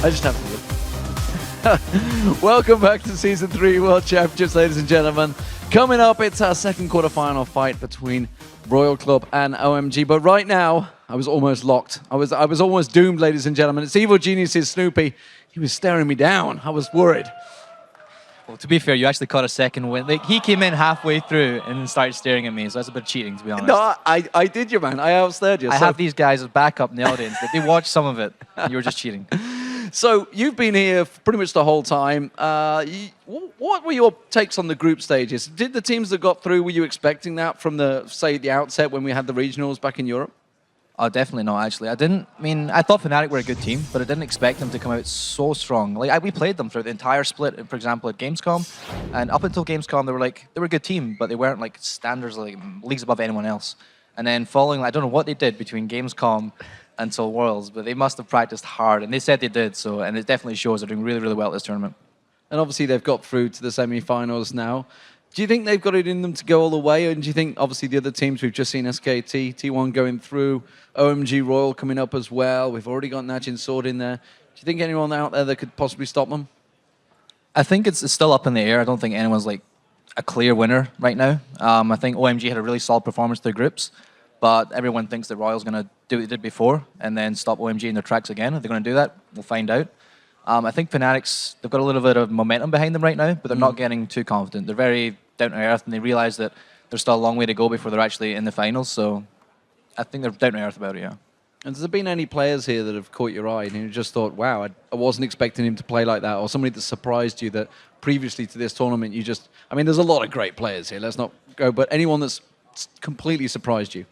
I just have to. Welcome back to Season 3 World Championships, ladies and gentlemen. Coming up, it's our second quarterfinal fight between RYL Club and OMG. But right now, I was almost locked. I was almost doomed, ladies and gentlemen. It's Evil Genius's Snoopy. He was staring me down. I was worried. Well, to be fair, you actually caught a second win. Like, he came in halfway through and then started staring at me, so that's a bit cheating, to be honest. No, I did you, man. I outstared you. I have these guys as backup in the audience. That they watched some of it. You were just cheating. So you've been here pretty much the whole time. What were your takes on the group stages? Did the teams that got through, were you expecting that from the outset when we had the regionals back in Europe? Oh, definitely not, actually. I thought Fnatic were a good team, but I didn't expect them to come out so strong. Like, we played them through the entire split, for example, at Gamescom. And up until Gamescom, they were a good team, but they weren't like standards, like leagues above anyone else. And then following, I don't know what they did between Gamescom until Worlds, but they must have practiced hard, and they said they did, so, and it definitely shows they're doing really, really well at this tournament. And obviously they've got through to the semi-finals now. Do you think they've got it in them to go all the way? And do you think, obviously, the other teams, we've just seen SKT, T1 going through, OMG RYL coming up as well. We've already got Najin Sword in there. Do you think anyone out there that could possibly stop them? I think it's still up in the air. I don't think anyone's like a clear winner right now. I think OMG had a really solid performance through groups, but everyone thinks that RYL's going to do what they did before and then stop OMG in their tracks again. If they're going to do that, we'll find out. I think Fnatic's, they've got a little bit of momentum behind them right now, but they're not getting too confident. They're very down to earth, and they realize that there's still a long way to go before they're actually in the finals. So I think they're down to earth about it, yeah. And has there been any players here that have caught your eye and you just thought, wow, I wasn't expecting him to play like that, or somebody that surprised you that previously to this tournament you just, I mean, there's a lot of great players here, let's not go, but anyone that's completely surprised you?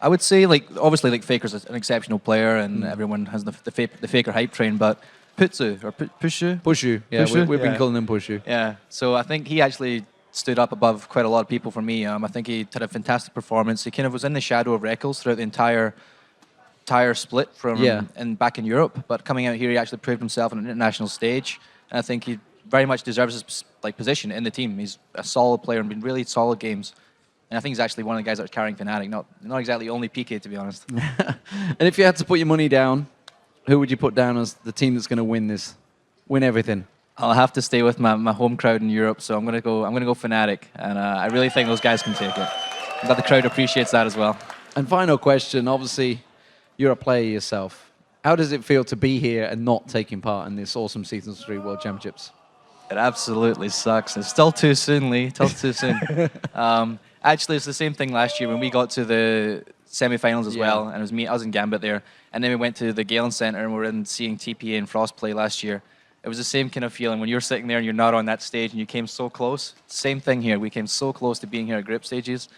I would say, like, obviously, like, Faker's an exceptional player, and everyone has the Faker hype train, but Putsu, or Pushu? Pushu, yeah, Pushu? we've been calling him Pushu. Yeah, so I think he actually stood up above quite a lot of people for me. I think he had a fantastic performance. He kind of was in the shadow of Reckles throughout the entire split from back in Europe, but coming out here, he actually proved himself on an international stage, and I think he very much deserves his position in the team. He's a solid player and been really solid games. And I think he's actually one of the guys that was carrying Fnatic, not exactly only PK, to be honest. And if you had to put your money down, who would you put down as the team that's going to win everything? I'll have to stay with my home crowd in Europe, so I'm gonna go Fnatic, and I really think those guys can take it. I'm glad the crowd appreciates that as well. And final question, obviously, you're a player yourself. How does it feel to be here and not taking part in this awesome Season 3 World Championships? It absolutely sucks. It's still too soon, Lee. Still too soon. Actually, it's the same thing last year when we got to the semi-finals as well, and it was me. I was in Gambit there, and then we went to the Galen Center and we were in seeing TPA and Frost play last year. It was the same kind of feeling when you're sitting there and you're not on that stage and you came so close. Same thing here. We came so close to being here at group stages,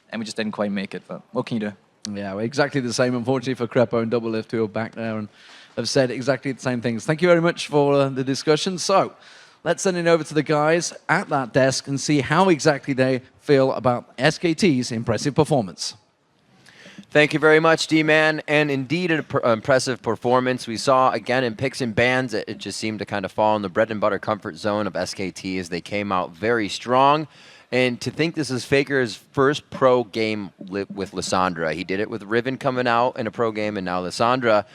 and we just didn't quite make it. But what can you do? Yeah, well, exactly the same, unfortunately, for Crepo and Double Lift, who are back there and have said exactly the same things. Thank you very much for the discussion. So let's send it over to the guys at that desk and see how exactly they feel about SKT's impressive performance. Thank you very much, D-Man, and indeed an impressive performance. We saw, again, in picks and bans, it just seemed to kind of fall in the bread and butter comfort zone of SKT as they came out very strong. And to think this is Faker's first pro game with Lissandra. He did it with Riven coming out in a pro game, and now Lissandra.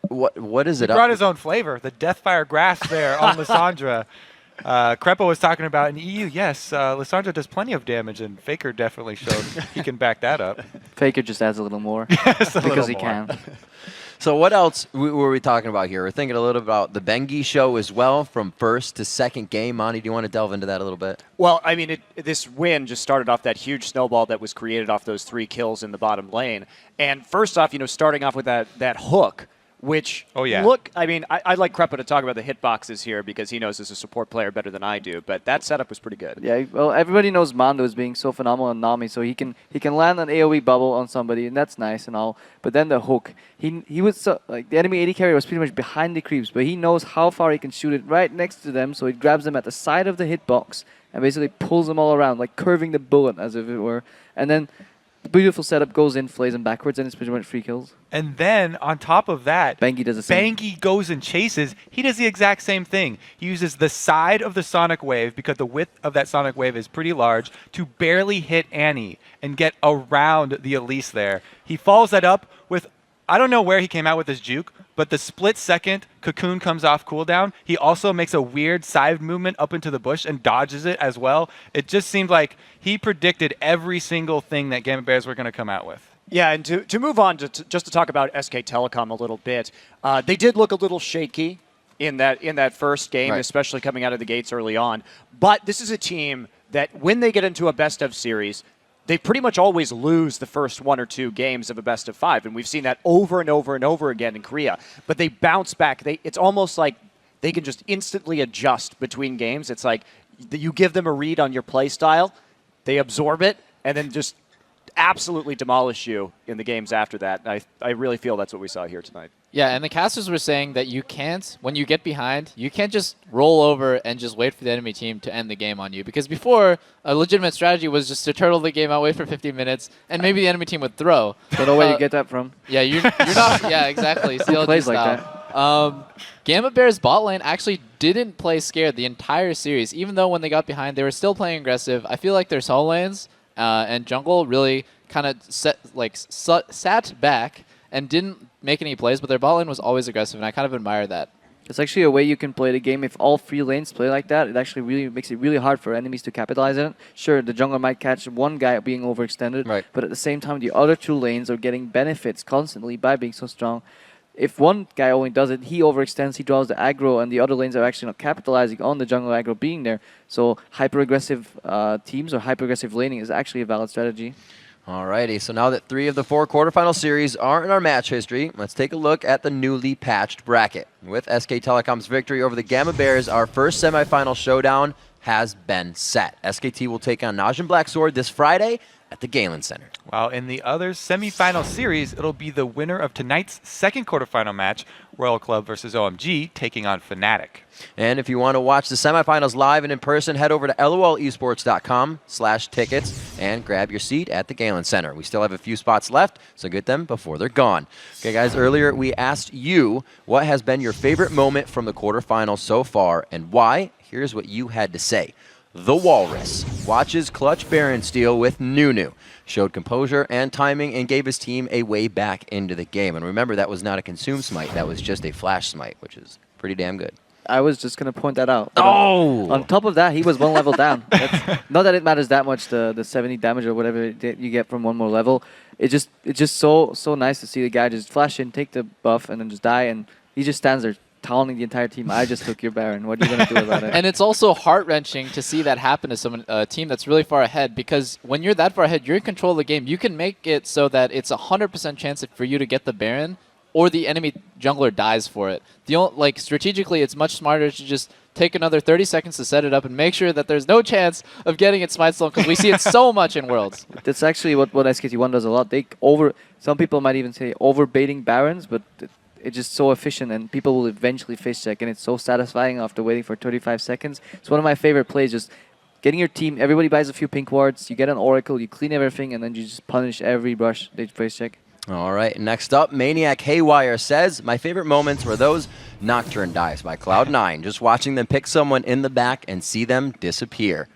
What is it? He brought his own flavor, the Deathfire Grass there on Lissandra. Crepo was talking about in EU, yes, Lissandra does plenty of damage, and Faker definitely showed he can back that up. Faker just adds a little more because he can. So what else were we talking about here? We're thinking a little about the Bengi show as well, from first to second game. Monty, do you want to delve into that a little bit? Well, I mean, this win just started off that huge snowball that was created off those 3 kills in the bottom lane. And first off, starting off with that hook, which, look, I mean, I'd like Crepo to talk about the hitboxes here because he knows as a support player better than I do, but that setup was pretty good. Yeah, well, everybody knows Mando is being so phenomenal on Nami, so he can land an AoE bubble on somebody, and that's nice and all, but then the hook, he was, so, like, the enemy AD carrier was pretty much behind the creeps, but he knows how far he can shoot it right next to them, so he grabs them at the side of the hitbox and basically pulls them all around, like curving the bullet as if it were, and then the beautiful setup goes in, flays them backwards, and it's pretty much free kills. And then, on top of that, Bengi does the same. Bengi goes and chases. He does the exact same thing. He uses the side of the Sonic Wave, because the width of that Sonic Wave is pretty large, to barely hit Annie and get around the Elise there. He follows that up with, I don't know where he came out with his juke, but the split second Cocoon comes off cooldown, he also makes a weird side movement up into the bush and dodges it as well. It just seemed like he predicted every single thing that Gambit Bears were going to come out with. Yeah, and to move on just to talk about SK Telecom a little bit, they did look a little shaky in that first game, Right. especially coming out of the gates early on. But this is a team that when they get into a best-of series, they pretty much always lose the first 1 or 2 games of a best-of-5, and we've seen that over and over and over again in Korea. But they bounce back. It's almost like they can just instantly adjust between games. It's like you give them a read on your play style, they absorb it, and then just absolutely demolish you in the games after that. I really feel that's what we saw here tonight. Yeah, and the casters were saying that you can't, when you get behind, you can't just roll over and just wait for the enemy team to end the game on you. Because before, a legitimate strategy was just to turtle the game out, wait for 15 minutes, and maybe the enemy team would throw. Don't know where you get that from. Yeah, you're not. Yeah, exactly. CLG plays style. like Gambit Bears bot lane actually didn't play scared the entire series. Even though when they got behind, they were still playing aggressive. I feel like their solo lanes and jungle really kind of sat back and didn't make any plays, but their bot lane was always aggressive, and I kind of admire that. It's actually a way you can play the game. If all 3 lanes play like that, it actually really makes it really hard for enemies to capitalize on it. Sure, the jungler might catch one guy being overextended, Right. but at the same time, the other 2 lanes are getting benefits constantly by being so strong. If one guy only does it, he overextends, he draws the aggro, and the other lanes are actually not capitalizing on the jungle aggro being there. So hyper-aggressive teams or hyper-aggressive laning is actually a valid strategy. Alrighty, so now that 3 of the 4 quarterfinal series are in our match history, let's take a look at the newly patched bracket. With SK Telecom's victory over the Gambit Bears, our first semifinal showdown has been set. SKT will take on Najin Blacksword this Friday at the Galen Center. While in the other semifinal series, it'll be the winner of tonight's second quarterfinal match, Royal Club versus OMG, taking on Fnatic. And if you want to watch the semifinals live and in person, head over to lolesports.com/tickets and grab your seat at the Galen Center. We still have a few spots left, so get them before they're gone. Okay, guys, earlier we asked you what has been your favorite moment from the quarterfinals so far and why. Here's what you had to say. The Walrus watches clutch Baron steal with Nunu, showed composure and timing, and gave his team a way back into the game. And remember, that was not a consume smite. That was just a flash smite, which is pretty damn good. I was just going to point that out. Oh! On top of that, he was 1 level down. Not that it matters that much, the 70 damage or whatever you get from 1 more level. It's just so nice to see the guy just flash in, take the buff, and then just die. And he just stands there taunting the entire team. I just took your Baron. What are you going to do about it? And it's also heart-wrenching to see that happen to a team that's really far ahead, because when you're that far ahead, you're in control of the game. You can make it so that it's a 100% chance for you to get the Baron, or the enemy jungler dies for it. Strategically, it's much smarter to just take another 30 seconds to set it up and make sure that there's no chance of getting it smite stolen, because we see it so much in Worlds. That's actually what SKT1 does a lot. Some people might even say over-baiting Barons, but it's just so efficient, and people will eventually face check, and it's so satisfying after waiting for 35 seconds. It's one of my favorite plays, just getting your team, everybody buys a few pink wards, you get an Oracle, you clean everything, and then you just punish every brush they face check. All right, next up, Maniac Haywire says, my favorite moments were those Nocturne dives by Cloud9, just watching them pick someone in the back and see them disappear.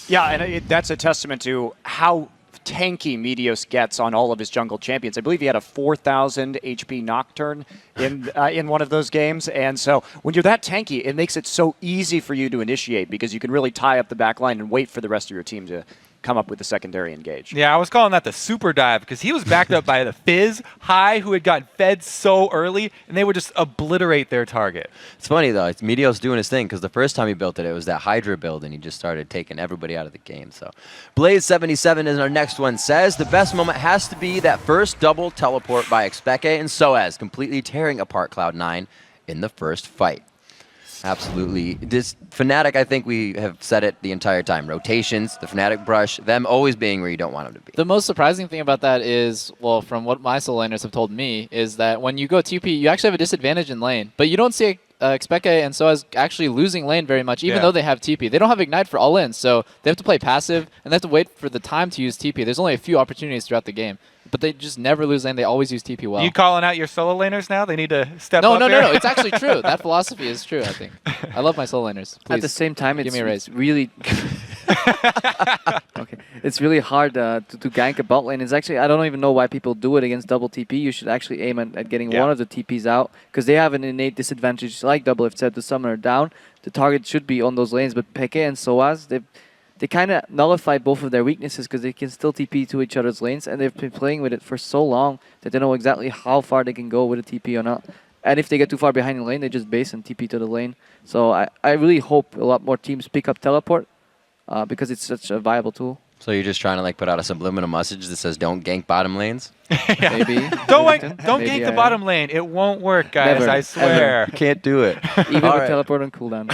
Yeah, and that's a testament to how tanky Meteos gets on all of his jungle champions. I believe he had a 4,000 HP Nocturne in one of those games, and so when you're that tanky, it makes it so easy for you to initiate, because you can really tie up the back line and wait for the rest of your team to come up with the secondary engage. Yeah, I was calling that the super dive, because he was backed up by the Fizz High, who had gotten fed so early, and they would just obliterate their target. It's funny, though. It's Meteos doing his thing, because the first time he built it, it was that Hydra build, and he just started taking everybody out of the game. So, Blaze77 is our next one, says, the best moment has to be that first double teleport by Expeke and Soaz, completely tearing apart Cloud9 in the first fight. Absolutely. This Fnatic, I think we have said it the entire time. Rotations, the Fnatic brush, them always being where you don't want them to be. The most surprising thing about that is, well, from what my solo laners have told me, is that when you go TP, you actually have a disadvantage in lane, but you don't see Expeke and Soaz actually losing lane very much, even though they have TP. They don't have Ignite for all in, so they have to play passive, and they have to wait for the time to use TP. There's only a few opportunities throughout the game, but they just never lose lane. They always use TP well. You calling out your solo laners now? They need to step up No, there? it's actually true. That philosophy is true, I think. I love my solo laners. Please, At the same time, give me a raise. it's really... Okay, it's really hard to gank a bot lane. It's actually, I don't even know why people do it against double TP. You should actually aim at getting one of the TPs out, because they have an innate disadvantage. Like Double have said, the summoner down, the target should be on those lanes. But Peke and Soaz, they kind of nullify both of their weaknesses, because they can still TP to each other's lanes, and they've been playing with it for so long that they know exactly how far they can go with a TP or not. And if they get too far behind the lane, they just base and TP to the lane. So I really hope a lot more teams pick up teleport, because it's such a viable tool. So you're just trying to like put out a subliminal message that says don't gank bottom lanes? Maybe. Don't Maybe gank the bottom lane. It won't work, guys. Never, I swear. You can't do it. Even All with right. teleport on cooldown.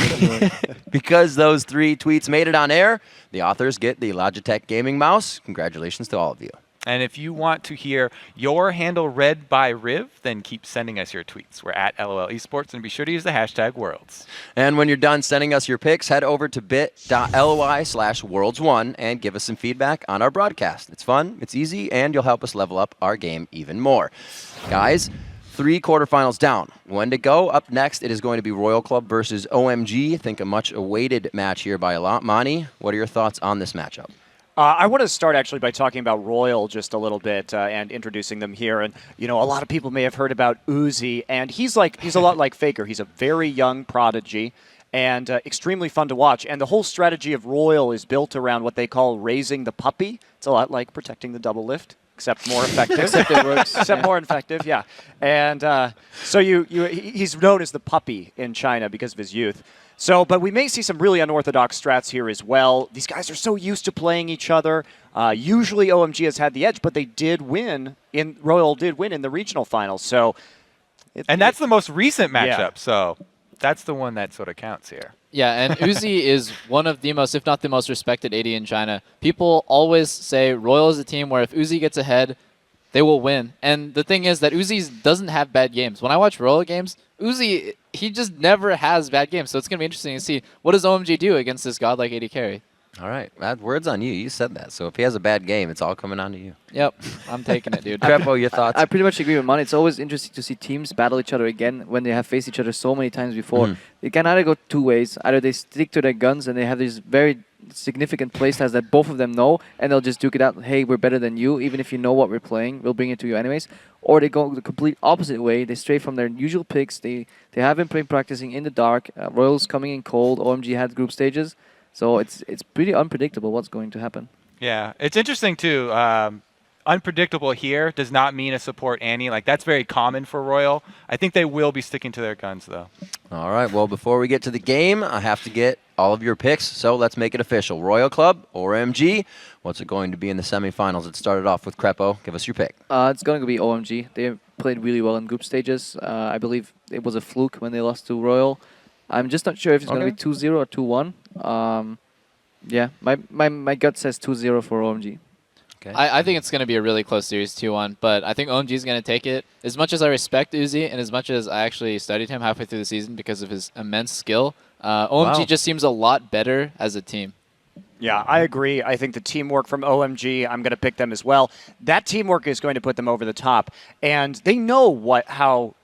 Because those 3 tweets made it on air, the authors get the Logitech gaming mouse. Congratulations to all of you. And if you want to hear your handle read by Riv, then keep sending us your tweets. We're at LOL Esports, and be sure to use the hashtag Worlds. And when you're done sending us your picks, head over to bit.ly/worlds1 and give us some feedback on our broadcast. It's fun, it's easy, and you'll help us level up our game even more. Guys, 3 quarterfinals down. When to go? Up next, it is going to be Royal Club versus OMG. I think a much awaited match here by a lot. Mani, what are your thoughts on this matchup? I want to start actually by talking about RYL just a little bit and introducing them here. And a lot of people may have heard about UZI, and he's a lot like Faker. He's a very young prodigy and extremely fun to watch. And the whole strategy of RYL is built around what they call raising the puppy. It's a lot like protecting the double lift, except more effective. Except it works. Except more effective, yeah. And so he's known as the puppy in China because of his youth. So, but we may see some really unorthodox strats here as well. These guys are so used to playing each other. Usually OMG has had the edge, but RYL did win in the regional finals. So, and that's the most recent matchup, Yeah. so that's the one that sort of counts here. Yeah, and UZI is one of the most, if not the most respected AD in China. People always say RYL is a team where if UZI gets ahead, they will win. And the thing is that UZI doesn't have bad games. When I watch RYL games, UZI, he just never has bad games. So it's going to be interesting to see what does OMG do against this godlike AD carry. All right, word's on you. You said that. So if he has a bad game, it's all coming on to you. Yep, I'm taking it, dude. Crepo, your thoughts? I pretty much agree with Mani. It's always interesting to see teams battle each other again when they have faced each other so many times before. It can either go 2 ways. Either they stick to their guns and they have these very significant playstyles that both of them know, and they'll just duke it out. Hey, we're better than you. Even if you know what we're playing, we'll bring it to you anyways. Or they go the complete opposite way. They stray from their usual picks. They haven't been practicing in the dark. RYL's coming in cold. OMG had group stages. So it's pretty unpredictable what's going to happen. Yeah, it's interesting too. Unpredictable here does not mean a support Annie. Like, that's very common for RYL. I think they will be sticking to their guns, though. All right, well, before we get to the game, I have to get all of your picks, so let's make it official. Royal Club or OMG? What's it going to be in the semifinals? It started off with Crepo. Give us your pick. It's going to be OMG. They played really well in group stages. I believe it was a fluke when they lost to RYL. I'm just not sure if it's going to be 2-0 or 2-1. Yeah, my gut says 2-0 for OMG. Okay. I think it's going to be a really close series, 2-1, but I think OMG is going to take it. As much as I respect UZI and as much as I actually studied him halfway through the season because of his immense skill, OMG just seems a lot better as a team. Yeah, I agree. I think the teamwork from OMG, I'm going to pick them as well. That teamwork is going to put them over the top, and they know how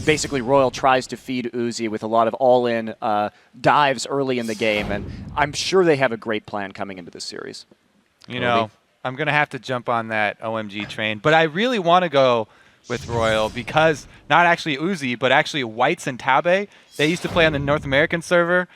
basically RYL tries to feed UZI with a lot of all-in dives early in the game, and I'm sure they have a great plan coming into this series. You know, I'm going to have to jump on that OMG train, but I really want to go with RYL because not actually UZI, but actually WhiteZZ and Tabe, they used to play on the North American server.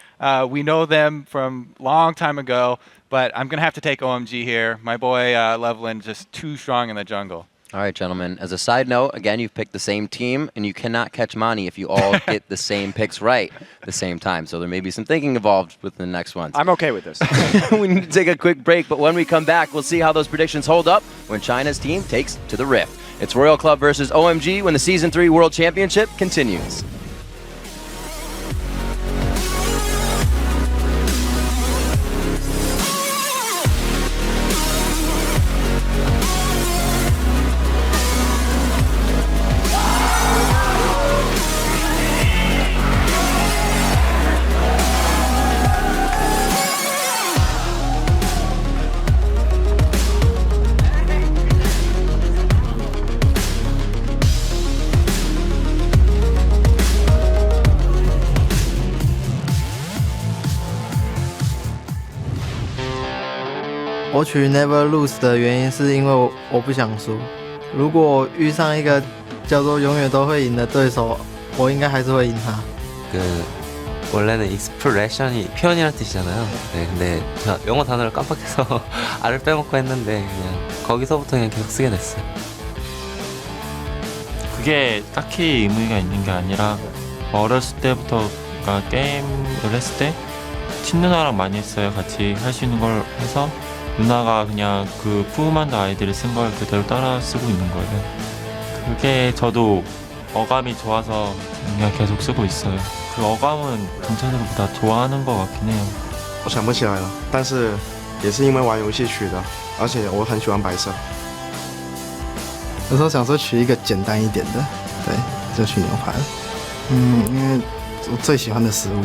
We know them from long time ago, but I'm going to have to take OMG here. My boy Lovelin just too strong in the jungle. All right, gentlemen. As a side note, again, you've picked the same team, and you cannot catch Mani if you all get the same picks right at the same time. So there may be some thinking involved with the next ones. I'm okay with this. We need to take a quick break, but when we come back, we'll see how those predictions hold up when China's team takes to the Rift. It's Royal Club versus OMG when the Season 3 World Championship continues. 我取 Never Lose 的原因是因为我不想输。如果我遇上一个叫做永远都会赢的对手，我应该还是会赢他。 원래는 expression이 표현이라는 뜻이잖아요. 네, 근데 제가 영어 단어를 깜빡해서 R을 빼먹고 했는데 그냥 거기서부터 그냥 계속 쓰게 됐어요. 그게 딱히 의미가 있는 게 아니라 어렸을 때부터 그러니까 게임을 했을 때 친누나랑 많이 했어요. 같이 할 수 있는 걸 해서 누나가 그냥 그 푸우만드 아이디를 쓴 걸 그대로 따라 쓰고 있는 거예요. 그게 저도 어감이 좋아서 그냥 계속 쓰고 있어요. 그 어감은 전체적으로 다 좋아하는 것 같긴 해요. 我想不起来了，但是也是因为玩游戏取的，而且我很喜欢白色。有时候想说取一个简单一点的，对，就取牛排了。因为我最喜欢的食物。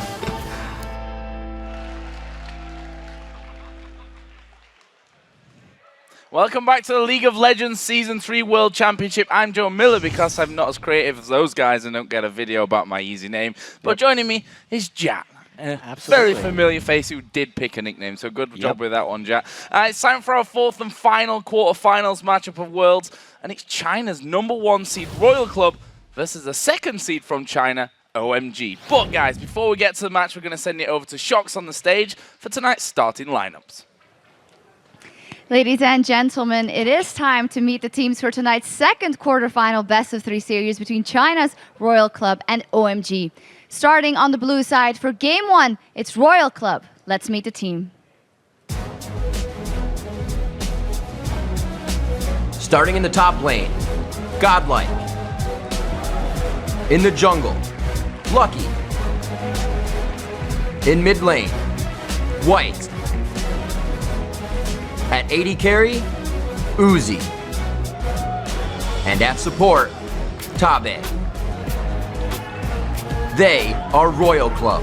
Welcome back to the League of Legends Season 3 World Championship. I'm Joe Miller because I'm not as creative as those guys and don't get a video about my easy name. But joining me is Jat. A very familiar face who did pick a nickname, so good job with that one, Jat. It's time for our fourth and final quarterfinals matchup of Worlds, and it's China's #1 seed Royal Club versus the second seed from China, OMG. But guys, before we get to the match, we're going to send it over to Shox on the stage for tonight's starting lineups. Ladies and gentlemen, it is time to meet the teams for tonight's second quarterfinal best-of-3 series between China's Royal Club and OMG. Starting on the blue side for Game 1, it's Royal Club. Let's meet the team. Starting in the top lane, GoDlike. In the jungle, Lucky. In mid lane, White. At AD carry, UZI. And at support, Tabe. They are Royal Club.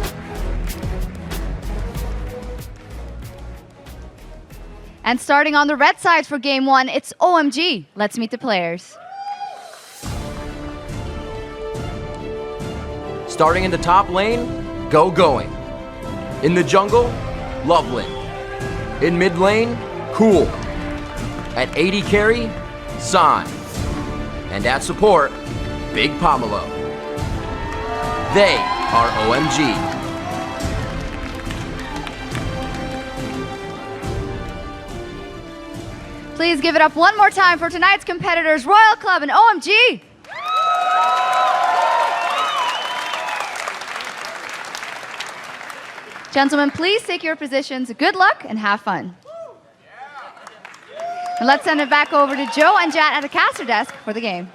And starting on the red side for Game 1, it's OMG. Let's meet the players. Starting in the top lane, Gogoing. In the jungle, Lovelin. In mid lane, Cool. At AD carry, San. And at support, Bigpomelo. They are OMG. Please give it up one more time for tonight's competitors, Royal Club and OMG. Gentlemen, please take your positions. Good luck and have fun. And let's send it back over to Joe and Jat at the caster desk for the game.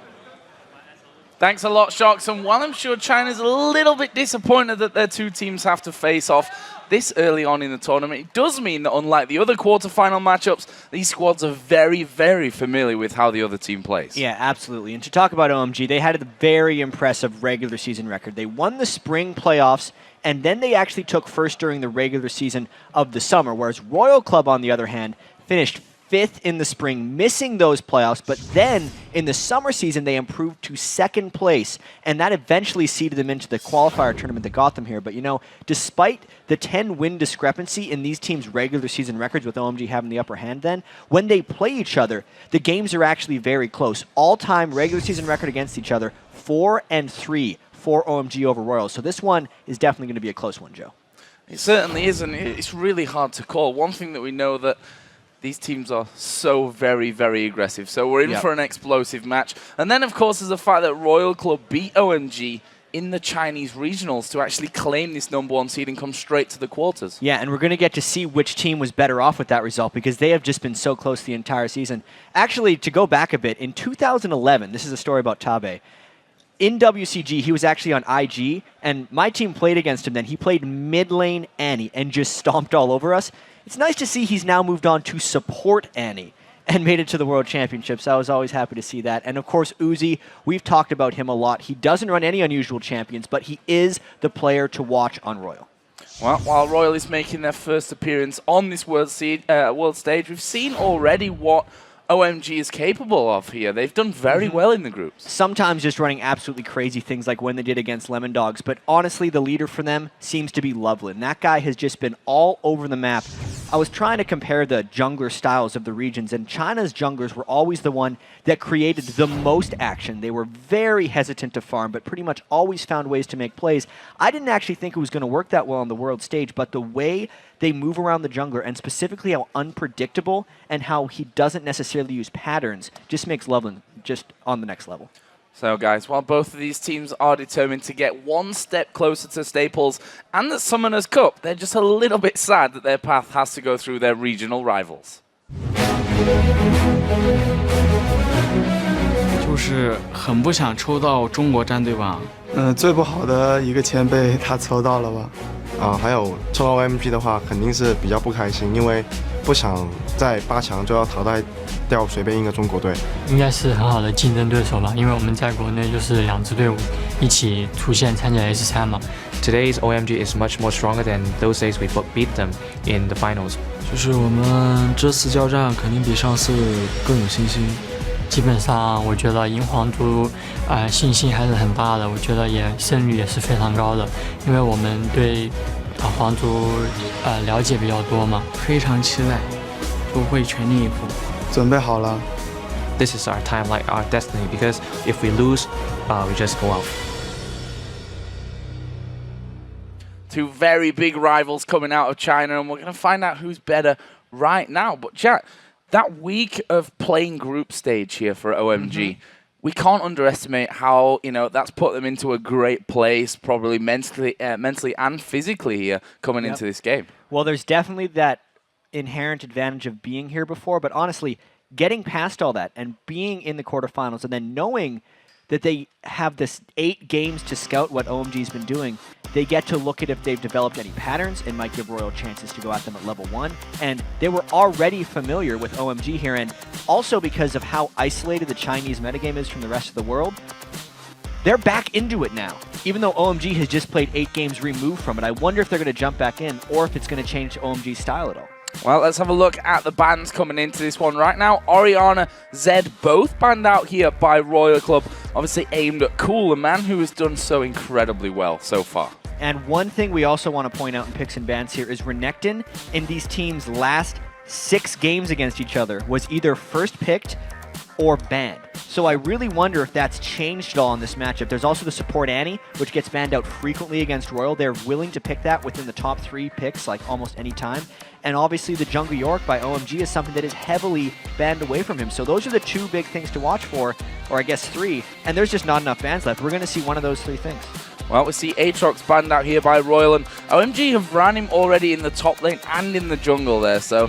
Thanks a lot, Shox. And while I'm sure China's a little bit disappointed that their two teams have to face off this early on in the tournament, it does mean that unlike the other quarterfinal matchups, these squads are very, very familiar with how the other team plays. Yeah, absolutely. And to talk about OMG, they had a very impressive regular season record. They won the spring playoffs, and then they actually took first during the regular season of the summer, whereas Royal Club, on the other hand, finished 5th in the spring, missing those playoffs, but then in the summer season they improved to 2nd place, and that eventually seeded them into the qualifier tournament that got them here. But you know, despite the 10-win discrepancy in these teams' regular season records, with OMG having the upper hand then, when they play each other, the games are actually very close. All-time regular season record against each other, 4-3 for OMG over Royals. So this one is definitely going to be a close one, Joe. It certainly is, and it's really hard to call. One thing that we know that these teams are so very, very aggressive. So we're in for an explosive match. And then, of course, there's the fact that Royal Club beat OMG in the Chinese regionals to actually claim this #1 seed and come straight to the quarters. Yeah, and we're going to get to see which team was better off with that result because they have just been so close the entire season. Actually, to go back a bit, in 2011, this is a story about Tabe. In WCG, he was actually on IG, and my team played against him then. He played mid lane Annie and just stomped all over us. It's nice to see he's now moved on to support Annie and made it to the World Championships. I was always happy to see that. And of course, UZI, we've talked about him a lot. He doesn't run any unusual champions, but he is the player to watch on Royal. Well, while Royal is making their first appearance on this world stage, we've seen already what OMG is capable of here. They've done very well in the groups. Sometimes just running absolutely crazy things like when they did against Lemon Dogs, but honestly, the leader for them seems to be Lovelin. That guy has just been all over the map I was trying to compare the jungler styles of the regions, and China's junglers were always the one that created the most action. They were very hesitant to farm, but pretty much always found ways to make plays. I didn't actually think it was going to work that well on the world stage, but the way they move around the jungler, and specifically how unpredictable and how he doesn't necessarily use patterns, just makes Lovelin just on the next level. So, guys, while both of these teams are determined to get one step closer to Staples and the Summoners Cup, they're just a little bit sad that their path has to go through their regional rivals. 就是很不想抽到中国战队吧。最不好的一个签被他抽到了吧。还有抽到 OMG 的话，肯定是比较不开心，因为不想在8强就要淘汰掉随便一个中国队。应该是很好的竞争对手吧，因为我们在国内就是2支队伍一起出现参加 S3嘛。Today's OMG is much more stronger than those days we beat them in the finals. 就是我们这次交战肯定比上次更有信心。基本上我觉得赢皇族信心还是很大的，我觉得胜率也是非常高的，因为我们对皇族了解比较多嘛。非常期待，就会全力以赴。准备好了。This is our time, like our destiny, because if we lose, we just go out. Two very big rivals coming out of China, and we're going to find out who's better right now. But Jack, that week of playing group stage here for OMG, we can't underestimate how that's put them into a great place, probably mentally and physically here coming into this game. Well, there's definitely that inherent advantage of being here before, but honestly, getting past all that and being in the quarterfinals and then knowing that they have this 8 games to scout what OMG's been doing, they get to look at if they've developed any patterns. It might give RYL chances to go at them at level 1. And they were already familiar with OMG here, and also because of how isolated the Chinese metagame is from the rest of the world, they're back into it now. Even though OMG has just played 8 games removed from it, I wonder if they're going to jump back in or if it's going to change OMG's style at all. Well, let's have a look at the bans coming into this one right now. Orianna, Zed, both banned out here by RYL Club. Obviously aimed at Cool, a man who has done so incredibly well so far. And one thing we also want to point out in picks and bans here is Renekton in these teams' last 6 games against each other was either first picked or banned. So I really wonder if that's changed at all in this matchup. There's also the support Annie, which gets banned out frequently against RYL. They're willing to pick that within the top 3 picks, like almost any time. And obviously the Jungle York by OMG is something that is heavily banned away from him. So those are the 2 big things to watch for, or I guess 3. And there's just not enough bans left. We're going to see one of those 3 things. Well, we see Aatrox banned out here by RYL, and OMG have ran him already in the top lane and in the jungle there, so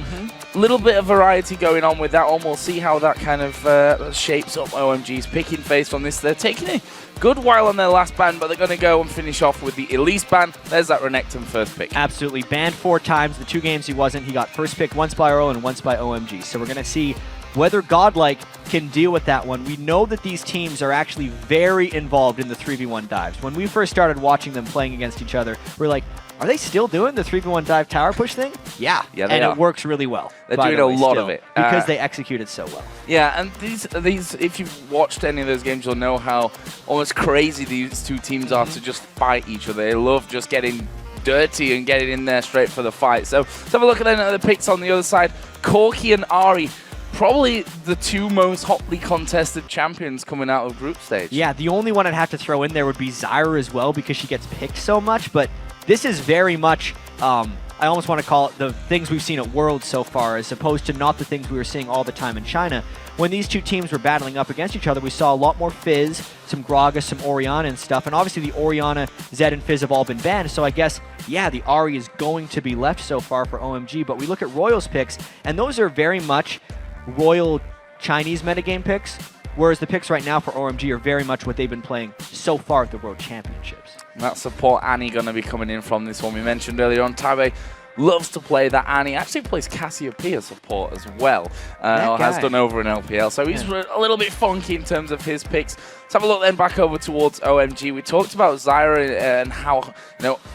a little bit of variety going on with that one. We'll see how that kind of shapes up OMG's picking phase from this. They're taking a good while on their last ban, but they're going to go and finish off with the Elise ban. There's that Renekton first pick. Absolutely. Banned 4 times. The 2 games he wasn't. He got first pick once by RYL and once by OMG. So we're going to see whether GoDlike can deal with that one. We know that these teams are actually very involved in the 3v1 dives. When we first started watching them playing against each other, we're like, are they still doing the 3v1 dive tower push thing? Yeah, they and are. It works really well. They're doing a lot of it. Because they execute it so well. Yeah, and these, if you've watched any of those games, you'll know how almost crazy these 2 teams are to just fight each other. They love just getting dirty and getting in there straight for the fight. So let's have a look at the picks on the other side. Corki and Ari, probably the 2 most hotly contested champions coming out of group stage. Yeah, the only one I'd have to throw in there would be Zyra as well, because she gets picked so much, but this is very much, I almost want to call it the things we've seen at Worlds so far, as opposed to not the things we were seeing all the time in China. When these 2 teams were battling up against each other, we saw a lot more Fizz, some Gragas, some Orianna and stuff, and obviously the Orianna, Zed, and Fizz have all been banned, so I guess, yeah, the Ahri is going to be left so far for OMG, but we look at RYL's picks, and those are very much RYL Chinese metagame picks, whereas the picks right now for OMG are very much what they've been playing so far at the World Championships. That support Annie going to be coming in from this one. We mentioned earlier on, Tabe loves to play that Annie. Actually plays Cassiopeia support as well, or has done over in LPL. So he's a little bit funky in terms of his picks. Let's have a look then back over towards OMG. We talked about Zyra and how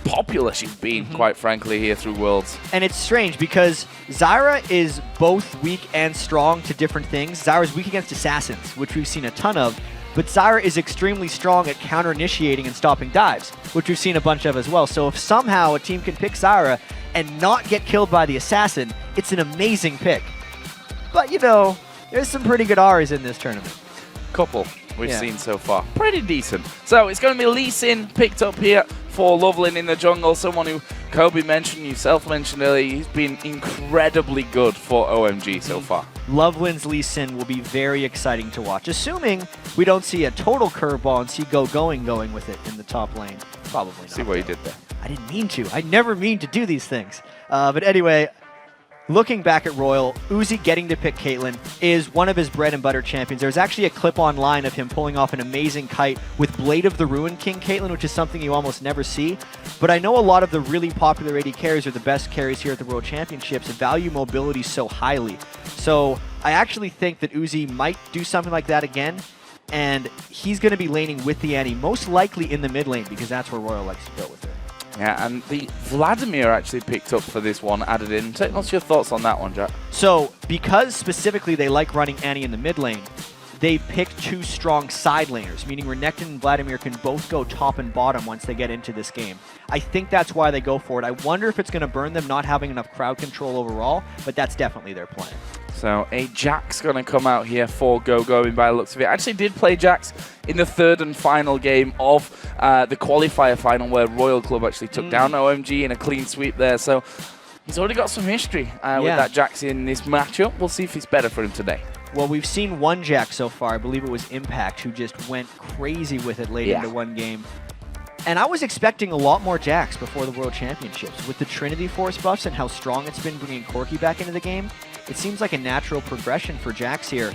popular she's been, quite frankly, here through Worlds. And it's strange because Zyra is both weak and strong to different things. Zyra's weak against assassins, which we've seen a ton of, but Zyra is extremely strong at counter-initiating and stopping dives, which we've seen a bunch of as well. So if somehow a team can pick Zyra and not get killed by the assassin, it's an amazing pick. But, you know, there's some pretty good Aries in this tournament. Couple we've seen so far. Pretty decent. So it's going to be Lee Sin picked up here for Lovelin in the jungle, someone who Kobe mentioned, yourself mentioned earlier. He's been incredibly good for OMG so far. Lovelin's Lee Sin will be very exciting to watch, assuming we don't see a total curveball and see Gogoing going with it in the top lane. Probably not. See what you did there. I didn't mean to. I never mean to do these things. But anyway, looking back at RYL, Uzi getting to pick Caitlyn is one of his bread and butter champions. There's actually a clip online of him pulling off an amazing kite with Blade of the Ruin King Caitlyn, which is something you almost never see. But I know a lot of the really popular AD carries are the best carries here at the World Championships, value mobility so highly. So I actually think that Uzi might do something like that again, and he's going to be laning with the Annie, most likely in the mid lane, because that's where RYL likes to go with it. Yeah, and the Vladimir actually picked up for this one, added in. What's your thoughts on that one, Jack? So, because specifically they like running Annie in the mid lane, they picked two strong side laners, meaning Renekton and Vladimir can both go top and bottom once they get into this game. I think that's why they go for it. I wonder if it's going to burn them not having enough crowd control overall, but that's definitely their plan. So a Jax going to come out here for Gogoing by the looks of it. Actually did play Jax in the third and final game of the qualifier final where RYL Club actually took down OMG in a clean sweep there. So he's already got some history with that Jax in this matchup. We'll see if it's better for him today. Well, we've seen one Jax so far. I believe it was Impact, who just went crazy with it late into one game. And I was expecting a lot more Jax before the World Championships. With the Trinity Force buffs and how strong it's been bringing Corki back into the game, it seems like a natural progression for Jax here.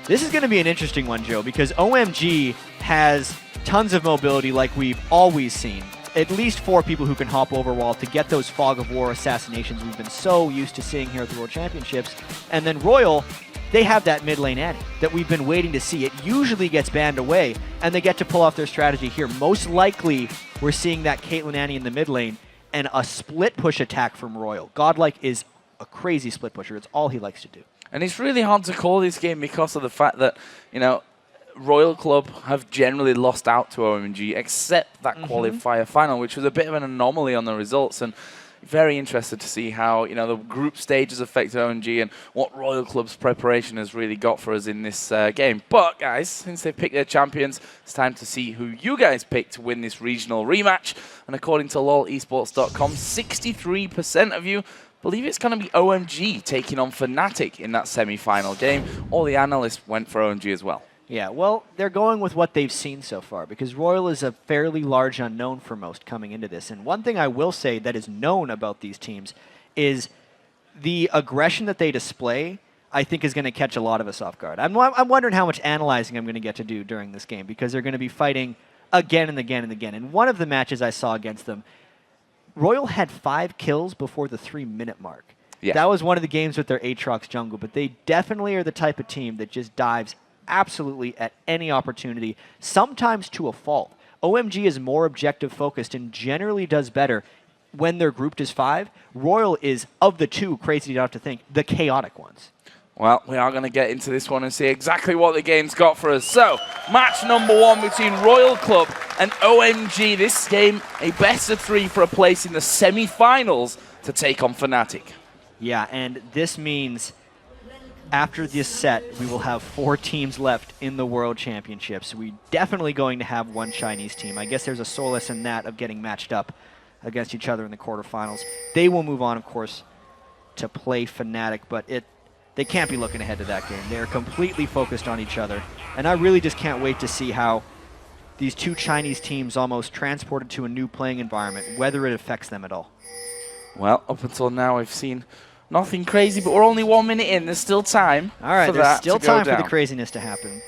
This is going to be an interesting one, Joe, because OMG has tons of mobility like we've always seen. At least 4 people who can hop over wall to get those Fog of War assassinations we've been so used to seeing here at the World Championships. And then RYL, they have that mid lane Annie that we've been waiting to see. It usually gets banned away, and they get to pull off their strategy here. Most likely, we're seeing that Caitlyn Annie in the mid lane and a split push attack from RYL. GoDlike is a crazy split pusher. It's all he likes to do. And it's really hard to call this game because of the fact that, you know, RYL Club have generally lost out to OMG except that qualifier final, which was a bit of an anomaly on the results. And very interested to see how, you know, the group stages affected OMG and what RYL Club's preparation has really got for us in this game. But, guys, since they've picked their champions, it's time to see who you guys picked to win this regional rematch. And according to lolesports.com, 63% of you believe it's going to be OMG taking on Fnatic in that semi-final game. All the analysts went for OMG as well. Yeah, well, they're going with what they've seen so far because RYL is a fairly large unknown for most coming into this. And one thing I will say that is known about these teams is the aggression that they display, I think, is going to catch a lot of us off guard. I'm wondering how much analyzing I'm going to get to do during this game because they're going to be fighting again and again and again. In one of the matches I saw against them, RYL had 5 kills before the 3-minute mark. Yeah. That was one of the games with their Aatrox jungle, but they definitely are the type of team that just dives absolutely at any opportunity, sometimes to a fault. OMG is more objective focused and generally does better when they're grouped as 5. RYL is, of the two, crazy enough to think, the chaotic ones. Well, we are going to get into this one and see exactly what the game's got for us. So, match number 1 between RYL Club and OMG. This game, a best of 3 for a place in the semi-finals to take on Fnatic. Yeah, and this means after this set, we will have 4 teams left in the World Championships. We're definitely going to have one Chinese team. I guess there's a solace in that of getting matched up against each other in the quarterfinals. They will move on, of course, to play Fnatic, but they can't be looking ahead to that game. They're completely focused on each other. And I really just can't wait to see how these 2 Chinese teams almost transported to a new playing environment, whether it affects them at all. Well, up until now, we've seen nothing crazy, but we're only 1 minute in. There's still time. All right, for there's that still to go time down. for the craziness to happen.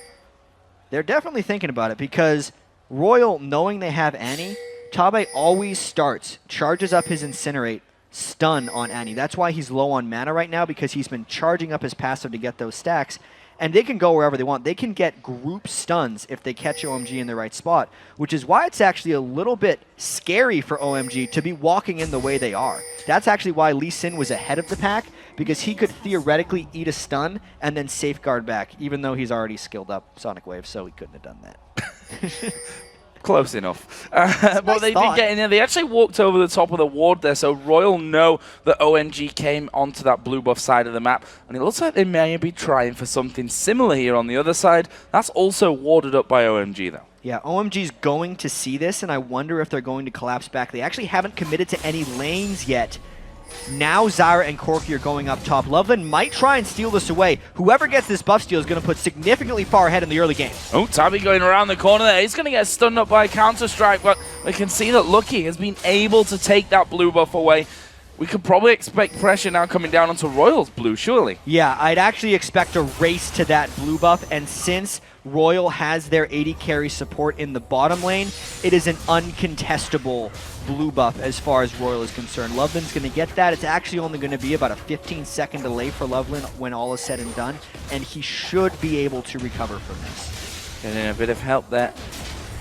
They're definitely thinking about it because RYL, knowing they have Annie, Tabe always starts, charges up his Incinerate, stun on Annie. That's why he's low on mana right now, because he's been charging up his passive to get those stacks. And they can go wherever they want. They can get group stuns if they catch OMG in the right spot, which is why it's actually a little bit scary for OMG to be walking in the way they are. That's actually why Lee Sin was ahead of the pack, because he could theoretically eat a stun and then safeguard back, even though he's already skilled up Sonic Wave, so he couldn't have done that. Close enough. But they did get in there. They actually walked over the top of the ward there, so RYL know that OMG came onto that blue buff side of the map, and it looks like they may be trying for something similar here on the other side. That's also warded up by OMG, though. Yeah, OMG's going to see this, and I wonder if they're going to collapse back. They actually haven't committed to any lanes yet. Now Zyra and Corki are going up top. Lovelin might try and steal this away. Whoever gets this buff steal is going to put significantly far ahead in the early game. Oh, Tabe going around the corner there. He's going to get stunned up by a Counter-Strike, but we can see that Lucky has been able to take that blue buff away. We could probably expect pressure now coming down onto RYL's blue, surely. Yeah, I'd actually expect a race to that blue buff, and since RYL has their 80 carry support in the bottom lane, it is an uncontestable blue buff as far as RYL is concerned. Lovelin's going to get that. It's actually only going to be about a 15-second delay for Lovelin when all is said and done, and he should be able to recover from this. Getting a bit of help there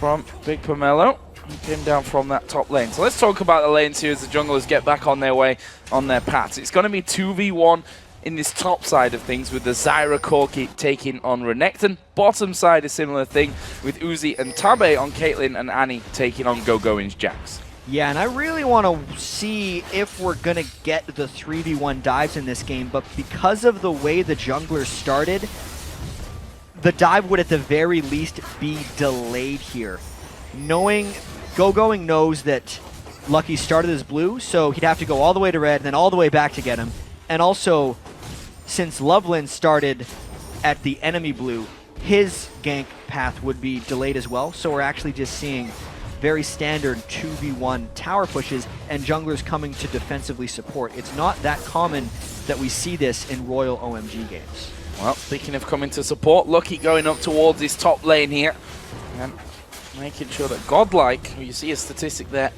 from Bigpomelo. He came down from that top lane. So let's talk about the lanes here as the junglers get back on their way, on their paths. It's going to be 2v1 in this top side of things with the Zyra Corki taking on Renekton. Bottom side, a similar thing with Uzi and Tabe on Caitlyn and Annie taking on Gogoing's Jax. Yeah, and I really want to see if we're going to get the 3v1 dives in this game, but because of the way the junglers started, the dive would at the very least be delayed here. Knowing Gogoing knows that Lucky started as blue, so he'd have to go all the way to red and then all the way back to get him. And also, since Lovelin started at the enemy blue, his gank path would be delayed as well. So we're actually just seeing very standard 2v1 tower pushes and junglers coming to defensively support. It's not that common that we see this in RYL OMG games. Well, speaking of coming to support, Lucky going up towards his top lane here. And making sure that GoDlike, you see a statistic there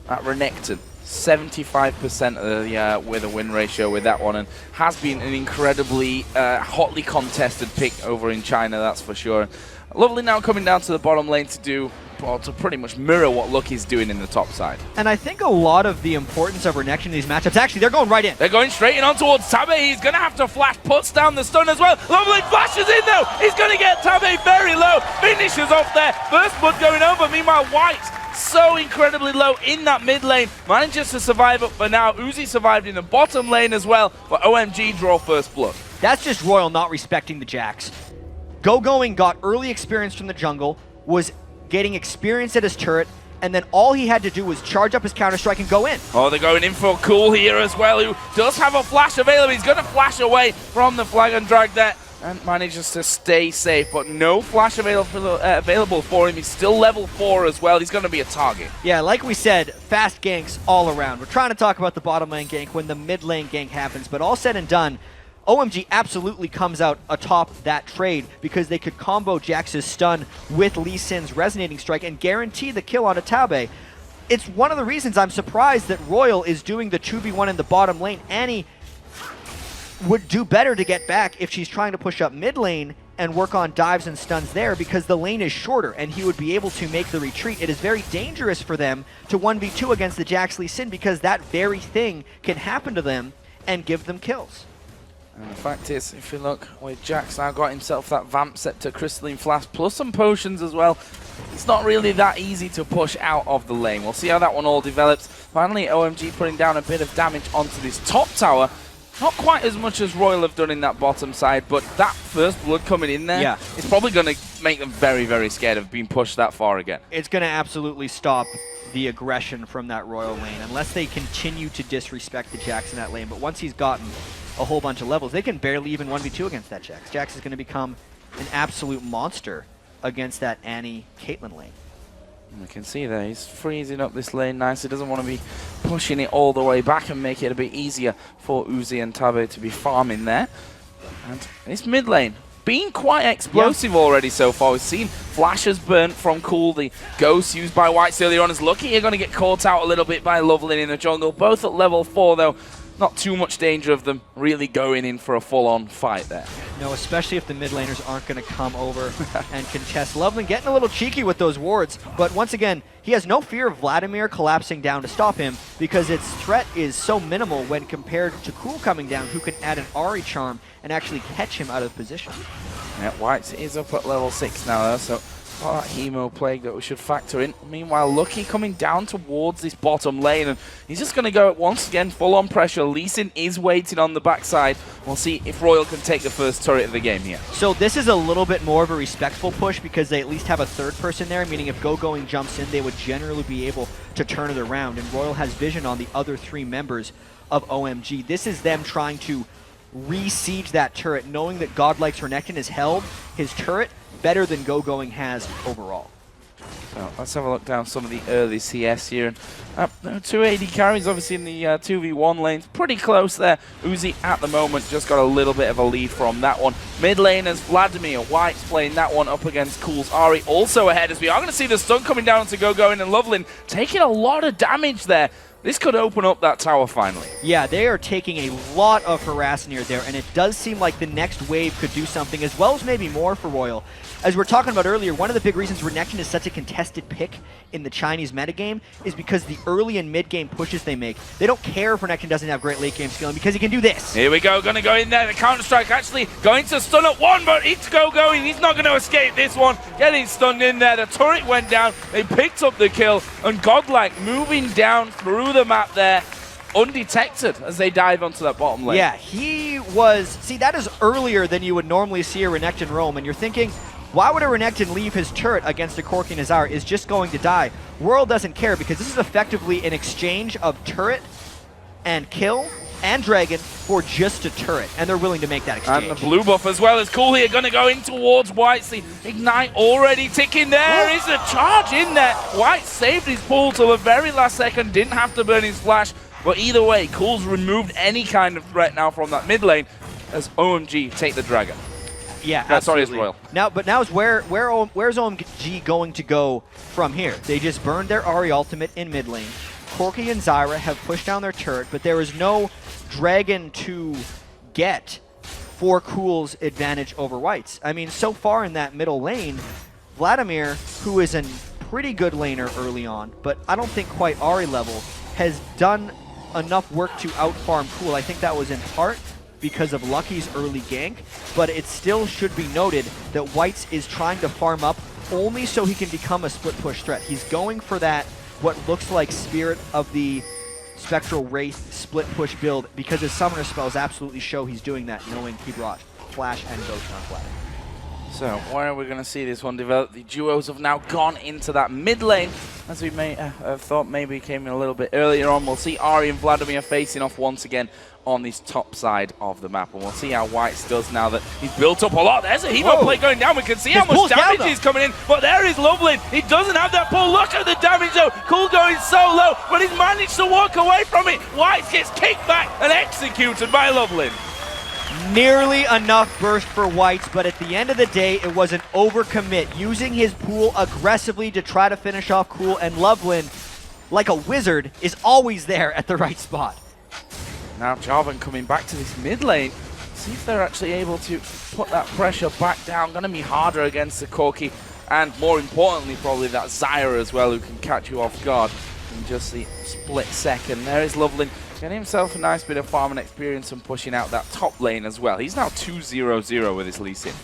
at Renekton, 75% of the with a win ratio with that one, and has been an incredibly hotly contested pick over in China, that's for sure. Lovely now coming down to the bottom lane to do, well, to pretty much mirror what Lucky's doing in the top side. And I think a lot of the importance of Renekton in these matchups, actually, they're going right in. They're going straight in on towards Tabe. He's going to have to flash, puts down the stun as well. Lovely flashes in though. He's going to get Tabe very low. Finishes off there. First blood going over. Meanwhile, White so incredibly low in that mid lane. Manages to survive up for now. Uzi survived in the bottom lane as well, but OMG draw first blood. That's just RYL not respecting the Jax. Gogoing got early experience from the jungle, was getting experience at his turret, and then all he had to do was charge up his Counter-Strike and go in. Oh, they're going in for Cool here as well, who does have a flash available. He's going to flash away from the flag and drag there and manages to stay safe, but no flash available for him. He's still level 4 as well. He's going to be a target. Yeah, like we said, fast ganks all around. We're trying to talk about the bottom lane gank when the mid lane gank happens, but all said and done, OMG absolutely comes out atop that trade because they could combo Jax's stun with Lee Sin's resonating strike and guarantee the kill on a Tabe. It's one of the reasons I'm surprised that RYL is doing the 2v1 in the bottom lane. Annie would do better to get back if she's trying to push up mid lane and work on dives and stuns there because the lane is shorter and he would be able to make the retreat. It is very dangerous for them to 1v2 against the Jax Lee Sin because that very thing can happen to them and give them kills. And the fact is, if you look, with Jax now got himself that Vamp set to Crystalline Flask, plus some potions as well, it's not really that easy to push out of the lane. We'll see how that one all develops. Finally, OMG putting down a bit of damage onto this top tower. Not quite as much as RYL have done in that bottom side, but that first blood coming in there is probably going to make them very, very scared of being pushed that far again. It's going to absolutely stop the aggression from that RYL lane, unless they continue to disrespect the Jax in that lane. But once he's gotten a whole bunch of levels, they can barely even 1v2 against that Jax. Jax is going to become an absolute monster against that Annie Caitlyn lane. We can see there, he's freezing up this lane nice. He doesn't want to be pushing it all the way back and make it a bit easier for Uzi and Tabe to be farming there. And this mid lane being quite explosive already so far. We've seen flashes burnt from Cool, the ghost used by WhiteZZ earlier on. Is Lucky you're going to get caught out a little bit by Lovelin in the jungle. Both at level 4 though. Not too much danger of them really going in for a full-on fight there. No, especially if the mid laners aren't going to come over and contest. Lovelin getting a little cheeky with those wards, but once again, he has no fear of Vladimir collapsing down to stop him because its threat is so minimal when compared to Cool coming down, who can add an Ahri charm and actually catch him out of position. Yeah, WhiteZZ is up at level 6 now though, so part of that Hemo Plague that we should factor in. Meanwhile, Lucky coming down towards this bottom lane, and he's just going to go once again full-on pressure. Lee Sin is waiting on the backside. We'll see if RYL can take the first turret of the game here. So this is a little bit more of a respectful push because they at least have a third person there, meaning if Gogoing jumps in, they would generally be able to turn it around, and RYL has vision on the other 3 members of OMG. This is them trying to re-siege that turret, knowing that GoDlike's Renekton has held his turret better than Gogoing has overall. So let's have a look down some of the early CS here. And 280 carries obviously in the 2v1 lanes. Pretty close there. Uzi at the moment just got a little bit of a lead from that one. Mid laners, Vladimir, White's playing that one up against Cool's. Ari also ahead as we are going to see the stun coming down to Gogoing, and Lovelin taking a lot of damage there. This could open up that tower finally. Yeah, they are taking a lot of harass near there, and it does seem like the next wave could do something, as well as maybe more for RYL. As we were talking about earlier, one of the big reasons Renekton is such a contested pick in the Chinese metagame is because the early and mid-game pushes they make. They don't care if Renekton doesn't have great late-game skill, because he can do this. Here we go, going to go in there. The Counter-Strike actually going to stun at one, but it's Gogoing. He's not going to escape this one. Getting stunned in there. The turret went down. They picked up the kill, and GoDlike moving down through the map there, undetected as they dive onto that bottom lane. Yeah, he was... See, that is earlier than you would normally see a Renekton roam, and you're thinking, why would a Renekton leave his turret against a Corki Nazar? Is just going to die. RYL doesn't care, because this is effectively an exchange of turret and kill and dragon for just a turret, and they're willing to make that exchange. And the blue buff as well is cool here, going to go in towards WhiteZZ. Ignite already ticking. There is a charge in there. White saved his pull till the very last second, didn't have to burn his flash, but either way, Cool's removed any kind of threat now from that mid lane as OMG take the dragon. Yeah, sorry, absolutely. it's RYL. Now is where's OMG going to go from here? They just burned their Ahri ultimate in mid lane. Corki and Zyra have pushed down their turret, but there is no dragon to get for Cool's advantage over White's. I mean, so far in that middle lane, Vladimir, who is a pretty good laner early on, but I don't think quite Ahri level, has done enough work to outfarm Cool. I think that was in part because of Lucky's early gank, but it still should be noted that White's is trying to farm up only so he can become a split push threat. He's going for that, what looks like Spirit of the Spectral Wraith split push build, because his summoner spells absolutely show he's doing that, knowing he brought Flash and Ghost on Flash. So where are we going to see this one develop? The duos have now gone into that mid lane, as we may have thought maybe came in a little bit earlier on. We'll see Ari and Vladimir facing off once again on this top side of the map, and we'll see how White's does now that he's built up a lot. There's a Hemo play going down. We can see how much damage is coming in, but there is Lovelin. He doesn't have that pull. Look at the damage though. Cool going so low, but he's managed to walk away from it. White gets kicked back and executed by Lovelin. Nearly enough burst for Whites, but at the end of the day, it was an overcommit, using his pool aggressively to try to finish off Cool, and Lovelin, like a wizard, is always there at the right spot. Now Jarvan coming back to this mid lane. See if they're actually able to put that pressure back down. Going to be harder against the Corki, and more importantly, probably that Zyra as well, who can catch you off guard in just the split second. There is Lovelin. Getting himself a nice bit of farm and experience and pushing out that top lane as well. He's now 2-0-0 with his Lee Sin.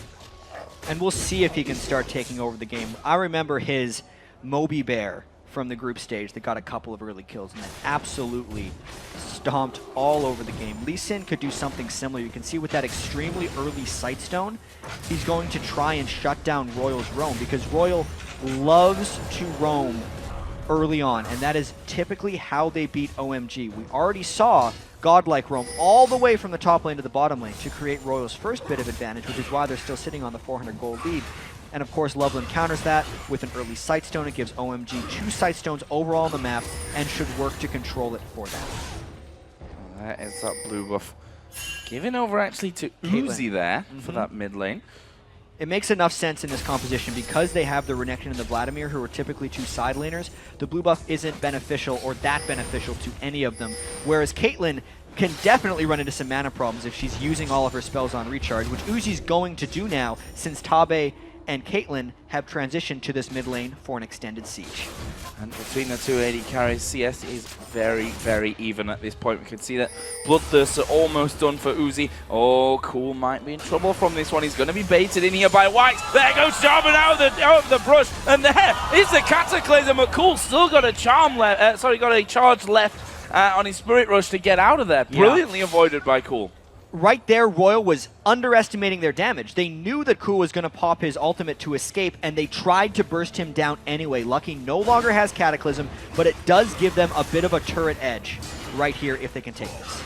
And we'll see if he can start taking over the game. I remember his Moby Bear from the group stage that got a couple of early kills and then absolutely stomped all over the game. Lee Sin could do something similar. You can see with that extremely early Sightstone, he's going to try and shut down RYL's roam, because RYL loves to roam early on, and that is typically how they beat OMG. We already saw GoDlike roam all the way from the top lane to the bottom lane to create RYL's first bit of advantage, which is why they're still sitting on the 400 gold lead. And of course, Lovelin counters that with an early Sightstone. It gives OMG 2 Sightstones overall on the map and should work to control it for them. That is that blue buff. Giving over actually to Uzi there for that mid lane. It makes enough sense in this composition because they have the Renekton and the Vladimir, who are typically 2 side laners. The blue buff isn't beneficial or that beneficial to any of them, whereas Caitlyn can definitely run into some mana problems if she's using all of her spells on recharge, which Uzi's going to do now since Tabe and Caitlyn have transitioned to this mid lane for an extended siege. And between the two AD carries, CS is very, very even at this point. We can see that Bloodthirsts are almost done for Uzi. Oh, Cool might be in trouble from this one. He's going to be baited in here by White. There goes Jarvan out of the brush. And there is the Cataclysm, but Cool still got a charm left. Got a charge left on his Spirit Rush to get out of there. Brilliantly avoided by Cool. Right there, Royal was underestimating their damage. They knew that Cool was going to pop his ultimate to escape, and they tried to burst him down anyway. Lucky no longer has Cataclysm, but it does give them a bit of a turret edge right here if they can take this.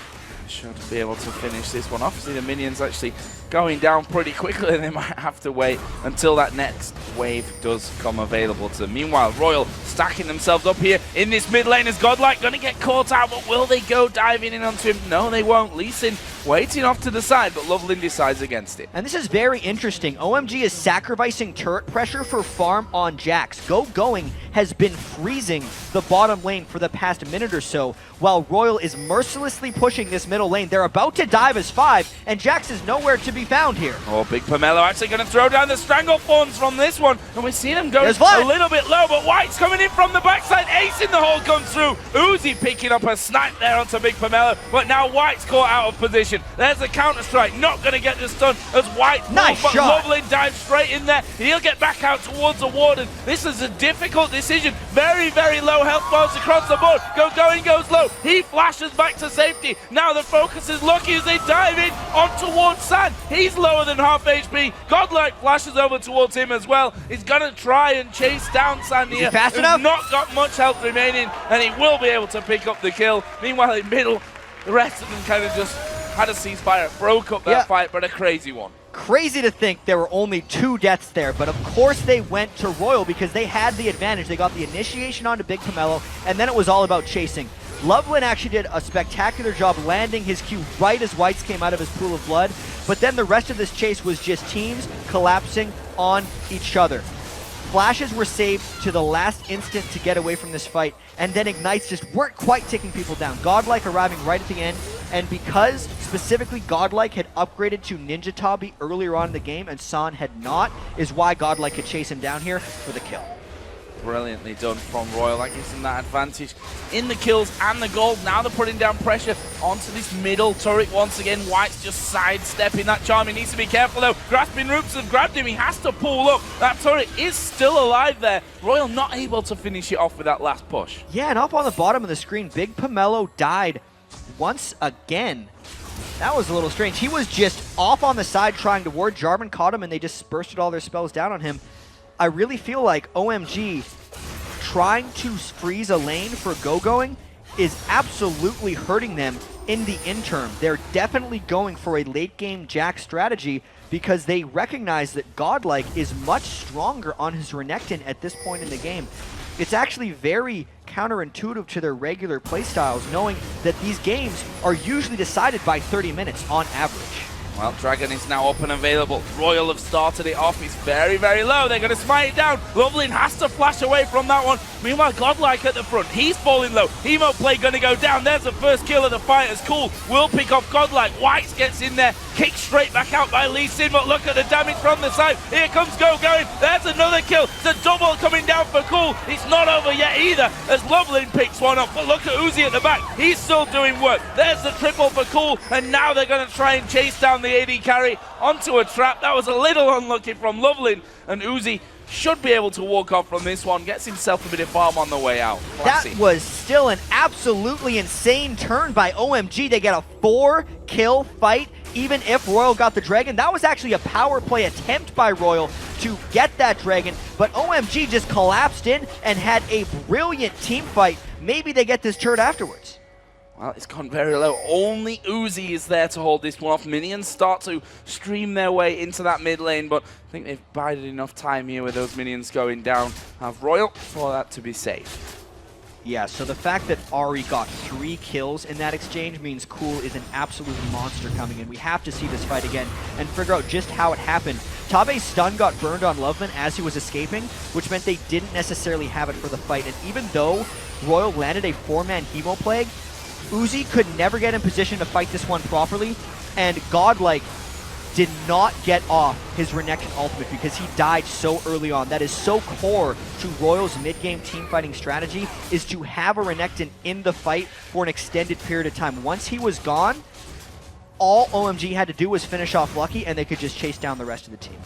Should be able to finish this one off. See the minions actually going down pretty quickly. They might have to wait until that next wave does come available to them. Meanwhile, Royal stacking themselves up here in this mid lane as Godlike going to get caught out, but will they go diving in onto him? No, they won't. Lee Sin waiting off to the side, but Lovelin decides against it. And this is very interesting. OMG is sacrificing turret pressure for farm on Jax. Gogoing has been freezing the bottom lane for the past minute or so, while Royal is mercilessly pushing this middle lane. They're about to dive as 5, and Jax is nowhere to be found here. Oh, Bigpomelo actually going to throw down the Stranglethorns from this one, and we see them go a little bit low, but White's coming in from the backside. Ace in the hole comes through. Uzi picking up a snipe there onto Bigpomelo, but now White's caught out of position. There's a counter-strike, not going to get the stun as White nice but shot. Lovelin dives straight in there. He'll get back out towards the Warden. This is a difficult decision. Very, very low health bars across the board. Gogoing goes low. He flashes back to safety. Now the focus is Lucky as they dive in on towards Sand. He's lower than half HP. Godlike flashes over towards him as well. He's going to try and chase down Sand here. Fast who's enough? not got much health remaining, and he will be able to pick up the kill. Meanwhile, in middle, the rest of them kind of just had a ceasefire, broke up that fight, but a crazy one. Crazy to think there were only 2 deaths there, but of course they went to Royal because they had the advantage. They got the initiation onto Bigpomelo, and then it was all about chasing. Lovelin actually did a spectacular job landing his Q right as Whites came out of his pool of blood, but then the rest of this chase was just teams collapsing on each other. Flashes were saved to the last instant to get away from this fight, and then Ignites just weren't quite taking people down. Godlike arriving right at the end, and because specifically Godlike had upgraded to Ninja Tabe earlier on in the game and San had not, is why Godlike could chase him down here for the kill. Brilliantly done from Royal. That gives them that advantage in the kills and the gold. Now they're putting down pressure onto this middle turret once again. White's just sidestepping that charm. He needs to be careful though. Grasping Roots have grabbed him. He has to pull up. That turret is still alive there. Royal not able to finish it off with that last push. Yeah, and up on the bottom of the screen, Bigpomelo died once again. That was a little strange. He was just off on the side trying to ward. Jarvan caught him and they just bursted all their spells down on him. I really feel like OMG trying to freeze a lane for Gogoing is absolutely hurting them in the interim. They're definitely going for a late game Jack strategy because they recognize that Godlike is much stronger on his Renekton at this point in the game. It's actually very counterintuitive to their regular playstyles, knowing that these games are usually decided by 30 minutes on average. Well, Dragon is now up and available. Royal have started it off. He's very, very low. They're going to smite it down. Lovelin has to flash away from that one. Meanwhile, Godlike at the front. He's falling low. Emo play going to go down. There's the first kill of the fight as Cool will pick off Godlike. Whites gets in there. Kicked straight back out by Lee Sin, but look at the damage from the side. Here comes Gogoing. There's another kill. The double coming down for Cool. It's not over yet either as Lovelin picks one up. But look at Uzi at the back. He's still doing work. There's the triple for Cool. And now they're going to try and chase down the AD carry onto a trap. That was a little unlucky from Lovelin, and Uzi should be able to walk off from this one. Gets himself a bit of farm on the way out. Classy. That was still an absolutely insane turn by OMG. They get a 4-kill fight, even if Royal got the Dragon. That was actually a power play attempt by Royal to get that Dragon, but OMG just collapsed in and had a brilliant team fight. Maybe they get this turret afterwards. Well, it's gone very low. Only Uzi is there to hold this one off. Minions start to stream their way into that mid lane, but I think they've bided enough time here with those minions going down. Have Royal for that to be safe. Yeah, so the fact that Ari got 3 kills in that exchange means Cool is an absolute monster coming in. We have to see this fight again and figure out just how it happened. Tabe's stun got burned on Lovelin as he was escaping, which meant they didn't necessarily have it for the fight. And even though Royal landed a 4-man Hemo Plague, Uzi could never get in position to fight this one properly, and Godlike did not get off his Renekton ultimate because he died so early on. That is so core to Royal's mid-game team fighting strategy, is to have a Renekton in the fight for an extended period of time. Once he was gone, all OMG had to do was finish off Lucky and they could just chase down the rest of the team.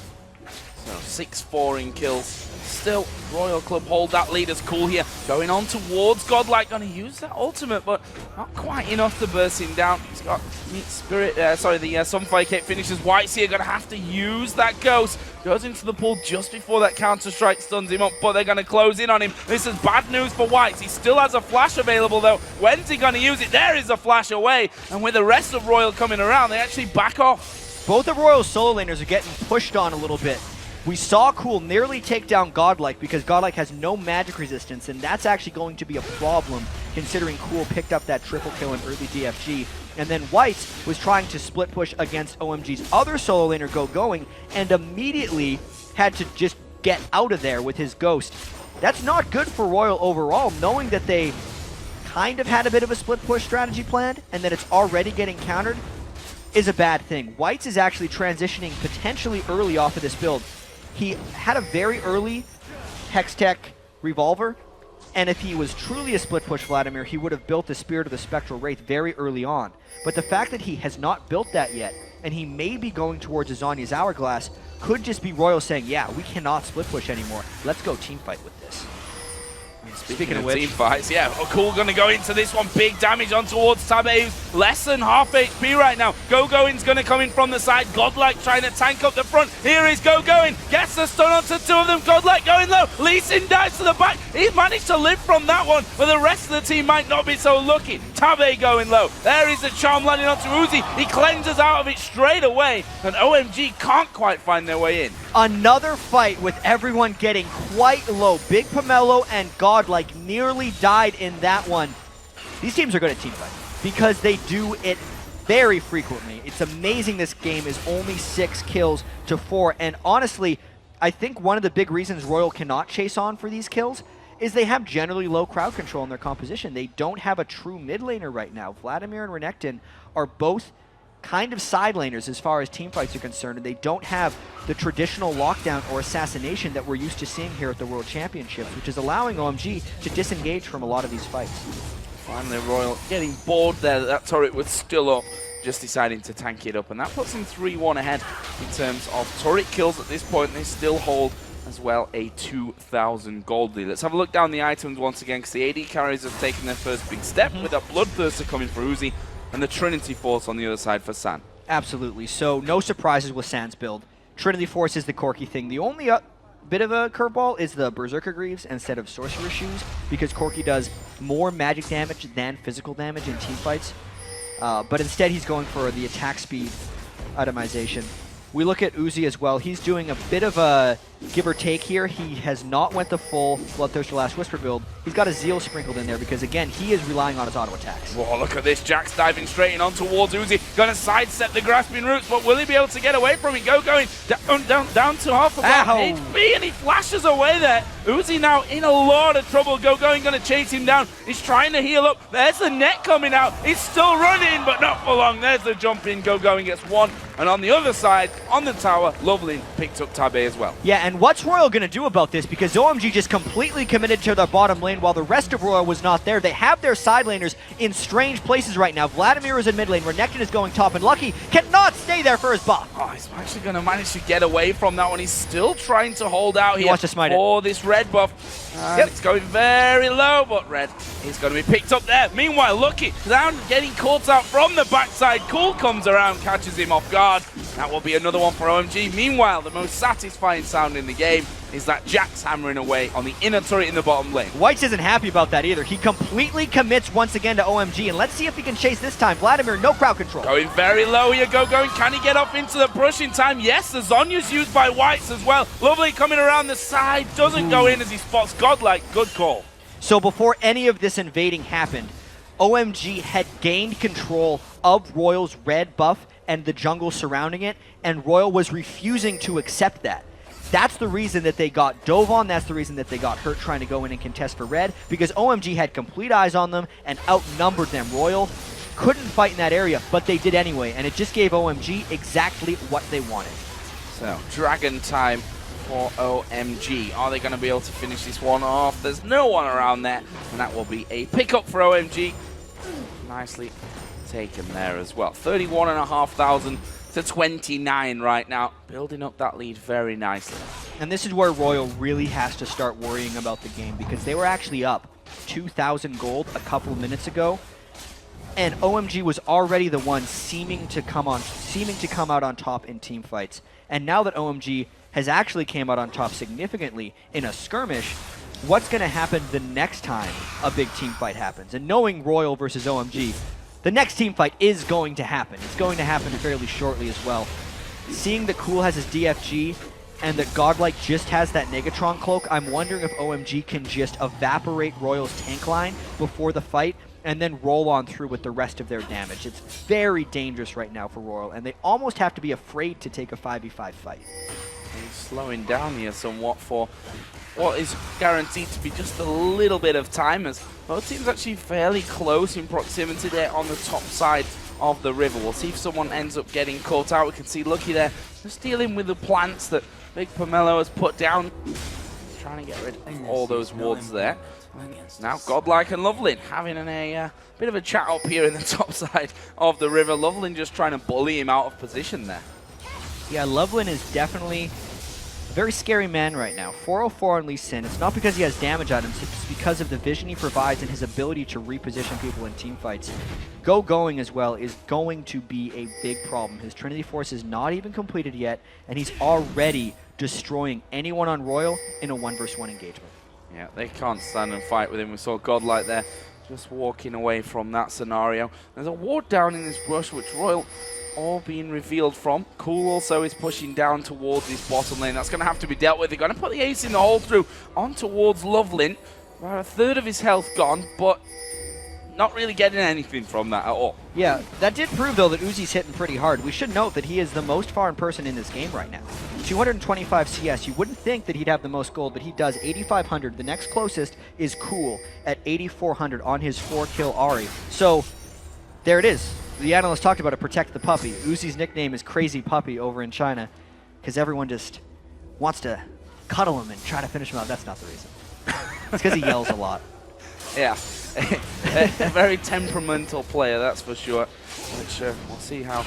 So 6-4 in kills. Still, Royal Club hold that lead as Cool here. Going on towards GoDlike, gonna use that ultimate, but not quite enough to burst him down. He's got Spirit, the Sunfire Cape finishes. WhiteZZ here gonna have to use that Ghost. Goes into the pool just before that Counter-Strike stuns him up, but they're gonna close in on him. This is bad news for WhiteZZ. He still has a flash available though. When's he gonna use it? There is a flash away, and with the rest of Royal coming around, they actually back off. Both of Royal's solo laners are getting pushed on a little bit. We saw Cool nearly take down GoDlike because GoDlike has no magic resistance, and that's actually going to be a problem considering Cool picked up that triple kill in early DFG. And then WhiteZZ was trying to split push against OMG's other solo laner Gogoing and immediately had to just get out of there with his Ghost. That's not good for Royal overall, knowing that they kind of had a bit of a split push strategy planned and that it's already getting countered is a bad thing. WhiteZZ is actually transitioning potentially early off of this build. He had a very early Hextech Revolver, and if he was truly a split push Vladimir, he would have built the Spirit of the Spectral Wraith very early on. But the fact that he has not built that yet, and he may be going towards a Zhonya's Hourglass, could just be Royal saying, yeah, we cannot split push anymore. Let's go team fight with this. Speaking of which, team fights, yeah, Cool gonna go into this one. Big damage on towards Tabe, who's less than half HP right now. Gogoing's gonna come in from the side. GoDlike trying to tank up the front. Here is Gogoing, gets the stun onto two of them. GoDlike going low. Lee Sin dives to the back. He's managed to live from that one, but the rest of the team might not be so lucky. Tabe going low. There is the charm landing onto Uzi. He cleanses out of it straight away, and OMG can't quite find their way in. Another fight with everyone getting quite low. Bigpomelo and GoDlike nearly died in that one. These teams are good at team fight because they do it very frequently. It's amazing this game is only 6 kills to 4, and honestly, I think one of the big reasons Royal cannot chase on for these kills is they have generally low crowd control in their composition. They don't have a true mid laner right now. Vladimir and Renekton are both kind of side laners as far as team fights are concerned, and they don't have the traditional lockdown or assassination that we're used to seeing here at the World Championships, which is allowing OMG to disengage from a lot of these fights. Finally, Royal getting bored there. That turret was still up, just deciding to tank it up, and that puts him 3-1 ahead in terms of turret kills at this point. They still hold as well a 2,000 gold lead. Let's have a look down the items once again, because the AD carries have taken their first big step with that Bloodthirster coming for Uzi and the Trinity Force on the other side for San. Absolutely. So no surprises with San's build. Trinity Force is the Corki thing. The only bit of a curveball is the Berserker Greaves instead of Sorcerer Shoes, because Corki does more magic damage than physical damage in team fights. But instead he's going for the attack speed itemization. We look at Uzi as well. He's doing a bit of a give or take here. He has not went the full Bloodthirster Last Whisper build. He's got a Zeal sprinkled in there because, again, he is relying on his auto attacks. Whoa, look at this. Jax diving straight in on towards Uzi. Going to sidestep the Grasping Roots, but will he be able to get away from it? Going down to half of HP, and he flashes away there. Uzi now in a lot of trouble. Gogoing going to chase him down. He's trying to heal up. There's the net coming out. He's still running, but not for long. There's the jump in. Gogoing gets one. And on the other side, on the tower, Lovelin picked up Tabe as well. Yeah, and what's Royal going to do about this? Because OMG just completely committed to their bottom lane while the rest of Royal was not there. They have their side laners in strange places right now. Vladimir is in mid lane. Renekton is going top, and Lucky cannot stay there for his buff. Oh, he's actually going to manage to get away from that one. He's still trying to hold out here wants to smite for this red buff. And it's going very low, but red is going to be picked up there. Meanwhile, Lucky down, getting caught out from the backside. Cool comes around, catches him off guard. That will be another one for OMG. Meanwhile, the most satisfying sound in the game is that Jax hammering away on the inner turret in the bottom lane. WhiteZZ isn't happy about that either. He completely commits once again to OMG, and let's see if he can chase this time. Vladimir, no crowd control. Going very low here, Gogoing. Can he get off into the brush in time? Yes, the Zhonya's used by WhiteZZ as well. Lovely coming around the side. Doesn't go in as he spots GoDlike. Good call. So before any of this invading happened, OMG had gained control of Royal's red buff and the jungle surrounding it, and Royal was refusing to accept that. That's the reason that they got dove on. That's the reason that they got hurt trying to go in and contest for red, because OMG had complete eyes on them and outnumbered them. Royal couldn't fight in that area, but they did anyway, and it just gave OMG exactly what they wanted. So, Dragon time for OMG. Are they going to be able to finish this one off? There's no one around there, and that will be a pickup for OMG. Nicely taken there as well. 31,500 to 29 right now, building up that lead very nicely. And this is where RYL really has to start worrying about the game, because they were actually up 2,000 gold a couple of minutes ago, and OMG was already the one seeming to come out on top in team fights. And now that OMG has actually came out on top significantly in a skirmish, what's going to happen the next time a big team fight happens? And knowing RYL versus OMG, the next team fight is going to happen. It's going to happen fairly shortly as well. Seeing that Cool has his DFG and that GoDlike just has that Negatron cloak, I'm wondering if OMG can just evaporate RYL's tank line before the fight and then roll on through with the rest of their damage. It's very dangerous right now for RYL, and they almost have to be afraid to take a 5v5 fight. He's slowing down here somewhat for what is guaranteed to be just a little bit of time, as both teams actually fairly close in proximity there on the top side of the river. We'll see if someone ends up getting caught out. We can see Lucky there just dealing with the plants that Bigpomelo has put down, trying to get rid of all those wards there. Now GoDlike and Lovelin having a bit of a chat up here in the top side of the river. Lovelin just trying to bully him out of position there. Yeah, Lovelin is definitely a very scary man right now. 404 on Lee Sin. It's not because he has damage items, it's because of the vision he provides and his ability to reposition people in team fights. Gogoing as well is going to be a big problem. His Trinity Force is not even completed yet, and he's already destroying anyone on RYL in a 1v1 engagement. Yeah, they can't stand and fight with him. We saw GoDlike there just walking away from that scenario. There's a ward down in this brush, which RYL all being revealed from. Cool also is pushing down towards this bottom lane. That's going to have to be dealt with. They're going to put the ace in the hole through on towards Lovelin. About a third of his health gone, but not really getting anything from that at all. Yeah, that did prove, though, that UZI'S hitting pretty hard. We should note that he is the most farmed person in this game right now. 225 CS. You wouldn't think that he'd have the most gold, but he does 8,500. The next closest is Cool at 8,400 on his 4-kill Ahri. So, there it is. The analyst talked about it, protect the puppy. UZI'S nickname is Crazy Puppy over in China, because everyone just wants to cuddle him and try to finish him out. That's not the reason. It's because he yells a lot. Yeah, a very temperamental player, that's for sure. Which we'll see how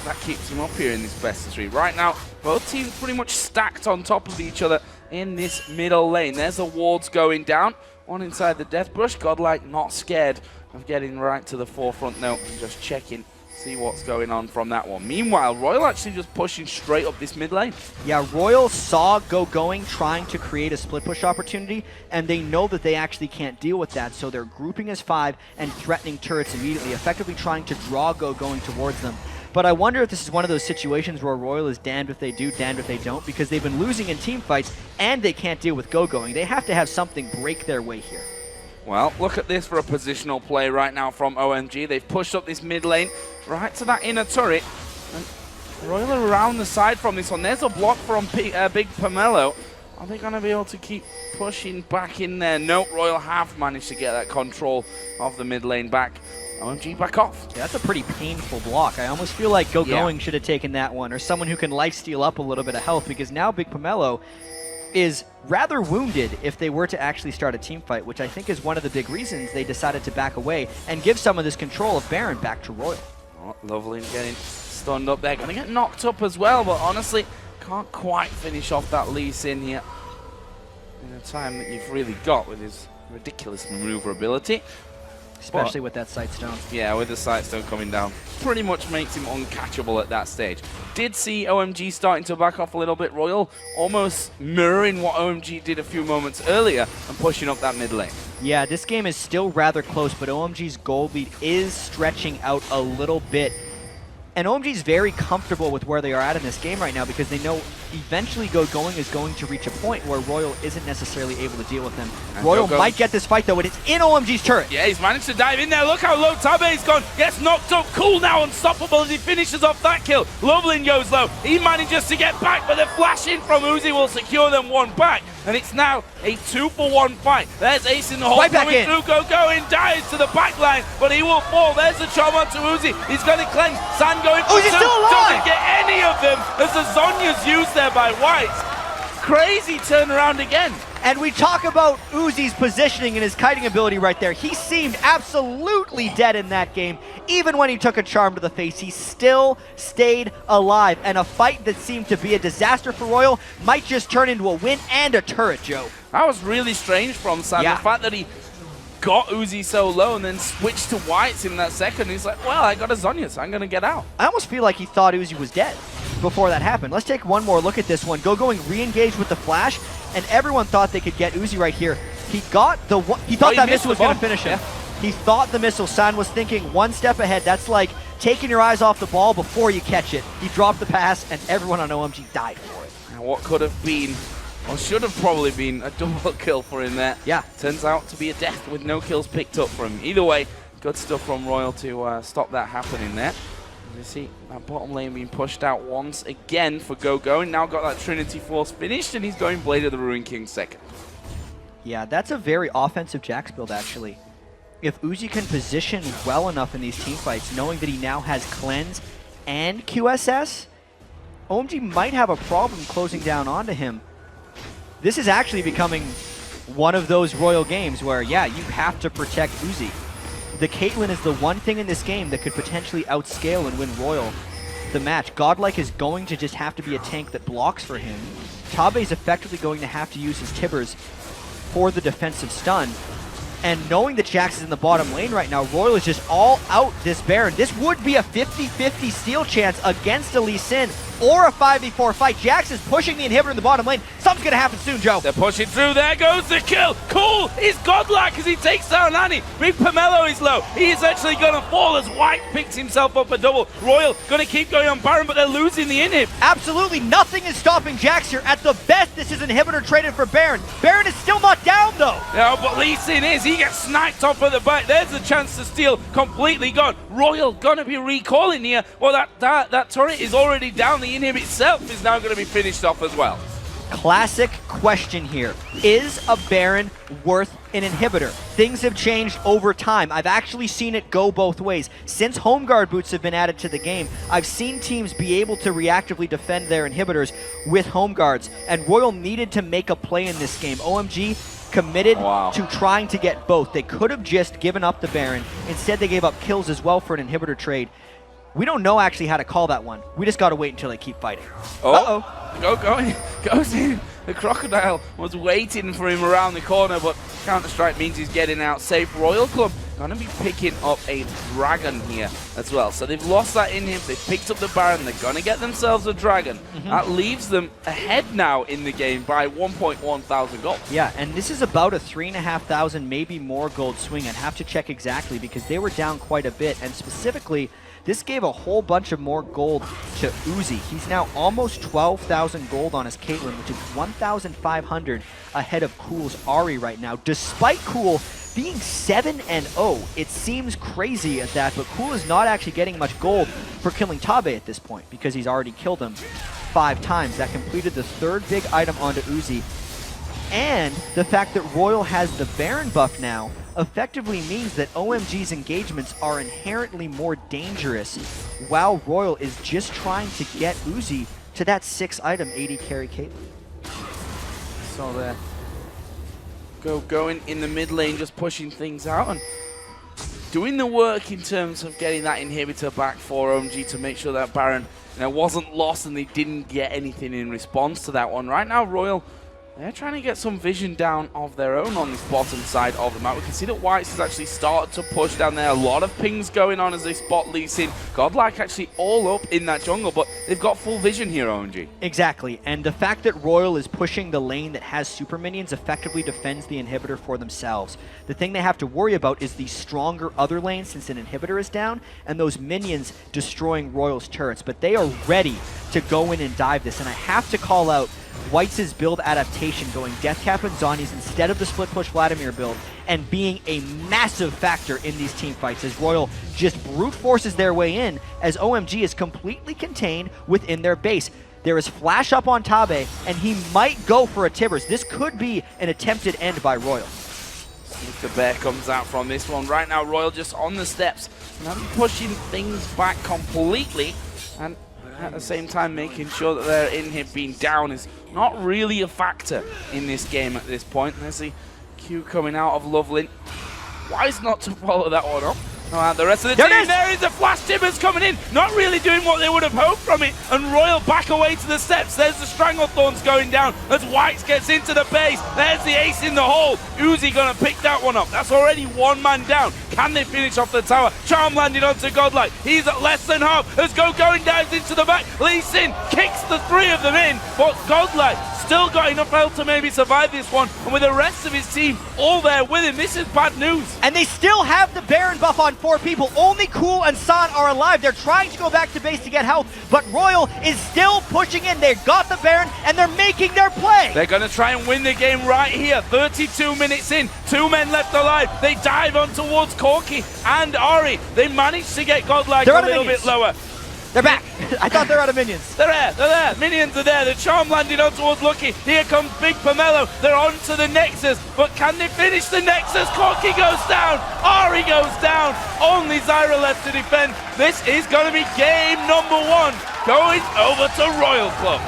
that keeps him up here in this best of 3. Right now, both teams pretty much stacked on top of each other in this middle lane. There's the wards going down. One inside the death brush. GoDlike not scared of getting right to the forefront now and just checking, see what's going on from that one. Meanwhile, RYL actually just pushing straight up this mid lane. Yeah, RYL saw Gogoing trying to create a split push opportunity, and they know that they actually can't deal with that, so they're grouping as 5 and threatening turrets immediately, effectively trying to draw Gogoing towards them. But I wonder if this is one of those situations where RYL is damned if they do, damned if they don't, because they've been losing in team fights and they can't deal with Gogoing. They have to have something break their way here. Well, look at this for a positional play right now from OMG. They've pushed up this mid lane right to that inner turret. And RYL around the side from this one. There's a block from Bigpomelo. Are they going to be able to keep pushing back in there? No, RYL have managed to get that control of the mid lane back. OMG back off. Yeah, that's a pretty painful block. I almost feel like Gogoing should have taken that one, or someone who can lifesteal up a little bit of health, because now Bigpomelo is rather wounded if they were to actually start a team fight, which I think is one of the big reasons they decided to back away and give some of this control of Baron back to RYL. Oh, Lovelin getting stunned up there. Going to get knocked up as well, but honestly, can't quite finish off that Lee Sin here in the time that you've really got with his ridiculous maneuverability. Especially with that Sightstone. Yeah, with the Sightstone coming down. Pretty much makes him uncatchable at that stage. Did see OMG starting to back off a little bit. RYL almost mirroring what OMG did a few moments earlier and pushing up that mid lane. Yeah, this game is still rather close, but OMG's gold lead is stretching out a little bit. And OMG's very comfortable with where they are at in this game right now, because they know eventually Gogoing is going to reach a point where RYL isn't necessarily able to deal with them. And RYL might get this fight, though, and it's in OMG's turret. Yeah, he's managed to dive in there. Look how low Tabe's gone. Gets knocked up. Cool now, unstoppable as he finishes off that kill. Lovelin goes low. He manages to get back, but the flash in from Uzi will secure them one back. and it's now a 2-for-1 fight. There's Ace in the hole Right back coming in. through. Gogoing dives to the back line, but he will fall. There's the charm onto Uzi. He's going to cleanse. San going for Uzi's two. still alive. Doesn't get any of them as the Zonya's used there by White. Crazy turnaround again. And we talk about Uzi's positioning and his kiting ability right there. He seemed absolutely dead in that game. Even when he took a charm to the face, he still stayed alive. And a fight that seemed to be a disaster for Royal might just turn into a win and a turret, Joe. That was really strange from San. Yeah. The fact that he got Uzi so low and then switched to Whites in that second. He's like, well, I got a Zonya, so I'm going to get out. I almost feel like he thought Uzi was dead before that happened. Let's take one more look at this one. Gogoing re-engaged with the flash, and everyone thought they could get Uzi right here. He got the one. He thought that missile was going to finish him. Yeah. He thought the missile. San was thinking one step ahead. That's like taking your eyes off the ball before you catch it. He dropped the pass, and everyone on OMG died for it. And what could have been, or should have probably been, a double kill for him there. Yeah. Turns out to be a death with no kills picked up for him. Either way, good stuff from Royal to stop that happening there. You see that bottom lane being pushed out once again for Gogoing. Now got that Trinity Force finished, and he's going Blade of the Ruin King second. Yeah, that's a very offensive Jax build, actually. If Uzi can position well enough in these team fights, knowing that he now has Cleanse and QSS, OMG might have a problem closing down onto him. This is actually becoming one of those Royal games where, yeah, you have to protect Uzi. The Caitlyn is the one thing in this game that could potentially outscale and win Royal the match. GoDlike is going to just have to be a tank that blocks for him. Tabe is effectively going to have to use his Tibbers for the defensive stun. And knowing that Jax is in the bottom lane right now, Royal is just all out this Baron. This would be a 50-50 steal chance against a Lee Sin or a 5v4 fight. Jax is pushing the inhibitor in the bottom lane. Something's going to happen soon, Joe. They're pushing through. There goes the kill. Cool. He's godlike as he takes down Annie. Bigpomelo is low. He is actually going to fall as White picks himself up a double. Royal going to keep going on Baron, but they're losing the inhib. Absolutely nothing is stopping Jax here. At the best, this is inhibitor traded for Baron. Baron is still not down, though. No, but Lee Sin is. He gets sniped off at the back. There's the chance to steal. Completely gone. Royal going to be recalling here. Well, that turret is already down. The inhib itself is now going to be finished off as well. Classic question here. Is a Baron worth an inhibitor? Things have changed over time. I've actually seen it go both ways. Since home guard boots have been added to the game, I've seen teams be able to reactively defend their inhibitors with home guards, and Royal needed to make a play in this game. OMG committed to trying to get both. They could have just given up the Baron. Instead, they gave up kills as well for an inhibitor trade. We don't know actually how to call that one. We just got to wait until they keep fighting. Goes in. The Crocodile was waiting for him around the corner, but Counter-Strike means he's getting out safe. Royal Club going to be picking up a Dragon here as well. So they've lost that in him. They've picked up the Baron. They're going to get themselves a Dragon. That leaves them ahead now in the game by 1.1 thousand gold. Yeah, and this is about a 3,500, maybe more gold swing. I'd have to check exactly because they were down quite a bit, and specifically, this gave a whole bunch of more gold to Uzi. He's now almost 12,000 gold on his Caitlyn, which is 1,500 ahead of Cool's Ahri right now. Despite Cool being 7-0, it seems crazy at that, but Cool is not actually getting much gold for killing Tabe at this point because he's already killed him 5 times. That completed the 3rd big item onto Uzi. And the fact that Royal has the Baron buff now effectively means that OMG's engagements are inherently more dangerous, while Royal is just trying to get Uzi to that 6-item 80 carry Caitlyn. So there. Going in the mid lane, just pushing things out and doing the work in terms of getting that inhibitor back for OMG to make sure that Baron wasn't lost and they didn't get anything in response to that one. Right now, Royal, they're trying to get some vision down of their own on this bottom side of the map. We can see that Whites has actually started to push down there. A lot of pings going on as they spot Lee Sin. GoDlike actually all up in that jungle, but they've got full vision here, OMG. Exactly, and the fact that Royal is pushing the lane that has super minions effectively defends the inhibitor for themselves. The thing they have to worry about is the stronger other lane since an inhibitor is down, and those minions destroying Royal's turrets. But they are ready to go in and dive this, and I have to call out WhiteZZ build adaptation, going Deathcap and Zhonya's instead of the split push Vladimir build, and being a massive factor in these team fights as Royal just brute forces their way in as OMG is completely contained within their base. There is flash up on Tabe, and he might go for a Tibbers. This could be an attempted end by RYL. The bear comes out from this one. Right now, RYL just on the steps, and pushing things back completely, and at the same time making sure that their inhib being down is not really a factor in this game at this point. There's the Q coming out of Lovelin. Wise not to follow that one up. The rest of the team, there is the flash Tibbers coming in, not really doing what they would have hoped from it, and RYL back away to the steps. There's the Stranglethorns going down as Whites gets into the base. There's the ace in the hole. UZI gonna pick that one up. That's already one man down. Can they finish off the tower? Charm landing onto GoDlike. He's at less than half as Gogoing dives into the back. Lee Sin kicks the three of them in, but GoDlike still got enough health to maybe survive this one, and with the rest of his team all there with him, this is bad news. And they still have the Baron buff on 4 people. Only Cool and San are alive. They're trying to go back to base to get health, but RYL is still pushing in. They've got the Baron, and they're making their play. They're going to try and win the game right here. 32 minutes in, 2 men left alive. They dive on towards Corky and Ari. They managed to get GoDlike a little bit lower. They're back. I thought they're out of minions. They're there. Minions are there. The Charm landing on towards Lucky. Here comes Bigpomelo. They're on to the Nexus, but can they finish the Nexus? Corky goes down. Ari goes down. Only Zyra left to defend. This is going to be game number 1, going over to RYL Club.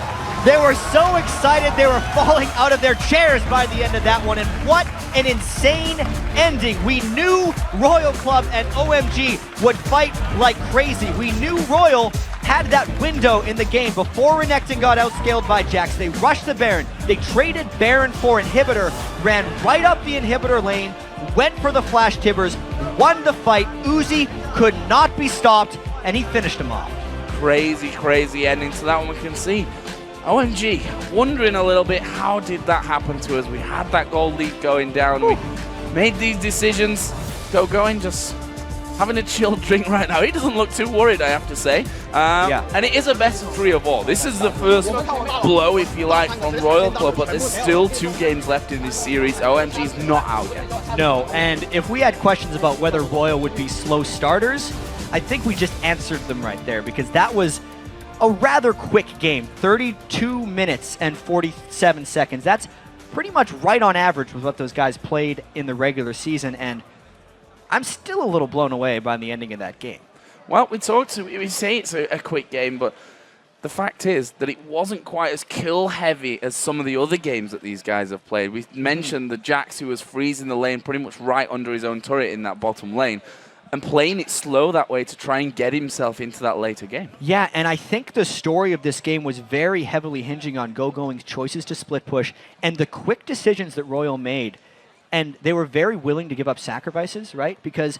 They were so excited they were falling out of their chairs by the end of that one, and what an insane ending. We knew RYL Club and OMG would fight like crazy. We knew RYL had that window in the game before Renekton got outscaled by Jax. They rushed the Baron, they traded Baron for Inhibitor, ran right up the Inhibitor lane, went for the Flash Tibbers, won the fight. UZI could not be stopped, and he finished him off. Crazy ending to that one. We can see OMG wondering a little bit, how did that happen to us? We had that gold lead going down. We made these decisions. Gogoing just having a chilled drink right now. He doesn't look too worried, I have to say. And it is a best of 3 of all. This is the first blow, if you like, from RYL Club, but there's still 2 games left in this series. OMG's not out yet. No, and if we had questions about whether RYL would be slow starters, I think we just answered them right there, because that was a rather quick game, 32 minutes and 47 seconds. That's pretty much right on average with what those guys played in the regular season, and I'm still a little blown away by the ending of that game. Well, we say it's a quick game, but the fact is that it wasn't quite as kill-heavy as some of the other games that these guys have played. We mentioned the Jax, who was freezing the lane pretty much right under his own turret in that bottom lane, and playing it slow that way to try and get himself into that later game. Yeah, and I think the story of this game was very heavily hinging on Gogoing's choices to split push and the quick decisions that RYL made. And they were very willing to give up sacrifices, right? Because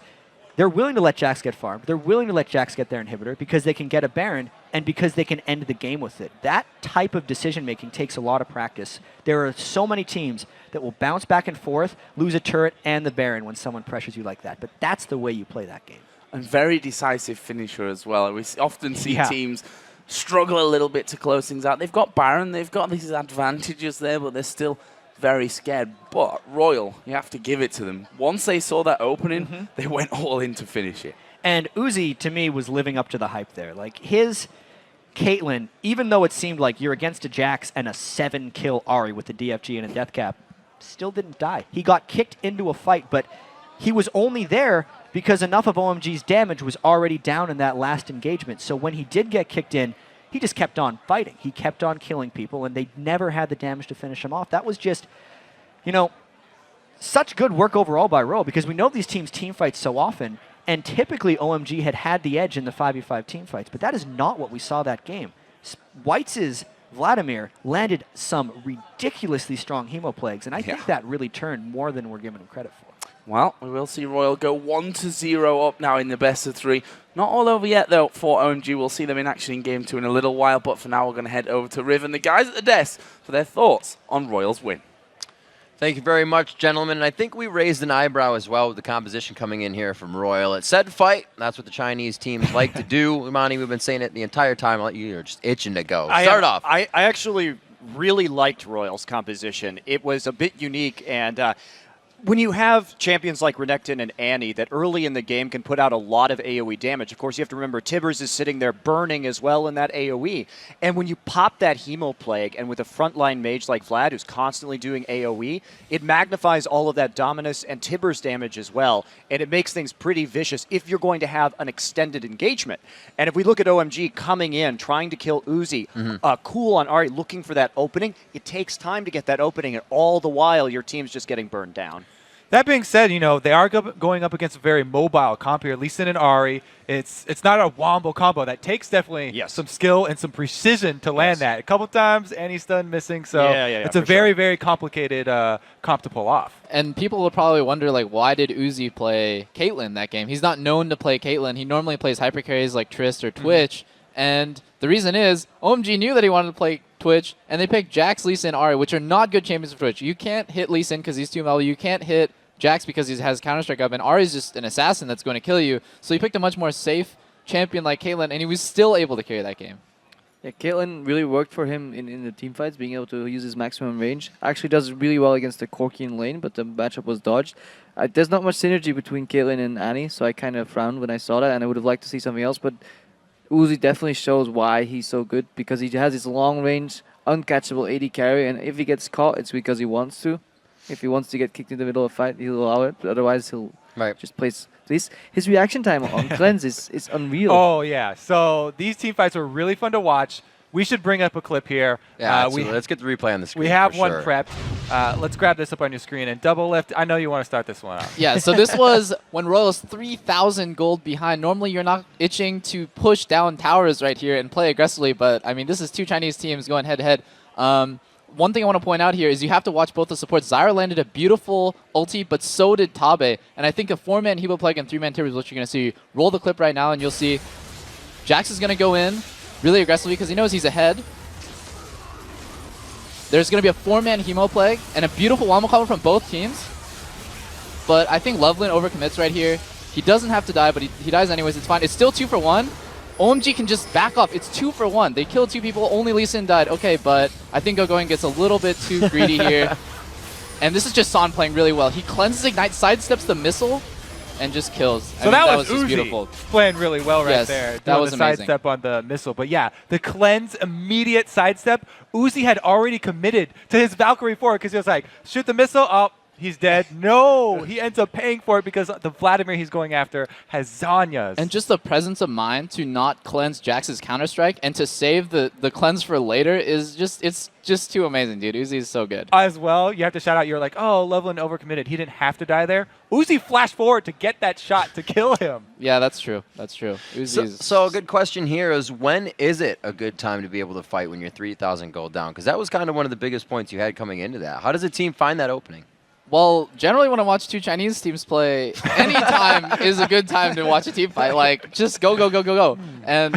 they're willing to let Jax get farmed. They're willing to let Jax get their inhibitor because they can get a Baron and because they can end the game with it. That type of decision-making takes a lot of practice. There are so many teams that will bounce back and forth, lose a turret and the Baron when someone pressures you like that. But that's the way you play that game. And very decisive finisher as well. We often see teams struggle a little bit to close things out. They've got Baron, they've got these advantages there, but they're still very scared. But RYL, you have to give it to them. Once they saw that opening, they went all in to finish it. And UZI, to me, was living up to the hype there. Like, his Caitlyn, even though it seemed like you're against a Jax and a 7-kill Ari with a DFG and a death cap, still didn't die. He got kicked into a fight, but he was only there because enough of OMG's damage was already down in that last engagement. So when he did get kicked in, he just kept on fighting. He kept on killing people, and they never had the damage to finish him off. That was just, you know, such good work overall by RYL, because we know these teams team fight so often, and typically OMG had the edge in the 5v5 team fights, but that is not what we saw that game. WhiteZZ Vladimir landed some ridiculously strong Hemoplagues, and I think that really turned more than we're giving him credit for. Well, we will see RYL go 1-0 up now in the best of 3. Not all over yet, though, for OMG. We'll see them in action in Game 2 in a little while, but for now we're going to head over to Riv and the guys at the desk for their thoughts on RYL's win. Thank you very much, gentlemen. And I think we raised an eyebrow as well with the composition coming in here from RYL. It said fight. That's what the Chinese teams like to do. Imani, we've been saying it the entire time. You're just itching to go. Start off. I actually really liked RYL's composition. It was a bit unique, and when you have champions like Renekton and Annie that early in the game can put out a lot of AoE damage, of course you have to remember Tibbers is sitting there burning as well in that AoE. And when you pop that Hemo Plague, and with a frontline mage like Vlad who's constantly doing AoE, it magnifies all of that Dominus and Tibbers damage as well, and it makes things pretty vicious if you're going to have an extended engagement. And if we look at OMG coming in, trying to kill Uzi, cool on Ahri, looking for that opening, it takes time to get that opening, and all the while your team's just getting burned down. That being said, you know, they are going up against a very mobile comp here. Lee Sin and Ahri, it's not a wombo combo. That takes definitely some skill and some precision to land that. A couple times, Annie's stun missing, so it's a very, very complicated comp to pull off. And people will probably wonder, like, why did Uzi play Caitlyn that game? He's not known to play Caitlyn. He normally plays hyper carries like Trist or Twitch, and the reason is OMG knew that he wanted to play Twitch, and they picked Jax, Lee Sin, Ahri, which are not good champions for Twitch. You can't hit Lee Sin because he's too mellow. You can't hit Jax because he has Counter-Strike up, and Ahri's just an assassin that's going to kill you. So he picked a much more safe champion like Caitlyn, and he was still able to carry that game. Yeah, Caitlyn really worked for him in the team fights, being able to use his maximum range. Actually does really well against the Corkian lane, but the matchup was dodged. There's not much synergy between Caitlyn and Annie, so I kind of frowned when I saw that, and I would have liked to see something else, but Uzi definitely shows why he's so good, because he has this long-range, uncatchable AD carry, and if he gets caught, it's because he wants to. If he wants to get kicked in the middle of a fight, he'll allow it, but otherwise he'll just place this. His reaction time on Cleanse is unreal. Oh, yeah. So these team fights were really fun to watch. We should bring up a clip here. Yeah, let's get the replay on the screen. We have one prepped. Let's grab this up on your screen. And Double Lift, I know you want to start this one out. Yeah, so this was when Royal's 3,000 gold behind. Normally, you're not itching to push down towers right here and play aggressively, but, I mean, this is two Chinese teams going head-to-head. One thing I want to point out here is you have to watch both the supports. Zyra landed a beautiful ulti, but so did Tabe. And I think a 4-man Hebo Plague and 3-man Timber is what you're going to see. Roll the clip right now, and you'll see Jax is going to go in really aggressively because he knows he's ahead. There's going to be a 4-man Hemo Plague and a beautiful wombo combo from both teams. But I think Lovelin overcommits right here. He doesn't have to die, but he dies anyways. It's fine. It's still 2 for 1. OMG can just back off. It's 2 for 1. They killed 2 people. Only Lee Sin died. Okay, but I think Gogoing gets a little bit too greedy here. And this is just Son playing really well. He cleanses Ignite, sidesteps the missile, and just kills. So that was just beautiful. Playing really well right there. That was the amazing. sidestep on the missile. But yeah, the cleanse, immediate sidestep. Uzi had already committed to his Valkyrie forward because he was like, shoot the missile. Oh, he's dead. No, he ends up paying for it because the Vladimir he's going after has Zanya's. And just the presence of mind to not cleanse Jax's Counter-Strike and to save the cleanse for later is it's just too amazing, dude. Uzi is so good. As well, you have to shout out, you're like, oh, Lovelin overcommitted. He didn't have to die there. Uzi flashed forward to get that shot to kill him. Yeah, that's true. That's true. So a good question here is, when is it a good time to be able to fight when you're 3,000 gold down? Because that was kind of one of the biggest points you had coming into that. How does a team find that opening? Well, generally when I watch two Chinese teams play, any time is a good time to watch a team fight. Like, just go, go, go, go, go. And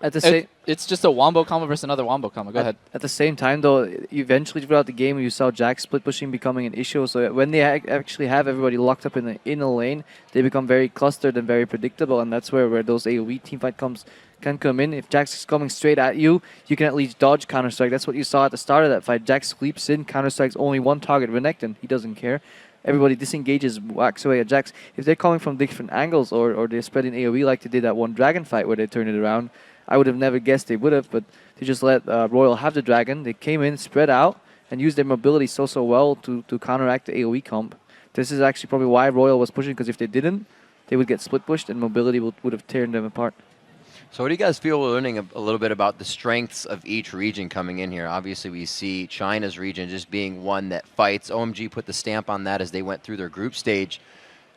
at the same, it's just a wombo combo versus another wombo combo. Go ahead. At the same time, though, eventually throughout the game, you saw Jax split pushing becoming an issue. So when they actually have everybody locked up in a lane, they become very clustered and very predictable. And that's where those AoE teamfight can come in. If Jax is coming straight at you, you can at least dodge Counter-Strike. That's what you saw at the start of that fight. Jax sweeps in, Counter-Strikes only one target, Renekton. He doesn't care. Everybody disengages, whacks away at Jax. If they're coming from different angles or they're spreading AoE like they did that one Dragon fight where they turned it around, I would have never guessed they would have, but they just let RYL have the Dragon. They came in, spread out, and used their mobility so well to counteract the AoE comp. This is actually probably why RYL was pushing, because if they didn't, they would get split pushed and mobility would have torn them apart. So what do you guys feel we're learning a little bit about the strengths of each region coming in here? Obviously, we see China's region just being one that fights. OMG put the stamp on that as they went through their group stage.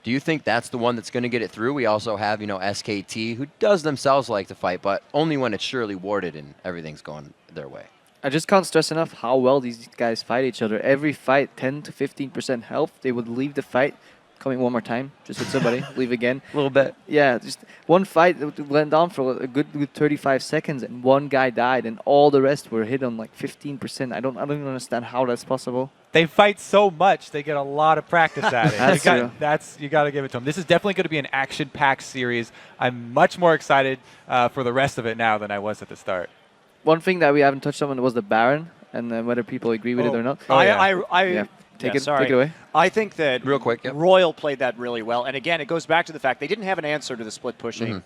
Do you think that's the one that's going to get it through? We also have, SKT, who does themselves like to fight, but only when it's surely warded and everything's going their way. I just can't stress enough how well these guys fight each other. Every fight, 10 to 15% health. They would leave the fight. Coming one more time, just hit somebody, leave again. A little bit. Yeah, just one fight went on for a good 35 seconds, and one guy died, and all the rest were hit on like 15%. I don't even understand how that's possible. They fight so much, they get a lot of practice at it. That's you got to give it to them. This is definitely going to be an action-packed series. I'm much more excited for the rest of it now than I was at the start. One thing that we haven't touched on was the Baron, and whether people agree with it or not. Take Yeah, sorry. it away. I think that real quick, yep. Royal played that really well. And again, it goes back to the fact they didn't have an answer to the split pushing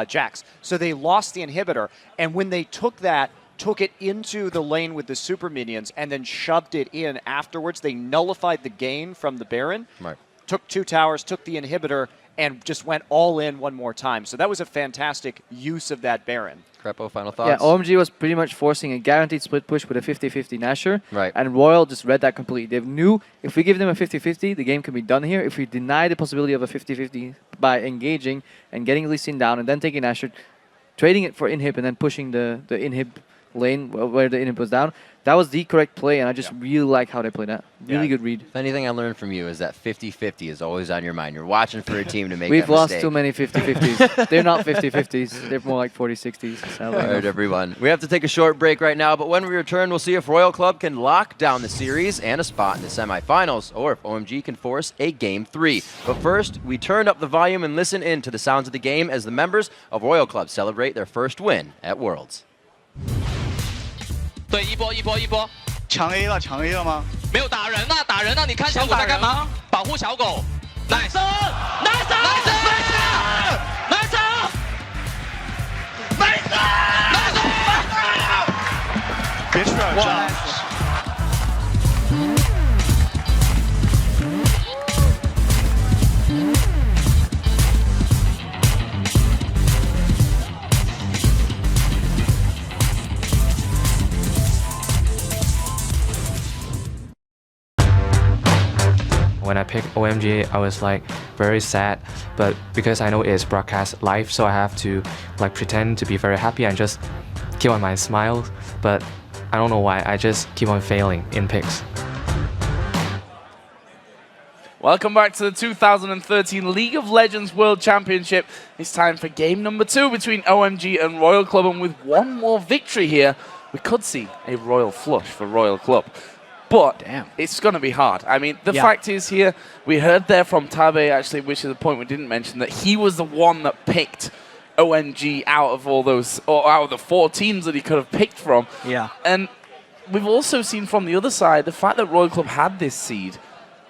Jax. So they lost the inhibitor. And when they took it into the lane with the super minions and then shoved it in afterwards, they nullified the gain from the Baron. Right. Took 2 towers, took the inhibitor, and just went all in one more time. So that was a fantastic use of that Baron. Crepo, final thoughts? Yeah, OMG was pretty much forcing a guaranteed split push with a 50-50 Nasher. Right. And Royal just read that completely. They knew if we give them a 50-50, the game can be done here. If we deny the possibility of a 50-50 by engaging and getting Lee Sin down and then taking Nasher, trading it for inhib and then pushing the inhib lane where the inhib was down, that was the correct play, and I just really like how they played that. Really good read. If anything I learned from you is that 50-50 is always on your mind. You're watching for a team to make We've that lost mistake. too many 50-50s. They're not 50-50s. They're more like 40-60s. All right, everyone. We have to take a short break right now, but when we return, we'll see if Royal Club can lock down the series and a spot in the semifinals, or if OMG can force a Game 3. But first, we turn up the volume and listen in to the sounds of the game as the members of Royal Club celebrate their first win at Worlds. 对，一波，抢 A 了，抢 A 了吗？没有打人啊，打人啊！你看小狗在干嘛？保护小狗。男生，男生，男生，男生，男生，男生，别出来了。 When I picked OMG, I was like very sad, but because I know it's broadcast live, so I have to like pretend to be very happy and just keep on my smile. But I don't know why, I just keep on failing in picks. Welcome back to the 2013 League of Legends World Championship. It's time for game number 2 between OMG and Royal Club, and with one more victory here, we could see a Royal flush for Royal Club. But it's going to be hard. I mean, the fact is here, we heard there from Tabe, actually, which is a point we didn't mention, that he was the one that picked OMG out of all those, or out of the 4 teams that he could have picked from. Yeah. And we've also seen from the other side, the fact that Royal Club had this seed,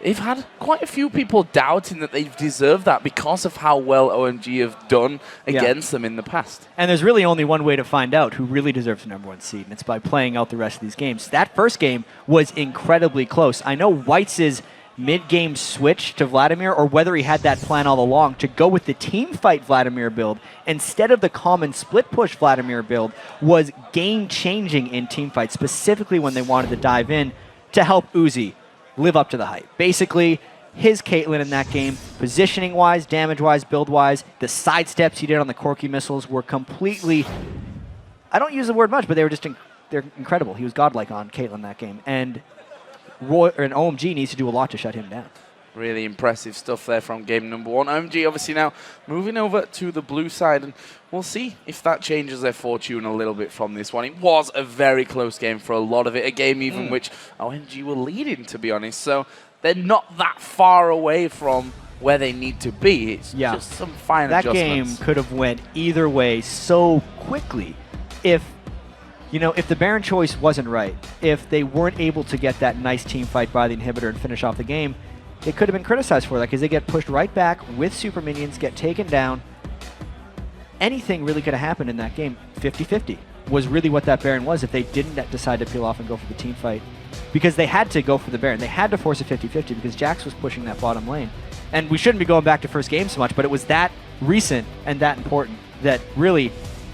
they've had quite a few people doubting that they've deserved that because of how well OMG have done against them in the past. And there's really only one way to find out who really deserves the #1 seed, and it's by playing out the rest of these games. That first game was incredibly close. I know WhiteZZ's mid-game switch to Vladimir, or whether he had that plan all along, to go with the team fight Vladimir build instead of the common split push Vladimir build, was game-changing in team fights, specifically when they wanted to dive in to help Uzi live up to the hype. Basically, his Caitlyn in that game, positioning-wise, damage-wise, build-wise, the sidesteps he did on the Corki missiles were completely... I don't use the word much, but they were just they're incredible. He was godlike on Caitlyn that game, and OMG needs to do a lot to shut him down. Really impressive stuff there from game number 1. OMG obviously now moving over to the blue side, and we'll see if that changes their fortune a little bit from this one. It was a very close game for a lot of it, a game even which OMG were leading, to be honest. So they're not that far away from where they need to be. It's just some fine adjustments. That game could have went either way so quickly if, you know, if the Baron choice wasn't right, if they weren't able to get that nice team fight by the inhibitor and finish off the game. It could have been criticized for that because they get pushed right back with super minions, get taken down. Anything really could have happened in that game. 50-50 was really what that Baron was if they didn't decide to peel off and go for the team fight. Because they had to go for the Baron. They had to force a 50-50 because Jax was pushing that bottom lane. And we shouldn't be going back to first game so much, but it was that recent and that important that really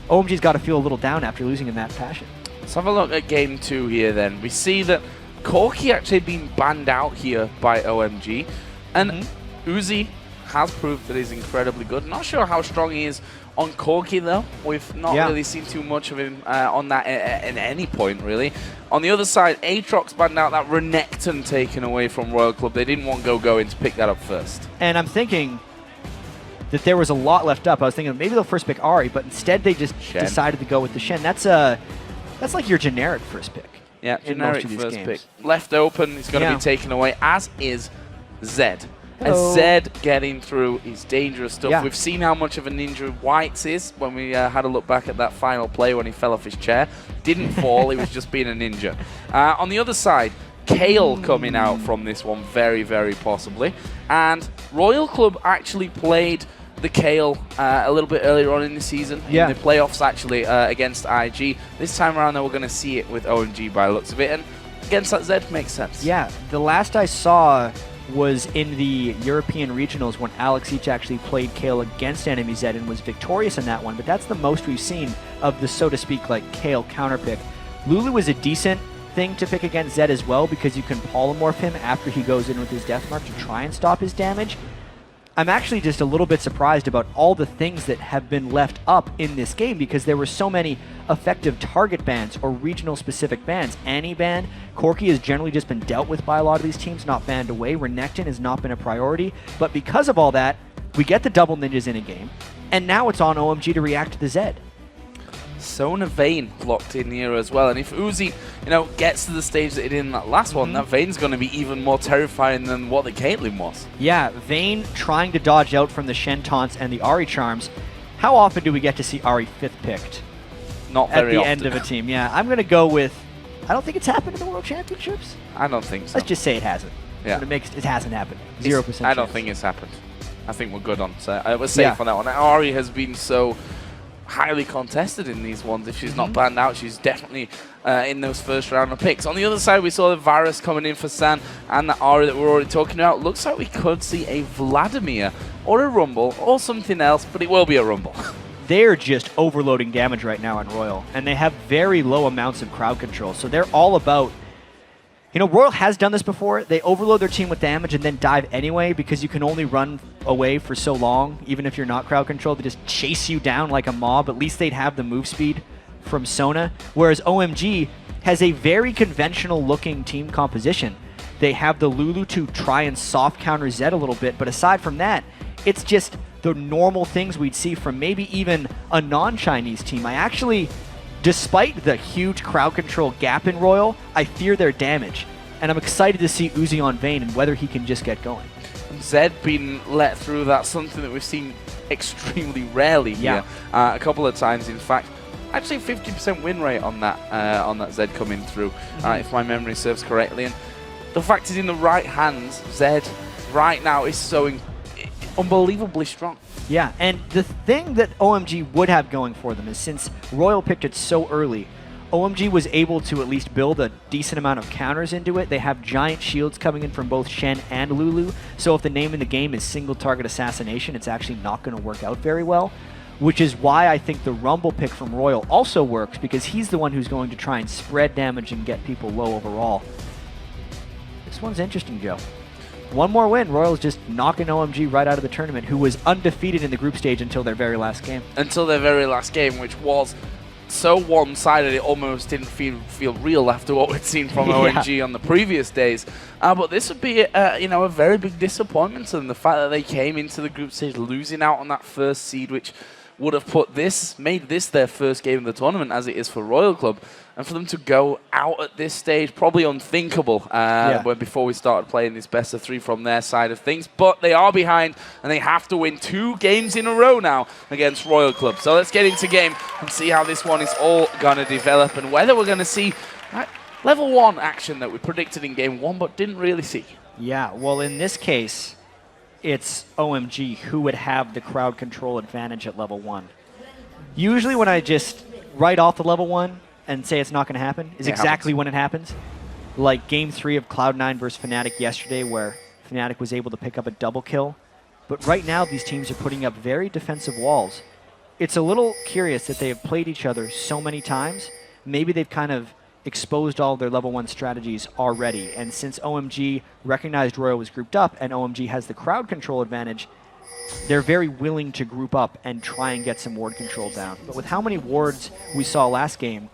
OMG's got to feel a little down after losing in that fashion. Let's have a look at game 2 here then. We see that Corki actually being banned out here by OMG, and Uzi has proved that he's incredibly good. Not sure how strong he is on Corki though. We've not really seen too much of him on that at any point really. On the other side, Aatrox banned out, that Renekton taken away from Royal Club. They didn't want Gogoing to pick that up first. And I'm thinking that there was a lot left up. I was thinking maybe they'll first pick Ahri, but instead they just decided to go with the Shen. That's like your generic first pick. Yeah, generic first games. pick. Left open, he's going to be taken away, as is Zed. Hello. And Zed getting through is dangerous stuff. Yeah. We've seen how much of a ninja WhiteZZ is when we had a look back at that final play when he fell off his chair. Didn't fall, he was just being a ninja. On the other side, Kale coming out from this one, very, very possibly. And Royal Club actually played the Kale a little bit earlier on in the season, in the playoffs actually, against IG. This time around, though, we're going to see it with OMG by the looks of it. And against that Zed makes sense. Yeah, the last I saw was in the European regionals when Alex Each actually played Kale against Enemy Zed and was victorious in that one, but that's the most we've seen of the, so to speak, like Kale counterpick. Lulu is a decent thing to pick against Zed as well because you can polymorph him after he goes in with his Death Mark to try and stop his damage. I'm actually just a little bit surprised about all the things that have been left up in this game because there were so many effective target bans or regional specific bans. Annie ban, Corki has generally just been dealt with by a lot of these teams, not banned away. Renekton has not been a priority. But because of all that, we get the double ninjas in a game, and now it's on OMG to react to the Zed. Sona Vayne locked in here as well, and if Uzi, gets to the stage that it did in that last one, that Vayne's going to be even more terrifying than what the Caitlyn was. Yeah, Vayne trying to dodge out from the Shen taunts and the Ahri charms. How often do we get to see Ahri 5th picked? Not very often. often. At the end of a team, yeah. I'm going to go with, I don't think it's happened in the World Championships. I don't think so. Let's just say it hasn't. Yeah. It hasn't happened. 0% I don't think it's happened. I think we're good on. We're safe on that one. Ahri has been so highly contested in these ones. If she's not banned out, she's definitely in those first round of picks. On the other side, we saw the Varus coming in for San and the Ahri that we're already talking about. Looks like we could see a Vladimir or a Rumble or something else, but it will be a Rumble. They're just overloading damage right now on Royal, and they have very low amounts of crowd control. So they're all about, Royal has done this before. They overload their team with damage and then dive anyway because you can only run away for so long, even if you're not crowd controlled. They just chase you down like a mob. At least they'd have the move speed from Sona, whereas OMG has a very conventional looking team composition. They have the Lulu to try and soft counter Zed a little bit, but aside from that, it's just the normal things we'd see from maybe even a non-Chinese team. I actually, despite the huge crowd control gap in Royal, I fear their damage, and I'm excited to see Uzi on Vayne and whether he can just get going. Zed being let through, that's something that we've seen extremely rarely here. A couple of times, in fact. Actually, 50% win rate on that Zed coming through, if my memory serves correctly. And the fact is, in the right hands, Zed right now is so unbelievably strong. Yeah, and the thing that OMG would have going for them is since Royal picked it so early, OMG was able to at least build a decent amount of counters into it. They have giant shields coming in from both Shen and Lulu, so if the name in the game is single target assassination, it's actually not going to work out very well, which is why I think the Rumble pick from Royal also works, because he's the one who's going to try and spread damage and get people low overall. This one's interesting, Joe. One more win, Royal's just knocking OMG right out of the tournament, who was undefeated in the group stage until their very last game. Until their very last game, which was so one-sided it almost didn't feel real after what we'd seen from OMG on the previous days. But this would be a very big disappointment to them. The fact that they came into the group stage losing out on that first seed, which would have made this their first game of the tournament, as it is for Royal Club. And for them to go out at this stage, probably unthinkable before we started playing this best of 3 from their side of things. But they are behind, and they have to win 2 games in a row now against Royal Club. So let's get into game and see how this one is all going to develop, and whether we're going to see level 1 action that we predicted in game 1 but didn't really see. Yeah, well, in this case, it's OMG who would have the crowd control advantage at level 1. Usually when I just write off the level 1 and say it's not going to happen is exactly when it happens. Like game 3 of Cloud9 versus Fnatic yesterday, where Fnatic was able to pick up a double kill. But right now these teams are putting up very defensive walls. It's a little curious that they have played each other so many times. Maybe they've kind of exposed all of their level 1 strategies already. And since OMG recognized Royal was grouped up and OMG has the crowd control advantage, they're very willing to group up and try and get some ward control down. But with how many wards we saw last game,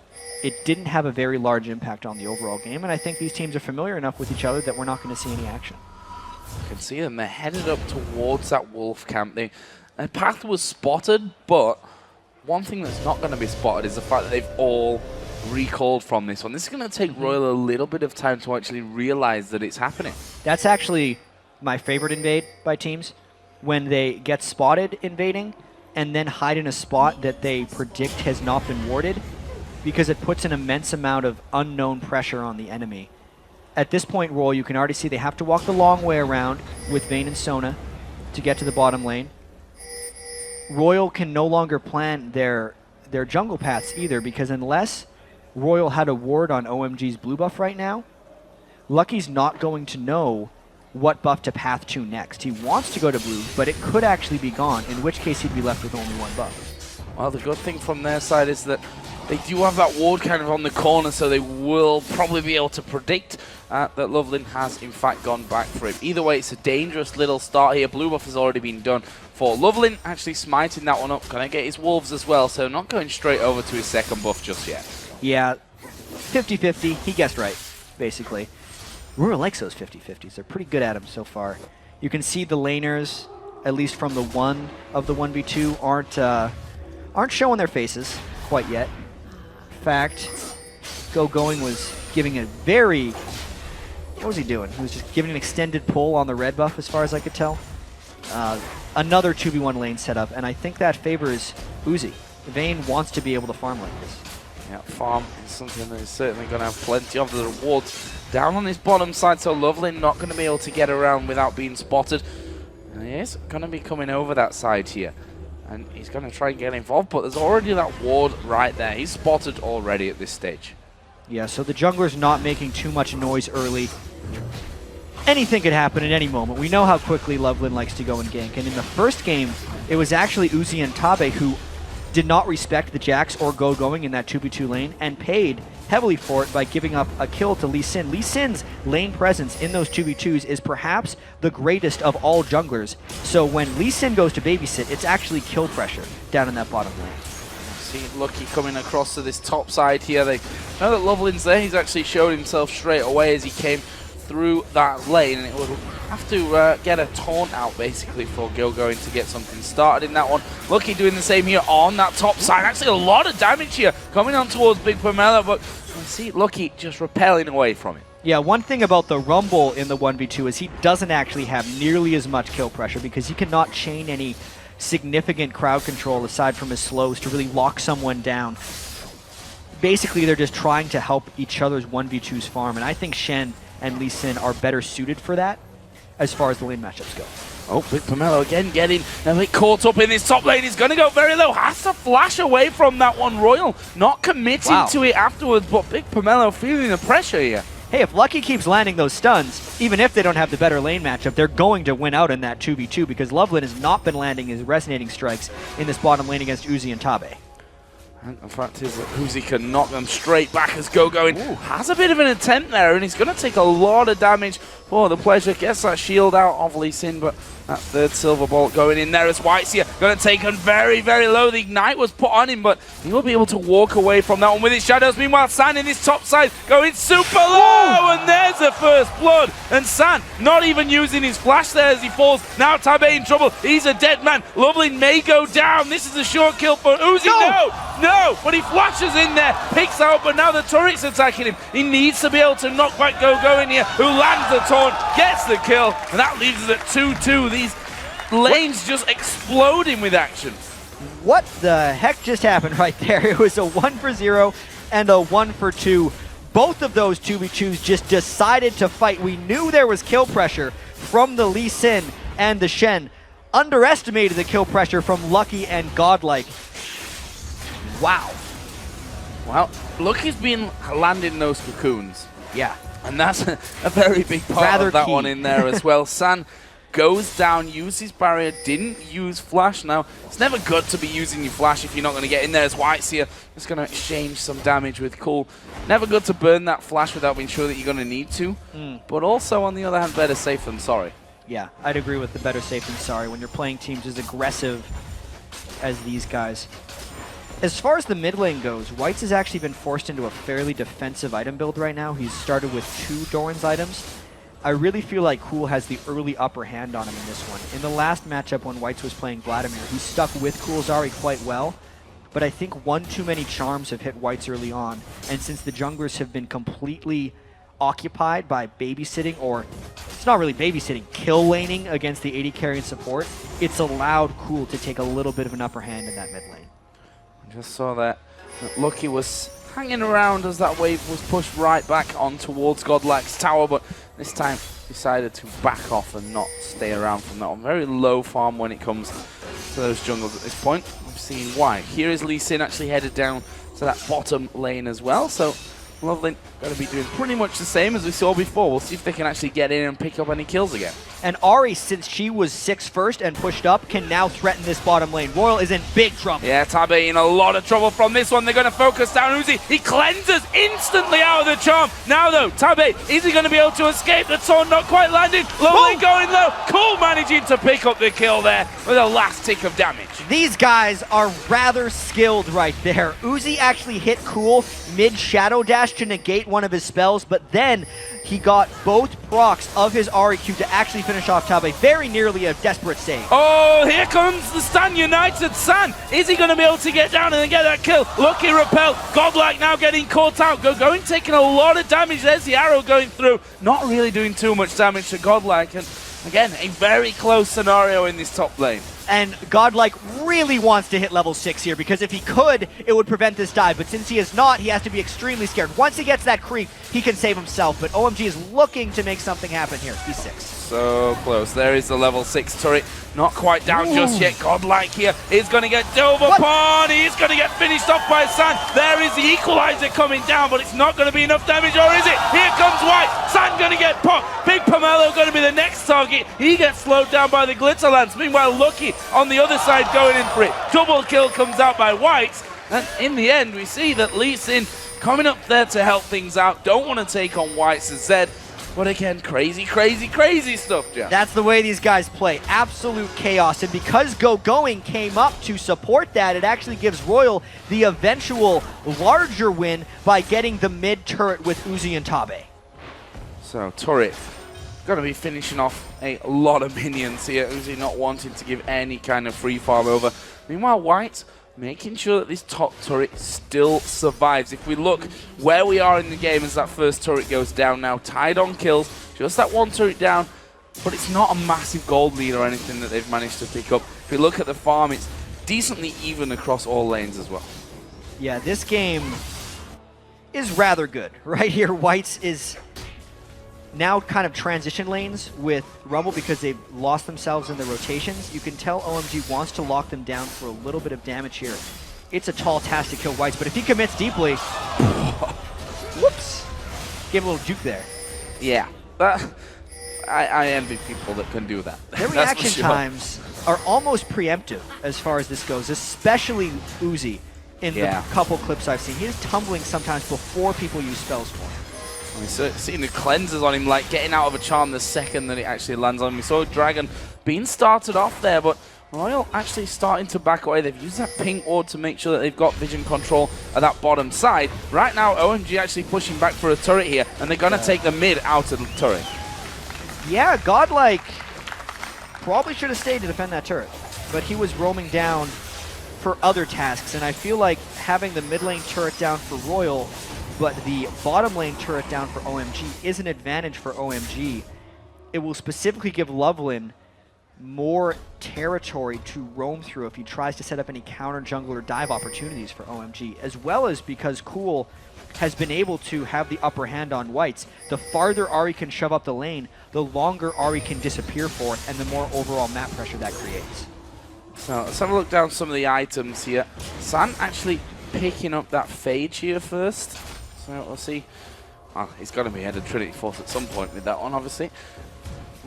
it didn't have a very large impact on the overall game. And I think these teams are familiar enough with each other that we're not going to see any action. You can see them. They're headed up towards that wolf camp. Their path was spotted, but one thing that's not going to be spotted is the fact that they've all recalled from this one. This is going to take Royal a little bit of time to actually realize that it's happening. That's actually my favorite invade by teams, when they get spotted invading and then hide in a spot that they predict has not been warded, because it puts an immense amount of unknown pressure on the enemy. at this point, RYL, you can already see they have to walk the long way around with Vayne and Sona to get to the bottom lane. RYL can no longer plan their jungle paths either, because unless RYL had a ward on OMG's blue buff right now, Lucky's not going to know what buff to path to next. He wants to go to blue, but it could actually be gone, in which case he'd be left with only one buff. Well, the good thing from their side is that they do have that ward kind of on the corner, so they will probably be able to predict that Lovelin has in fact gone back for him. Either way, it's a dangerous little start here. Blue buff has already been done for Lovelin, actually smiting that one up. Gonna get his wolves as well, so not going straight over to his second buff just yet. Yeah, 50-50. He guessed right, basically. RYL likes those 50-50s. They're pretty good at them so far. You can see the laners, at least from the one of the 1v2, aren't showing their faces quite yet. In fact, Gogoing was giving a very... What was he doing? He was just giving an extended pull on the red buff, as far as I could tell. Another 2v1 lane setup, and I think that favors UZI. Vayne wants to be able to farm like this. Yeah, farm is something that is certainly going to have plenty of. The rewards down on his bottom side, so Lovelin not going to be able to get around without being spotted. And he is going to be coming over that side here. And he's going to try and get involved, but there's already that ward right there. He's spotted already at this stage. Yeah, so the jungler's not making too much noise early. Anything could happen at any moment. We know how quickly Lovelin likes to go and gank. And in the first game, it was actually UZI and Tabe who did not respect the Jax or Gogoing in that 2v2 lane and paid heavily for it by giving up a kill to Lee Sin. Lee Sin's lane presence in those 2v2s is perhaps the greatest of all junglers. So when Lee Sin goes to babysit, it's actually kill pressure down in that bottom lane. See Lucky coming across to this top side here. They know that Lovelin's there. He's actually showed himself straight away as he came through that lane, and it will have to get a taunt out basically for Gogoing to get something started in that one. Lucky doing the same here on that top side. Actually a lot of damage here coming on towards Bigpomelo, but you see Lucky just repelling away from it. Yeah, one thing about the Rumble in the 1v2 is he doesn't actually have nearly as much kill pressure because he cannot chain any significant crowd control aside from his slows to really lock someone down. Basically, they're just trying to help each other's 1v2s farm, and I think Shen and Lee Sin are better suited for that as far as the lane matchups go. Oh, Bigpomelo again getting a bit caught up in this top lane. He's going to go very low. Has to flash away from that one. RYL not committing to it afterwards, but Bigpomelo feeling the pressure here. Hey, if Lucky keeps landing those stuns, even if they don't have the better lane matchup, they're going to win out in that 2v2 because Lovelin has not been landing his resonating strikes in this bottom lane against UZI and Tabe. And the fact is that UZI can knock them straight back as Gogoing has a bit of an attempt there, and he's going to take a lot of damage for the pleasure. Gets that shield out of Lee Sin, but that third silver bolt going in there as WhiteZZ going to take him very, very low. The ignite was put on him, but he will be able to walk away from that one with his shadows. Meanwhile, San in this top side going super low, and there's the first blood. And San not even using his flash there as he falls. Now Tabe in trouble. He's a dead man. Lovelin may go down. This is a short kill for UZI. No, but he flashes in there, picks out, but now the turret's attacking him. He needs to be able to knock back Gogoing here, who lands the taunt, gets the kill, and that leaves us at 2-2. These lanes just exploding with action. What the heck just happened right there? It was a 1-for-0 and a 1-for-2. Both of those 2v2s just decided to fight. We knew there was kill pressure from the Lee Sin and the Shen. Underestimated the kill pressure from Lucky and GoDlike. Wow. Well, Lucky's been landing those cocoons. Yeah. And that's a very big part of that one in there as well. San goes down, uses his barrier, didn't use flash. Now, it's never good to be using your flash if you're not going to get in there, as WhiteZZ is going to exchange some damage with Cool. Never good to burn that flash without being sure that you're going to need to. But also, on the other hand, better safe than sorry. Yeah, I'd agree with the better safe than sorry when you're playing teams as aggressive as these guys. As far as the mid lane goes, WhiteZZ has actually been forced into a fairly defensive item build right now. He's started with 2 Doran's items. I really feel like Cool has the early upper hand on him in this one. In the last matchup when WhiteZZ was playing Vladimir, he stuck with Cool Zari quite well, but I think one too many charms have hit WhiteZZ early on, and since the junglers have been completely occupied by babysitting, or it's not really babysitting, kill laning against the AD carry and support, it's allowed Cool to take a little bit of an upper hand in that mid lane. Just saw that Lucky was hanging around as that wave was pushed right back on towards GoDlike's tower, but this time decided to back off and not stay around from that one. Very low farm when it comes to those jungles at this point. We've seen why. Here is Lee Sin actually headed down to that bottom lane as well, so Lovelin going to be doing pretty much the same as we saw before. We'll see if they can actually get in and pick up any kills again. And Ari, since she was 6 first and pushed up, can now threaten this bottom lane. RYL is in big trouble. Yeah, Tabe in a lot of trouble from this one. They're going to focus down Uzi. He cleanses instantly out of the charm. Now though, Tabe, is he going to be able to escape? The taunt not quite landing. Lovelin going low. Cool managing to pick up the kill there with a last tick of damage. These guys are rather skilled right there. Uzi actually hit Cool mid-shadow dash to negate one of his spells, but then he got both procs of his REQ to actually finish off Tabe. Very nearly a desperate save. Oh, here comes the Stan United San. Is he going to be able to get down and get that kill? Lucky repel. GoDlike now getting caught out. Gogoing taking a lot of damage. There's the arrow going through. Not really doing too much damage to GoDlike. And again, a very close scenario in this top lane. And GoDlike really wants to hit level 6 here, because if he could, it would prevent this dive. But since he is not, he has to be extremely scared. Once he gets that creep, he can save himself. But OMG is looking to make something happen here. He's 6. So close. There is the level 6 turret. Not quite down just yet. GoDlike here is going to get dove upon. He's going to get finished off by San. There is the equalizer coming down, but it's not going to be enough damage, or is it? Here comes White. San going to get popped. Bigpomelo going to be the next target. He gets slowed down by the Glitter Lance. Meanwhile, Lucky on the other side going in for it. Double kill comes out by White. And in the end, we see that Lee Sin coming up there to help things out. Don't want to take on WhiteZZ. But again, crazy, crazy, crazy stuff, Jeff. That's the way these guys play. Absolute chaos. And because Gogoing came up to support that, it actually gives RYL the eventual larger win by getting the mid turret with Uzi and Tabe. So, turret going to be finishing off a lot of minions here. Uzi not wanting to give any kind of free farm over. Meanwhile, White making sure that this top turret still survives. If we look where we are in the game as that first turret goes down now, tied on kills, just that one turret down, but it's not a massive gold lead or anything that they've managed to pick up. If we look at the farm, it's decently even across all lanes as well. Yeah, this game is rather good. Right here, White's is now kind of transition lanes with Rumble because they've lost themselves in the rotations. You can tell OMG wants to lock them down for a little bit of damage here. It's a tall task to kill Whites, but if he commits deeply, whoops, gave a little juke there. Yeah, but I envy people that can do that. Their reaction times are almost preemptive as far as this goes, especially Uzi in the couple clips I've seen. He is tumbling sometimes before people use spells for him. We seen the cleanses on him, like getting out of a charm the second that it actually lands on him. We saw Dragon being started off there, but RYL actually starting to back away. They've used that pink ward to make sure that they've got vision control at that bottom side. Right now, OMG actually pushing back for a turret here, and they're going to take the mid out of the turret. Yeah, GoDlike probably should have stayed to defend that turret, but he was roaming down for other tasks, and I feel like having the mid lane turret down for RYL but the bottom lane turret down for OMG is an advantage for OMG. It will specifically give Lovelin more territory to roam through if he tries to set up any counter jungle or dive opportunities for OMG, as well as because Cool has been able to have the upper hand on Whites. The farther Ari can shove up the lane, the longer Ari can disappear for, and the more overall map pressure that creates. So let's have a look down some of the items here. San actually picking up that Phage here first. So we'll see. Well, he's got to be ahead of Trinity Force at some point with that one, obviously.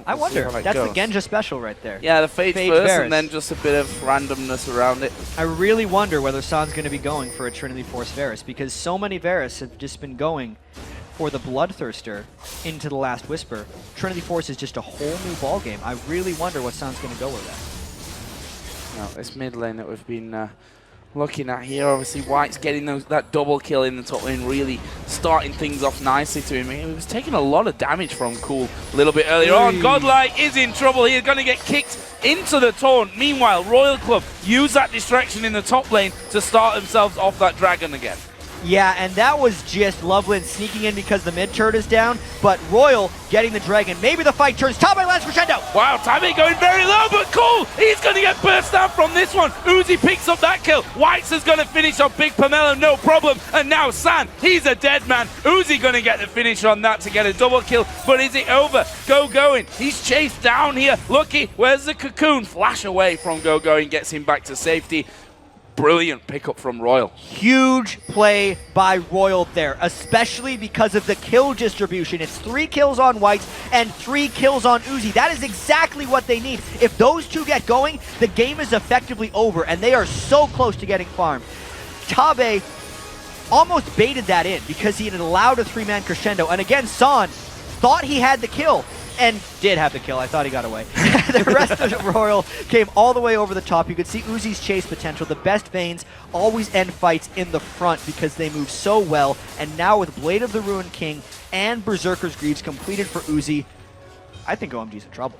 I wonder. That's the Genja special right there. Yeah, the Phage first, and then just a bit of randomness around it. I really wonder whether San's going to be going for a Trinity Force Varus, because so many Varus have just been going for the Bloodthirster into the Last Whisper. Trinity Force is just a whole new ballgame. I really wonder what San's going to go with that. Now, this mid lane that we've been looking at here, obviously White's getting that double kill in the top lane, really starting things off nicely to him. He was taking a lot of damage from Cool a little bit earlier on. GoDlike is in trouble. He is going to get kicked into the taunt. Meanwhile, RYL Club use that distraction in the top lane to start themselves off that dragon again. Yeah, and that was just Lovelin sneaking in because the mid turret is down, but RYL getting the Dragon. Maybe the fight turns. Tabe lands crescendo. Wow, Tabe going very low, but cool. He's going to get burst out from this one. UZI picks up that kill. WhiteZZ is going to finish off Bigpomelo, no problem. And now San, he's a dead man. UZI going to get the finish on that to get a double kill, but is it over? Gogoing, he's chased down here. Lucky, where's the cocoon? Flash away from Gogoing, gets him back to safety. Brilliant pickup from RYL. Huge play by RYL there, especially because of the kill distribution. It's 3 kills on WhiteZZ and 3 kills on UZI. That is exactly what they need. If those two get going, the game is effectively over, and they are so close to getting farmed. Tabe almost baited that in because he had allowed a 3-man crescendo, and again, San thought he had the kill, and did have the kill. I thought he got away. The rest of RYL came all the way over the top. You could see UZI'S chase potential. The best Vaynes always end fights in the front because they move so well. And now with Blade of the Ruined King and Berserker's Greaves completed for UZI, I think OMG's in trouble.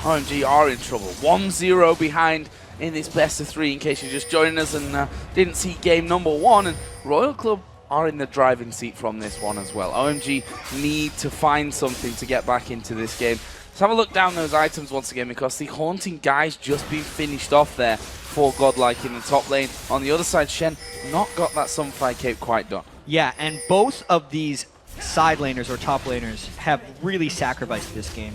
OMG are in trouble. 1-0 behind in this best of 3 in case you're just joining us and didn't see game number 1. And Royal Club are in the driving seat from this one as well. OMG need to find something to get back into this game. Let's have a look down those items once again because the Haunting Guy's just been finished off there for GoDlike in the top lane. On the other side, Shen not got that Sunfire Cape quite done. Yeah, and both of these side laners or top laners have really sacrificed this game.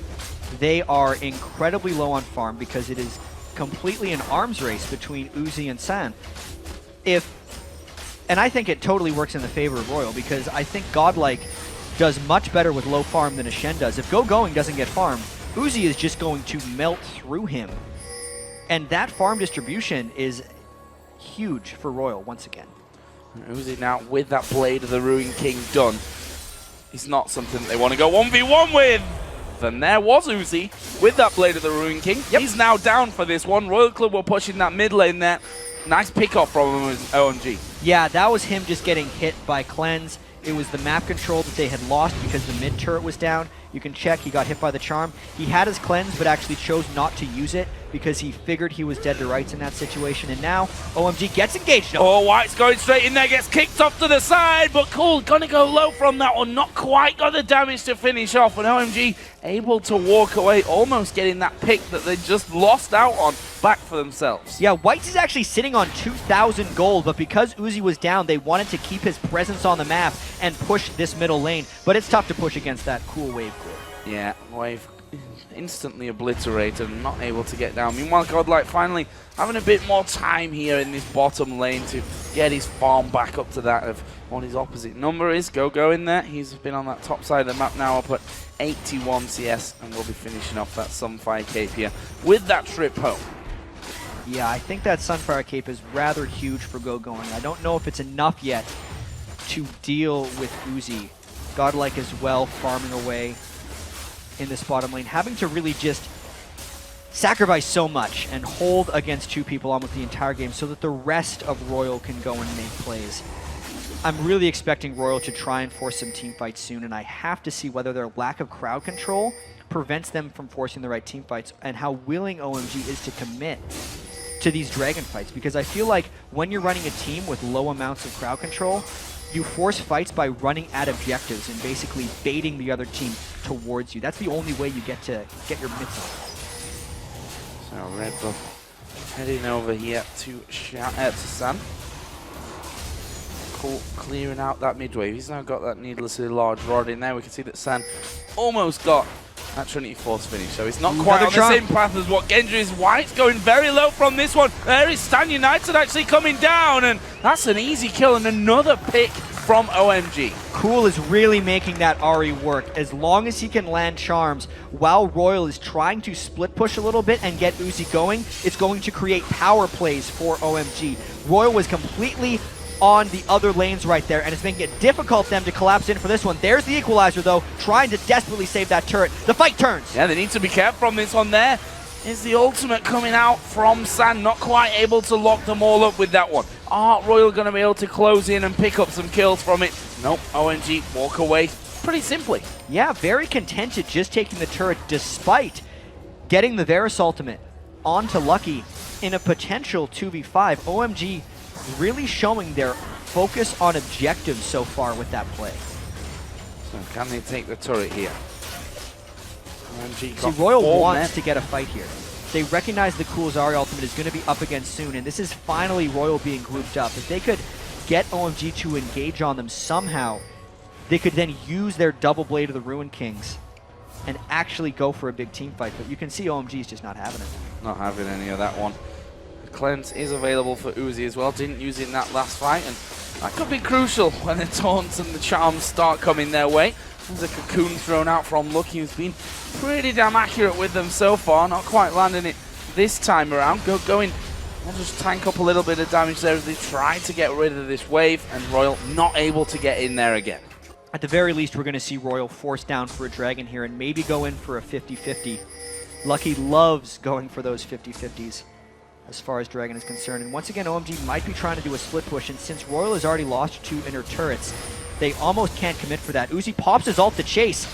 They are incredibly low on farm because it is completely an arms race between UZI and San. And I think it totally works in the favor of RYL because I think GoDlike does much better with low farm than a Shen does. If Gogoing doesn't get farmed, UZI is just going to melt through him. And that farm distribution is huge for RYL once again. UZI now with that Blade of the Ruined King done. It's not something that they want to go 1v1 with. And there was UZI with that Blade of the Ruined King. Yep. He's now down for this one. Royal Club were pushing that mid lane there. Nice pick off from him with OMG. Yeah, that was him just getting hit by Cleanse. It was the map control that they had lost because the mid turret was down. You can check, he got hit by the charm. He had his Cleanse, but actually chose not to use it because he figured he was dead to rights in that situation. And now, OMG gets engaged. Oh, White's going straight in there, gets kicked off to the side, but cool, gonna go low from that one. Not quite got the damage to finish off, and OMG able to walk away, almost getting that pick that they just lost out on back for themselves. Yeah, WhiteZZ is actually sitting on 2,000 gold, but because UZI was down, they wanted to keep his presence on the map and push this middle lane. But it's tough to push against that cool wave core. Yeah, wave instantly obliterated and not able to get down. Meanwhile, GoDlike finally having a bit more time here in this bottom lane to get his farm back up to that of what his opposite number is. Go in there. He's been on that top side of the map now up at 81 CS and we'll be finishing off that Sunfire Cape here with that trip home. Yeah, I think that Sunfire Cape is rather huge for Gogoing. I don't know if it's enough yet to deal with UZI. GoDlike as well, farming away in this bottom lane, having to really just sacrifice so much and hold against 2 people almost the entire game so that the rest of RYL can go and make plays. I'm really expecting RYL to try and force some team fights soon, and I have to see whether their lack of crowd control prevents them from forcing the right team fights and how willing OMG is to commit to these dragon fights, because I feel like when you're running a team with low amounts of crowd control, you force fights by running at objectives and basically baiting the other team towards you. That's the only way you get your mitts on. So Red Buff heading over here to San. Cool, clearing out that mid wave. He's now got that needlessly large rod in there. We can see that San almost got that Trinity Force finish, so he's not quite on the same path as what Genji is. White's going very low from this one. There is Stan United actually coming down, and that's an easy kill and another pick from OMG. Cool is really making that Ari work. As long as he can land charms while RYL is trying to split push a little bit and get UZI going, it's going to create power plays for OMG. RYL was completely on the other lanes right there, and it's making it difficult for them to collapse in for this one. There's the equalizer, though, trying to desperately save that turret. The fight turns. Yeah, they need to be careful from this one there. Is the ultimate coming out from San, not quite able to lock them all up with that one. Are RYL going to be able to close in and pick up some kills from it? Nope, OMG walk away pretty simply. Yeah, very contented just taking the turret despite getting the Varus ultimate onto Lucky in a potential 2v5. OMG really showing their focus on objectives so far with that play. So can they take the turret here? See, RYL wants to get a fight here. They recognize the cool Zarya ultimate is going to be up again soon, and this is finally RYL being grouped up. If they could get OMG to engage on them somehow, they could then use their double blade of the Ruin Kings and actually go for a big team fight. But you can see OMG is just not having it. Not having any of that one. The cleanse is available for Uzi as well. Didn't use it in that last fight, and that could be crucial when the taunts and the charms start coming their way. There's a cocoon thrown out from Lucky, who's been pretty damn accurate with them so far. Not quite landing it this time around. Gogoing will just tank up a little bit of damage there as they try to get rid of this wave, and RYL not able to get in there again. At the very least, we're going to see RYL forced down for a Dragon here and maybe go in for a 50-50. Lucky loves going for those 50-50s as far as Dragon is concerned. And once again, OMG might be trying to do a split push, and since RYL has already lost 2 inner turrets, they almost can't commit for that. Uzi pops his ult to chase,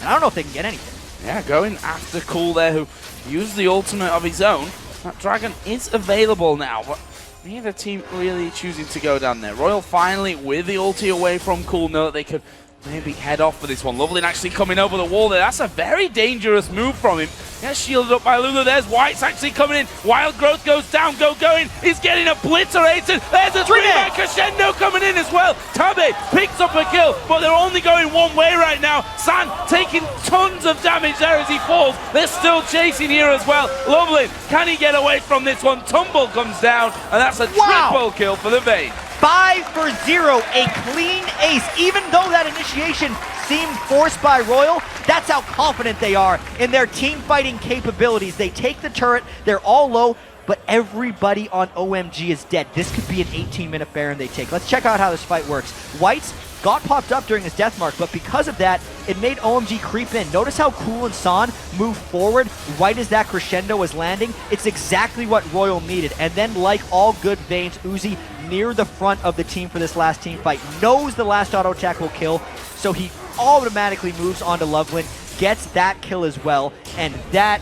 and I don't know if they can get anything. Yeah, going after Cool there, who used the ultimate of his own. That Dragon is available now, but neither team really choosing to go down there. RYL finally with the ulti away from Cool, know that they could maybe head off for this one. Lovelin actually coming over the wall there. That's a very dangerous move from him. Yeah, shielded up by Lulu. There's White's actually coming in. Wild Growth goes down. Gogoing is getting obliterated. There's a 3-man crescendo coming in as well. Tabe picks up a kill, but they're only going one way right now. San taking tons of damage there as he falls. They're still chasing here as well. Lovelin, can he get away from this one? Tumble comes down, and that's a triple kill for the Vayne. 5 for 0, a clean ace. Even though that initiation seemed forced by RYL, that's how confident they are in their team fighting capabilities. They take the turret, they're all low, but everybody on OMG is dead. This could be an 18-minute Baron they take. Let's check out how this fight works. White's got popped up during his death mark, but because of that, it made OMG creep in. Notice how Cool and San move forward right as that crescendo was landing. It's exactly what RYL needed. And then, like all good Vaynes, Uzi near the front of the team for this last team fight, knows the last auto attack will kill, so he automatically moves onto Lovelin, gets that kill as well, and that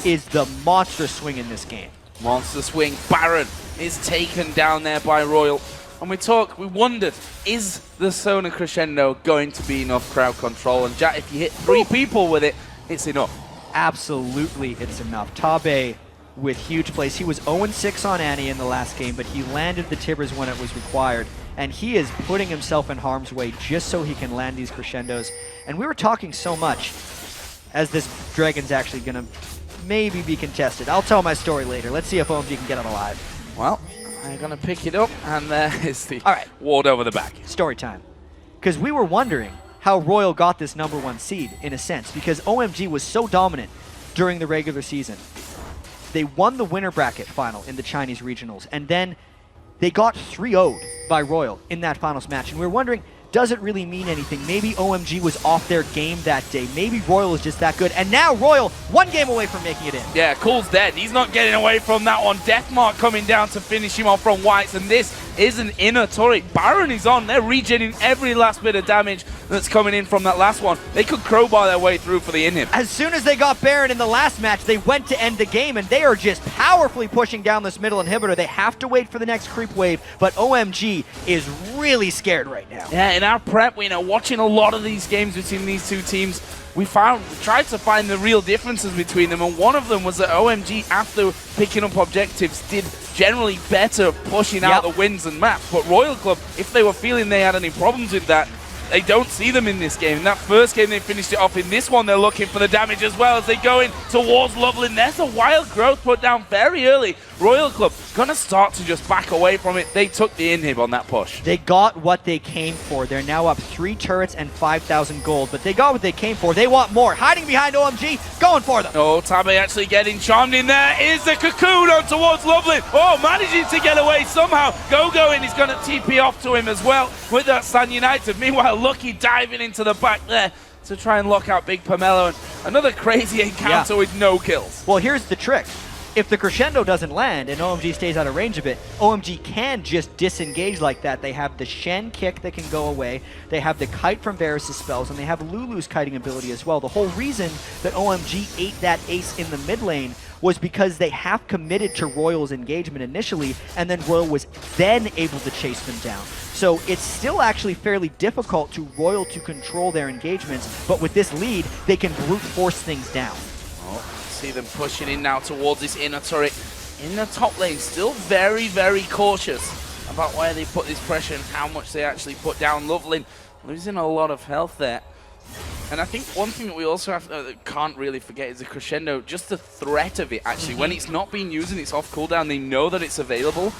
is the monster swing in this game. Monster swing. Baron is taken down there by RYL. And we wondered, is the Sona Crescendo going to be enough crowd control? And Jack, if you hit 3 people with it, it's enough. Absolutely, it's enough. Tabe with huge plays. He was 0-6 on Annie in the last game, but he landed the Tibbers when it was required. And he is putting himself in harm's way just so he can land these crescendos. And we were talking so much as this Dragon's actually going to maybe be contested. I'll tell my story later. Let's see if OMG can get it alive. Well, they're going to pick it up, and there is the ward over the back. Story time. Because we were wondering how RYL got this #1 seed, in a sense, because OMG was so dominant during the regular season. They won the winner bracket final in the Chinese regionals, and then they got 3-0'd by RYL in that finals match. And we were wondering, does it really mean anything? Maybe OMG was off their game that day. Maybe RYL is just that good. And now RYL, 1 game away from making it in. Yeah, Cool's dead. He's not getting away from that one. Deathmark coming down to finish him off from White's, and this is an inner turret. Baron is on. They're regenerating every last bit of damage that's coming in from that last one. They could crowbar their way through for the inhib. As soon as they got Baron in the last match, they went to end the game, and they are just powerfully pushing down this middle inhibitor. They have to wait for the next creep wave, but OMG is really scared right now. Yeah, in our prep, watching a lot of these games between these two teams, we tried to find the real differences between them, and one of them was that OMG, after picking up objectives, did generally better pushing out the wins and maps. But RYL Club, if they were feeling they had any problems with that, they don't see them in this game. In that first game, they finished it off. In this one, they're looking for the damage as well as they go in towards Lovelin. There's a Wild Growth put down very early. RYL Club gonna start to just back away from it. They took the inhib on that push. They got what they came for. They're now up 3 turrets and 5,000 gold, but they got what they came for. They want more. Hiding behind OMG, going for them. Oh, Tabe actually getting charmed in there. Is the cocoon on towards Lovelin. Oh, managing to get away somehow. Gogoing is gonna TP off to him as well with that San United. Meanwhile, Lucky diving into the back there to try and lock out Bigpomelo. And another crazy encounter with no kills. Well, here's the trick. If the crescendo doesn't land and OMG stays out of range of it, OMG can just disengage like that. They have the Shen kick that can go away. They have the kite from Varus' spells, and they have Lulu's kiting ability as well. The whole reason that OMG ate that ace in the mid lane was because they half committed to Royal's engagement initially, and then Royal was then able to chase them down. So it's still actually fairly difficult to Royal to control their engagements, but with this lead, they can brute force things down. Oh, see them pushing in now towards this inner turret. In the top lane, still very, very cautious about where they put this pressure and how much they actually put down. Lovelin losing a lot of health there. And I think one thing that we also can't really forget is the crescendo, just the threat of it actually. When it's not being used and it's off cooldown, they know that it's available.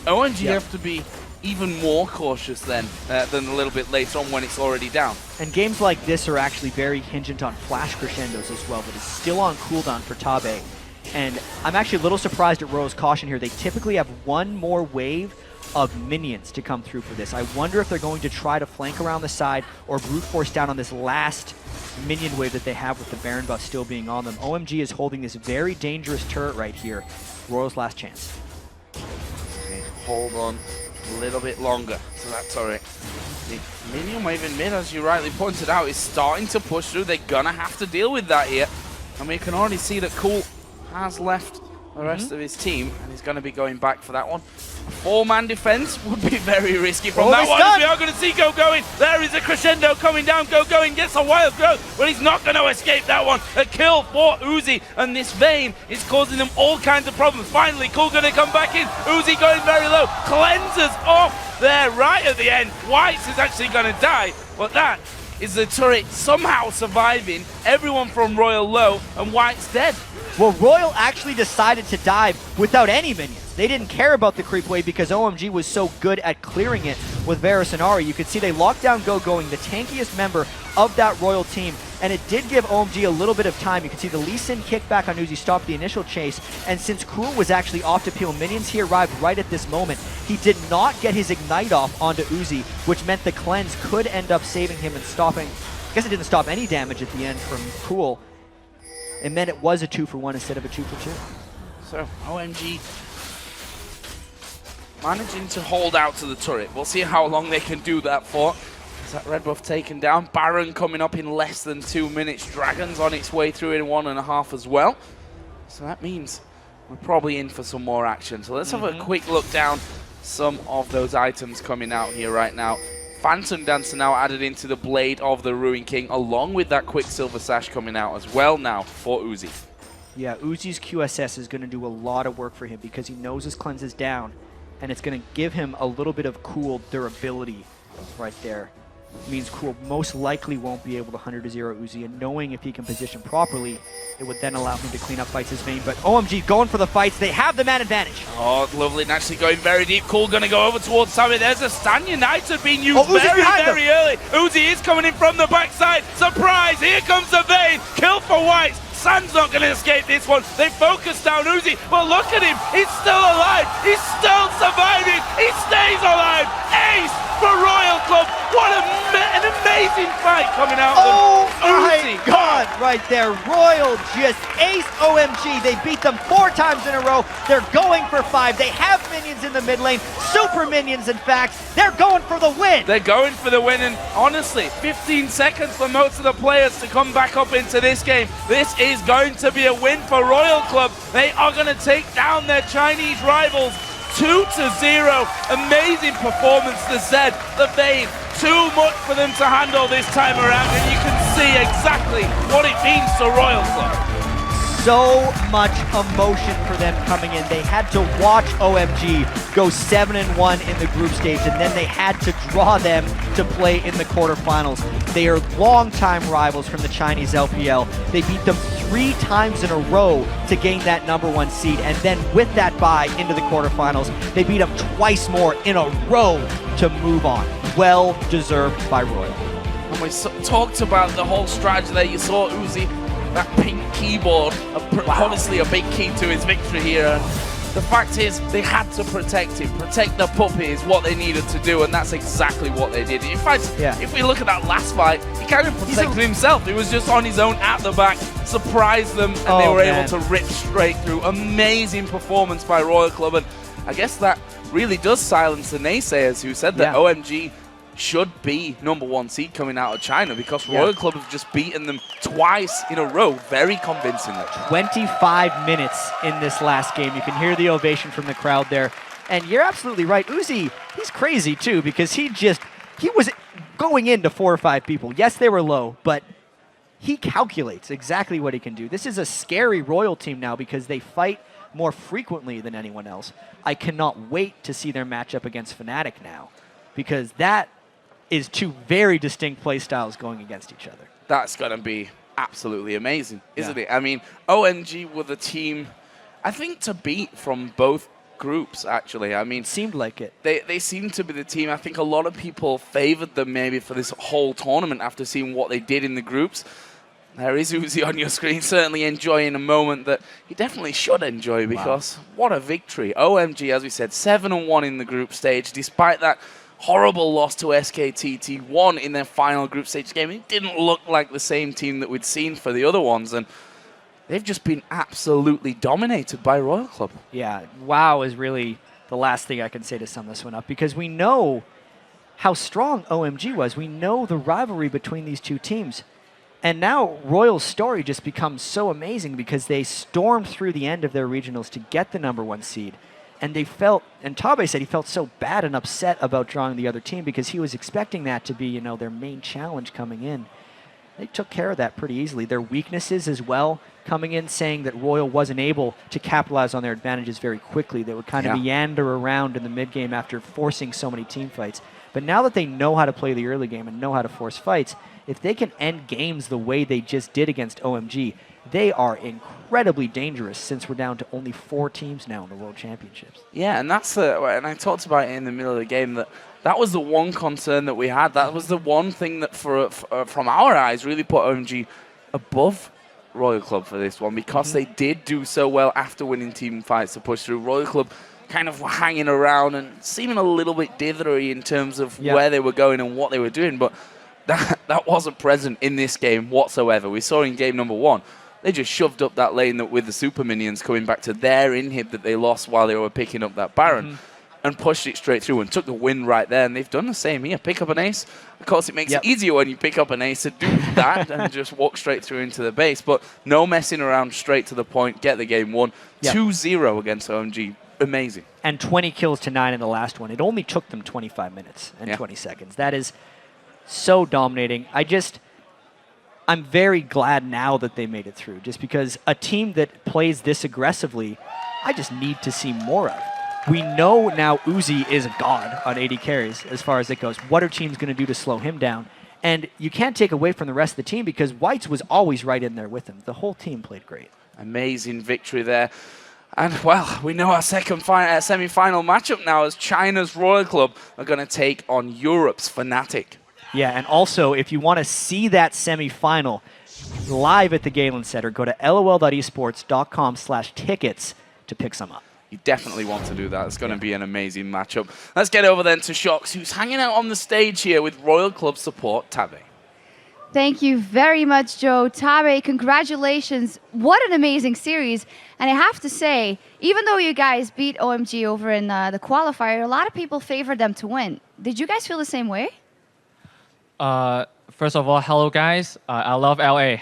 OMG have to be even more cautious then than a little bit later on when it's already down. And games like this are actually very hingent on flash crescendos as well, but it's still on cooldown for Tabe. And I'm actually a little surprised at Royal's caution here. They typically have one more wave of minions to come through for this. I wonder if they're going to try to flank around the side or brute force down on this last minion wave that they have with the Baron buff still being on them. OMG is holding this very dangerous turret right here. Royal's last chance. Okay, hold on a little bit longer to that turret. The minion wave in mid, as you rightly pointed out, is starting to push through. They're gonna have to deal with that here. And we can already see that Cool has left the rest of his team, and he's going to be going back for that one. A four-man defense would be very risky from that one. We are going to see Gogoing. There is a crescendo coming down. Gogoing gets a wild growth, but he's not going to escape that one. A kill for Uzi, and this Vayne is causing them all kinds of problems. Finally, Cool going to come back in. Uzi going very low. Cleanses off there right at the end. WhiteZZ is actually going to die, but that is the turret somehow surviving. Everyone from Royal low, and WhiteZZ dead. Well, Royal actually decided to dive without any minions. They didn't care about the creep wave because OMG was so good at clearing it with Varus and Ahri. You could see they locked down Gogoing, the tankiest member of that Royal team, and it did give OMG a little bit of time. You can see the Lee Sin kickback on Uzi stopped the initial chase, and since Cool was actually off to peel minions, he arrived right at this moment. He did not get his Ignite off onto Uzi, which meant the cleanse could end up saving him and stopping. I guess it didn't stop any damage at the end from Cool. It meant it was a 2-for-1 instead of a 2-for-2. So, OMG managing to hold out to the turret. We'll see how long they can do that for. Is that red buff taken down? Baron coming up in less than 2 minutes. Dragon's on its way through in 1.5 as well. So that means we're probably in for some more action. So let's have a quick look down some of those items coming out here right now. Phantom Dancer now added into the Blade of the Ruin King, along with that Quicksilver Sash coming out as well now for Uzi. Yeah, Uzi's QSS is going to do a lot of work for him because he knows his cleanse is down, and it's going to give him a little bit of Cool durability right there. It means Cool most likely won't be able to 100-0 Uzi, and knowing if he can position properly, it would then allow him to clean up fights as Vayne. But OMG going for the fights. They have the man advantage. Oh, Lovelin actually going very deep. Cool going to go over towards Tabe. There's a Stan United being used very early. Uzi is coming in from the backside. Surprise! Here comes the Vayne. Kill for WhiteZZ. San's not going to escape this one. They focus down Uzi, but look at him. He's still alive. He's still surviving. He stays alive. Ace for Royal Club. What an amazing fight coming out of them. Oh my God, right there. Royal just ace OMG. They beat them 4 times in a row. They're going for 5. They have minions in the mid lane. Super minions, in fact. They're going for the win. They're going for the win, and honestly, 15 seconds for most of the players to come back up into this game. This is going to be a win for Royal Club. They are going to take down their Chinese rivals 2-0. Amazing performance, the Zed, the Vayne. Too much for them to handle this time around, and you can see exactly what it means to Royal Club. So much emotion for them coming in. They had to watch OMG go 7-1 in the group stage, and then they had to draw them to play in the quarterfinals. They are longtime rivals from the Chinese LPL. They beat them 3 times in a row to gain that #1 seed, and then with that bye into the quarterfinals, they beat them twice more in a row to move on. Well deserved by Royal. And we talked about the whole strategy there. You saw Uzi, that pink keyboard, honestly a big key to his victory here. And the fact is, they had to protect him. Protect the puppy is what they needed to do, and that's exactly what they did. In fact, if we look at that last fight, he kind of protected himself. He was just on his own at the back, surprised them, and they were able to rip straight through. Amazing performance by Royal Club, and I guess that really does silence the naysayers who said that OMG should be #1 seed coming out of China because Royal Club have just beaten them twice in a row very convincingly. 25 minutes in this last game. You can hear the ovation from the crowd there. And you're absolutely right. Uzi, he's crazy too because he was going into 4 or 5 people. Yes, they were low, but he calculates exactly what he can do. This is a scary Royal team now because they fight more frequently than anyone else. I cannot wait to see their matchup against Fnatic now because that is 2 very distinct play styles going against each other. That's going to be absolutely amazing, isn't it? I mean, OMG were the team, I think, to beat from both groups, actually. I mean, seemed like it. They seemed to be the team. I think a lot of people favored them maybe for this whole tournament after seeing what they did in the groups. There is Uzi on your screen, certainly enjoying a moment that he definitely should enjoy because what a victory. OMG, as we said, 7-1 in the group stage, despite that horrible loss to SKTT, won in their final group stage game. It didn't look like the same team that we'd seen for the other ones, and they've just been absolutely dominated by Royal Club. Yeah, wow is really the last thing I can say to sum this one up because we know how strong OMG was. We know the rivalry between these 2 teams. And now Royal's story just becomes so amazing because they stormed through the end of their regionals to get the #1 seed. And they felt, and Tabe said he felt so bad and upset about drawing the other team because he was expecting that to be, you know, their main challenge coming in. They took care of that pretty easily. Their weaknesses as well, coming in saying that Royal wasn't able to capitalize on their advantages very quickly. They would kind of meander around in the mid game after forcing so many team fights. But now that they know how to play the early game and know how to force fights, if they can end games the way they just did against OMG, they are incredibly dangerous since we're down to only 4 teams now in the World Championships. Yeah, and that's and I talked about it in the middle of the game that was the one concern that we had. That was the one thing that from our eyes really put OMG above Royal Club for this one because they did do so well after winning team fights to push through. Royal Club kind of hanging around and seeming a little bit dithery in terms of where they were going and what they were doing, but that wasn't present in this game whatsoever. We saw in game #1, they just shoved up that lane with the super minions coming back to their inhib that they lost while they were picking up that Baron and pushed it straight through and took the win right there. And they've done the same here. Pick up an ace. Of course, it makes it easier when you pick up an ace to do that and just walk straight through into the base. But no messing around, straight to the point, get the game won. 2-0 against OMG. Amazing. And 20 kills to 9 in the last one. It only took them 25 minutes and 20 seconds. That is so dominating. I'm very glad now that they made it through, just because a team that plays this aggressively, I just need to see more of. We know now Uzi is a god on AD carries as far as it goes. What are teams going to do to slow him down? And you can't take away from the rest of the team because WhiteZZ was always right in there with him. The whole team played great. Amazing victory there. And, well, we know our second semi-final matchup now as China's Royal Club are going to take on Europe's Fnatic. Yeah, and also, if you want to see that semi-final live at the Galen Center, go to lol.esports.com/tickets to pick some up. You definitely want to do that. It's going to be an amazing matchup. Let's get over then to Shox, who's hanging out on the stage here with Royal Club support Tabe. Thank you very much, Joe. Tabe, congratulations. What an amazing series. And I have to say, even though you guys beat OMG over in the qualifier, a lot of people favored them to win. Did you guys feel the same way? First of all, hello guys. I love LA.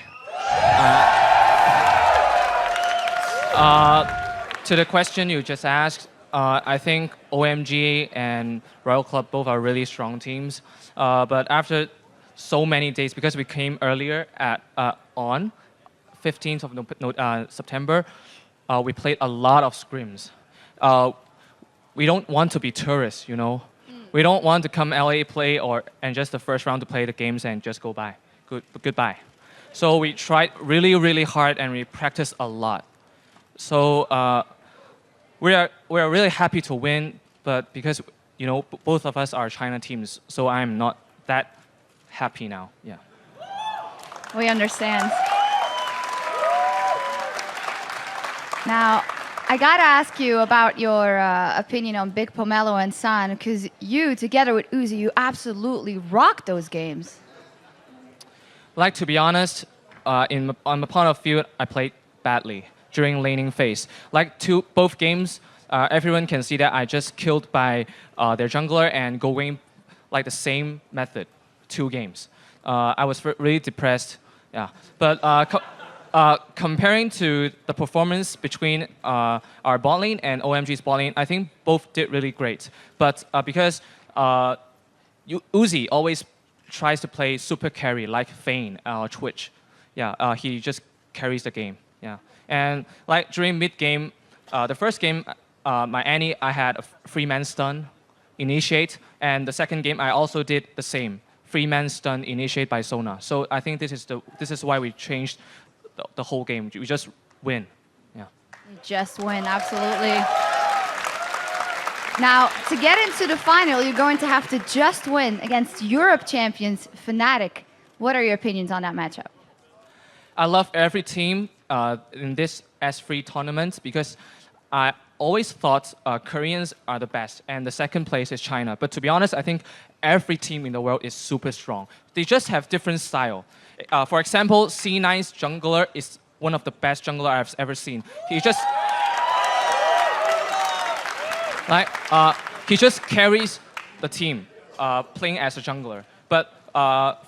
To the question you just asked, I think OMG and Royal Club both are really strong teams. But after so many days, because we came earlier on 15th of September, we played a lot of scrims. We don't want to be tourists, you know. We don't want to come LA play and just the first round to play the games and just go by. Goodbye. So we tried really, really hard and we practiced a lot. So we are really happy to win, but because you know both of us are China teams, so I'm not that happy now. Yeah. We understand. Now, I gotta ask you about your opinion on Bigpomelo and San, because you, together with Uzi, you absolutely rocked those games. Like, to be honest, on the point of view, I played badly during laning phase. Like both games, everyone can see that I just killed by their jungler and Gogoing like the same method, 2 games. I was really depressed. Yeah, but comparing to the performance between our bot lane and OMG's bot lane, I think both did really great. But because Uzi always tries to play super carry like Vayne or Twitch, yeah, he just carries the game. Yeah, and like during mid game, the first game, my Annie, I had a 3-man stun initiate, and the second game I also did the same 3-man stun initiate by Sona. So I think this is why we changed the whole game. We just win. Yeah. Just win, absolutely. Now, to get into the final, you're going to have to just win against Europe champions Fnatic. What are your opinions on that matchup? I love every team in this S3 tournament because I always thought Koreans are the best, and the second place is China. But to be honest, I think every team in the world is super strong. They just have different style. For example, C9's jungler is one of the best jungler I've ever seen. He just he just carries the team playing as a jungler. But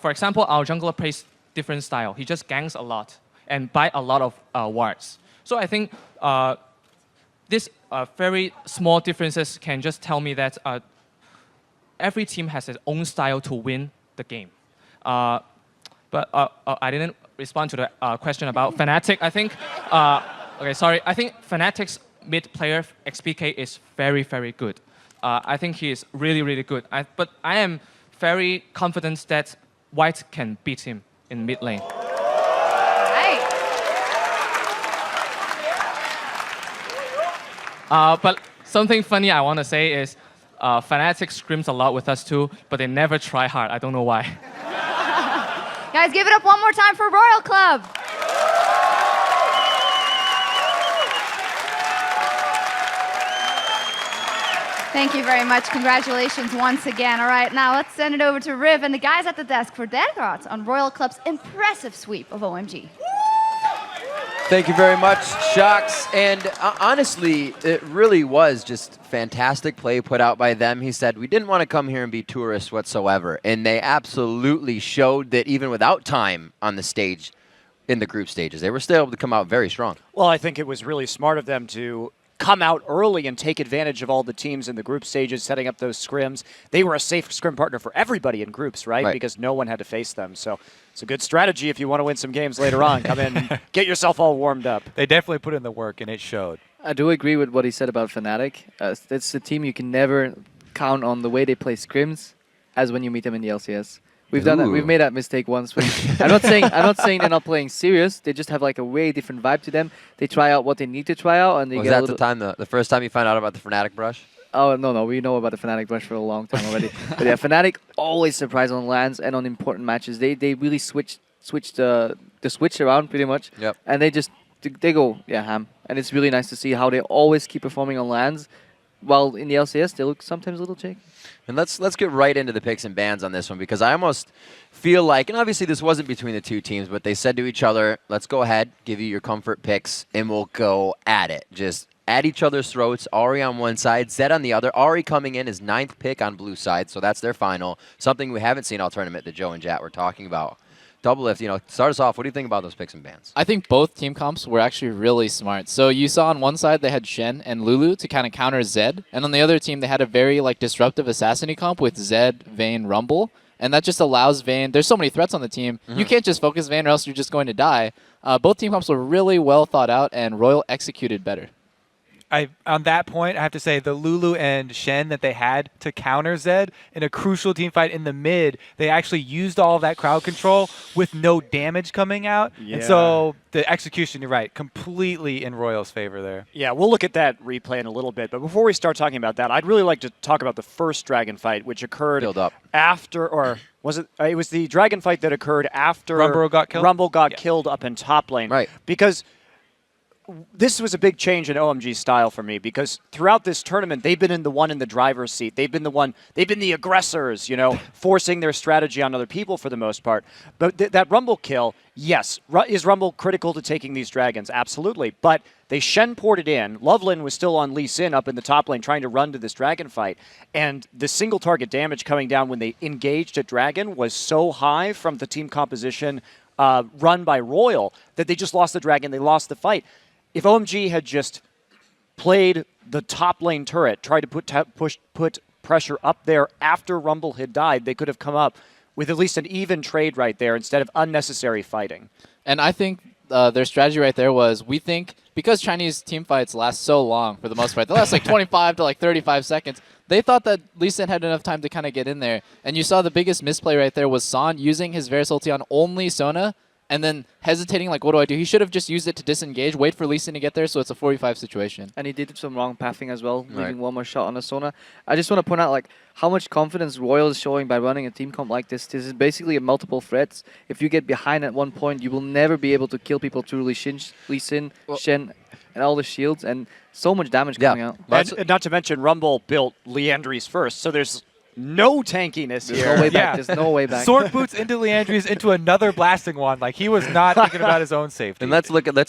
for example, our jungler plays different style. He just ganks a lot and buy a lot of wards. So I think these very small differences can just tell me that every team has its own style to win the game. But I didn't respond to the question about Fnatic. I think, okay, sorry. I think Fnatic's mid player XPK is very, very good. I think he is really, really good. But I am very confident that White can beat him in mid lane. But something funny I want to say is Fnatic scrims a lot with us too, but they never try hard. I don't know why. Guys, give it up one more time for Royal Club. Thank you very much. Congratulations once again. All right, now let's send it over to Riv and the guys at the desk for their thoughts on Royal Club's impressive sweep of OMG. Thank you very much, Shocks. And honestly, it really was just fantastic play put out by them. He said, we didn't want to come here and be tourists whatsoever. And they absolutely showed that even without time on the stage, in the group stages, they were still able to come out very strong. Well, I think it was really smart of them to come out early and take advantage of all the teams in the group stages, setting up those scrims. They were a safe scrim partner for everybody in groups, right? Because no one had to face them. So it's a good strategy if you want to win some games later on. Come in, get yourself all warmed up. They definitely put in the work, and it showed. I do agree with what he said about Fnatic. It's a team you can never count on the way they play scrims as when you meet them in the LCS. We've done that. We've made that mistake once. I'm not saying they're not playing serious. They just have like a way different vibe to them. They try out what they need to try out, and they was get that the first time you found out about the Fnatic brush? Oh no, we know about the Fnatic brush for a long time already. But yeah, Fnatic always surprise on lands and on important matches. They really switch the switch around pretty much. Yep. And they go ham. And it's really nice to see how they always keep performing on lands, while in the LCS they look sometimes a little shaky. And let's get right into the picks and bans on this one, because I almost feel like, and obviously this wasn't between the two teams, but they said to each other, let's go ahead, give you your comfort picks, and we'll go at it. Just at each other's throats. Ari on one side, Zed on the other. Ari coming in as 9th pick on blue side, so that's their final. Something we haven't seen all tournament that Joe and Jat were talking about. Doublelift, start us off. What do you think about those picks and bans? I think both team comps were actually really smart. So you saw on one side they had Shen and Lulu to kind of counter Zed, and on the other team they had a very disruptive assassin comp with Zed, Vayne, Rumble, and that just allows Vayne. There's so many threats on the team. You can't just focus Vayne or else you're just going to die. Both team comps were really well thought out, and Royal executed better. On that point, I have to say the Lulu and Shen that they had to counter Zed in a crucial team fight in the mid, they actually used all of that crowd control with no damage coming out. Yeah. And so the execution, you're right, completely in Royal's favor there. Yeah, we'll look at that replay in a little bit. But before we start talking about that, I'd really like to talk about the first Dragon fight, which occurred after, or was it? It was the Dragon fight that occurred after Rumble got killed. Rumble got killed up in top lane. Right. Because this was a big change in OMG's style for me, because throughout this tournament, they've been in the driver's seat. They've been the aggressors, forcing their strategy on other people for the most part. But that Rumble kill, yes, is Rumble critical to taking these dragons? Absolutely. But They Shen ported in. Lovelin was still on Lee Sin up in the top lane trying to run to this dragon fight. And the single target damage coming down when they engaged at dragon was so high from the team composition run by RYL that they just lost the dragon. They lost the fight. If OMG had just played the top lane turret, tried to put pressure up there after Rumble had died, they could have come up with at least an even trade right there instead of unnecessary fighting. And I think their strategy right there was, we think, because Chinese team fights last so long for the most part, they last like 25 to like 35 seconds, they thought that Lee Sin had enough time to kind of get in there. And you saw the biggest misplay right there was San using his Varus ulti on only Sona, and then hesitating, like, what do I do? He should have just used it to disengage, wait for Lee Sin to get there, so it's a 4v5 situation. And he did some wrong pathing as well, leaving one more shot on a Sona. I just want to point out, like, how much confidence RYL is showing by running a team comp like this. This is basically a multiple threats. If you get behind at one point, you will never be able to kill people through Lee Sin, Shen, and all the shields, and so much damage coming out. And not to mention, Rumble built Leandry's first, so there's no tankiness There's here. no way back. There's no way back. Sword boots into Leandry's into another blasting one. Like, he was not thinking about his own safety. And let's look at that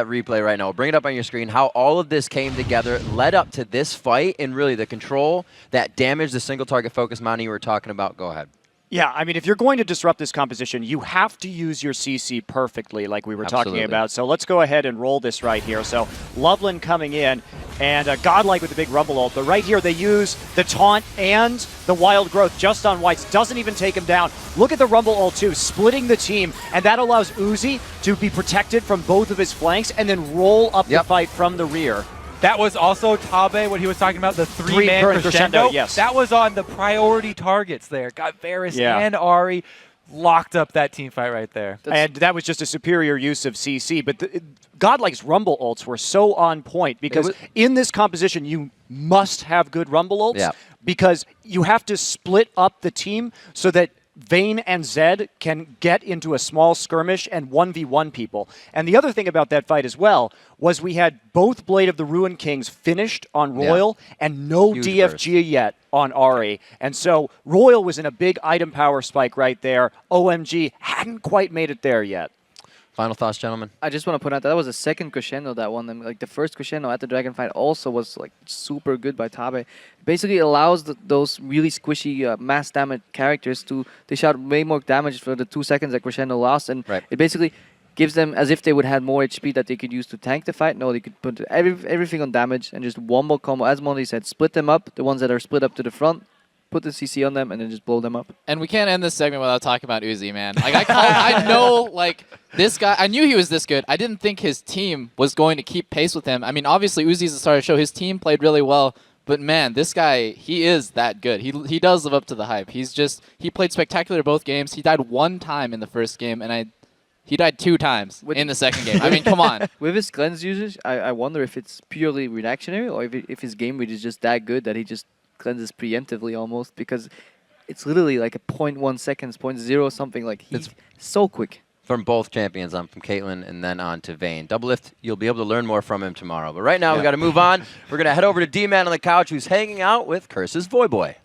replay right now. We'll bring it up on your screen. How all of this came together, led up to this fight, and really the control that damaged the single target focus mounting you were talking about. Go ahead. Yeah, I mean, if you're going to disrupt this composition, you have to use your CC perfectly, like we were talking about. So let's go ahead and roll this right here. So Lovelin coming in, and GoDlike with the big Rumble ult. But right here, they use the taunt and the wild growth just on Whites. Doesn't even take him down. Look at the Rumble ult, too, splitting the team. And that allows Uzi to be protected from both of his flanks and then roll up the fight from the rear. That was also Tabe, what he was talking about, the three-man crescendo. Yes. That was on the priority targets there. Got Varus and Ahri, locked up that team fight right there. And that was just a superior use of CC. But GoDlike's Rumble ults were so on point because in this composition, you must have good Rumble ults because you have to split up the team so that Vayne and Zed can get into a small skirmish and 1v1 people. And the other thing about that fight as well was we had both Blade of the Ruin Kings finished on RYL and no Huge DFG burst. yet on Ahri. And so RYL was in a big item power spike right there. OMG hadn't quite made it there yet. Final thoughts, gentlemen? I just want to point out that was a second crescendo that won them. Like the first crescendo at the Dragon fight also was like super good by Tabe. Basically allows those really squishy mass damage characters to dish out way more damage for the 2 seconds that crescendo lasts, and it basically gives them as if they would have more HP that they could use to tank the fight. No, they could put everything on damage and just one more combo. As Monty said, split them up, the ones that are split up to the front, put the CC on them, and then just blow them up. And we can't end this segment without talking about Uzi, man. Like I know, like, this guy, I knew he was this good. I didn't think his team was going to keep pace with him. I mean, obviously, Uzi's the star of the show. His team played really well. But, man, this guy, he is that good. He does live up to the hype. He played spectacular both games. He died one time in the first game, and he died 2 times in the second game. I mean, come on. With his cleanse usage, I wonder if it's purely reactionary or if his game read is just that good that he just cleanses preemptively almost, because it's literally like a 0.1 seconds, 0.0 something. Like, he's so quick. From both champions, from Caitlyn and then on to Vayne. Doublelift, you'll be able to learn more from him tomorrow. But right now, we got to move on. We're going to head over to D-Man on the couch, who's hanging out with Curse's Voyboy.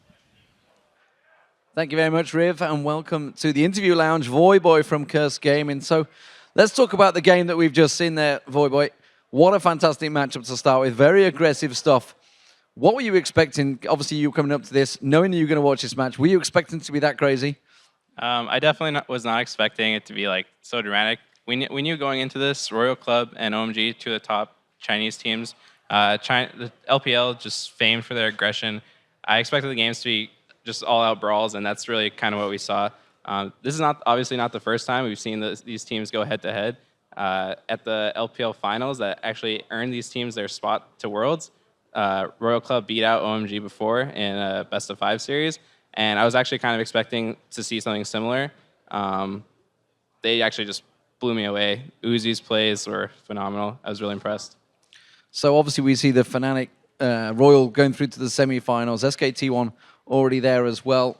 Thank you very much, Riv, and welcome to the interview lounge, Voyboy from Curse Gaming. So let's talk about the game that we've just seen there, Voyboy. What a fantastic matchup to start with. Very aggressive stuff. What were you expecting? Obviously, you coming up to this, knowing that you were going to watch this match. Were you expecting it to be that crazy? I definitely was not expecting it to be like so dramatic. We knew going into this, RYL Club and OMG, 2 of the top Chinese teams. The LPL just famed for their aggression. I expected the games to be just all-out brawls, and that's really kind of what we saw. This is obviously not the first time we've seen these teams go head-to-head. At the LPL finals that actually earned these teams their spot to Worlds, RYL Club beat out OMG before in a best-of-5 series. And I was actually kind of expecting to see something similar. They actually just blew me away. UZI'S plays were phenomenal. I was really impressed. So obviously we see the Fnatic RYL going through to the semi-finals. SKT1 already there as well.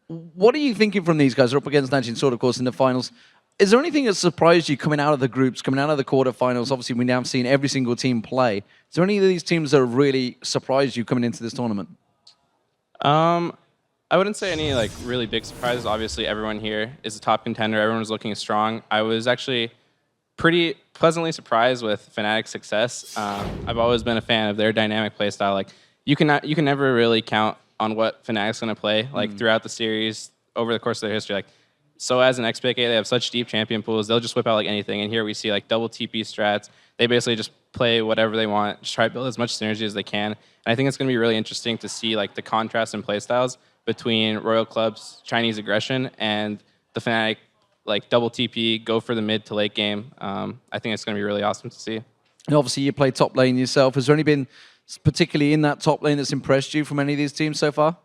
What are you thinking from these guys? They're up against Najin Sword, of course, in the finals. Is there anything that surprised you coming out of the groups, coming out of the quarterfinals? Obviously, we now have seen every single team play. Is there any of these teams that have really surprised you coming into this tournament? I wouldn't say any like really big surprises. Obviously, everyone here is a top contender. Everyone was looking strong. I was actually pretty pleasantly surprised with Fnatic's success. I've always been a fan of their dynamic playstyle. Like you can never really count on what Fnatic's going to play like throughout the series over the course of their history. Like so as an XPK, they have such deep champion pools. They'll just whip out like anything. And here we see like double TP strats. They basically just play whatever they want, just try to build as much synergy as they can. And I think it's going to be really interesting to see like the contrast in playstyles between Royal Club's Chinese aggression and the Fnatic like double TP, go for the mid to late game. I think it's going to be really awesome to see. And obviously you play top lane yourself. Has there any been particularly in that top lane that's impressed you from any of these teams so far?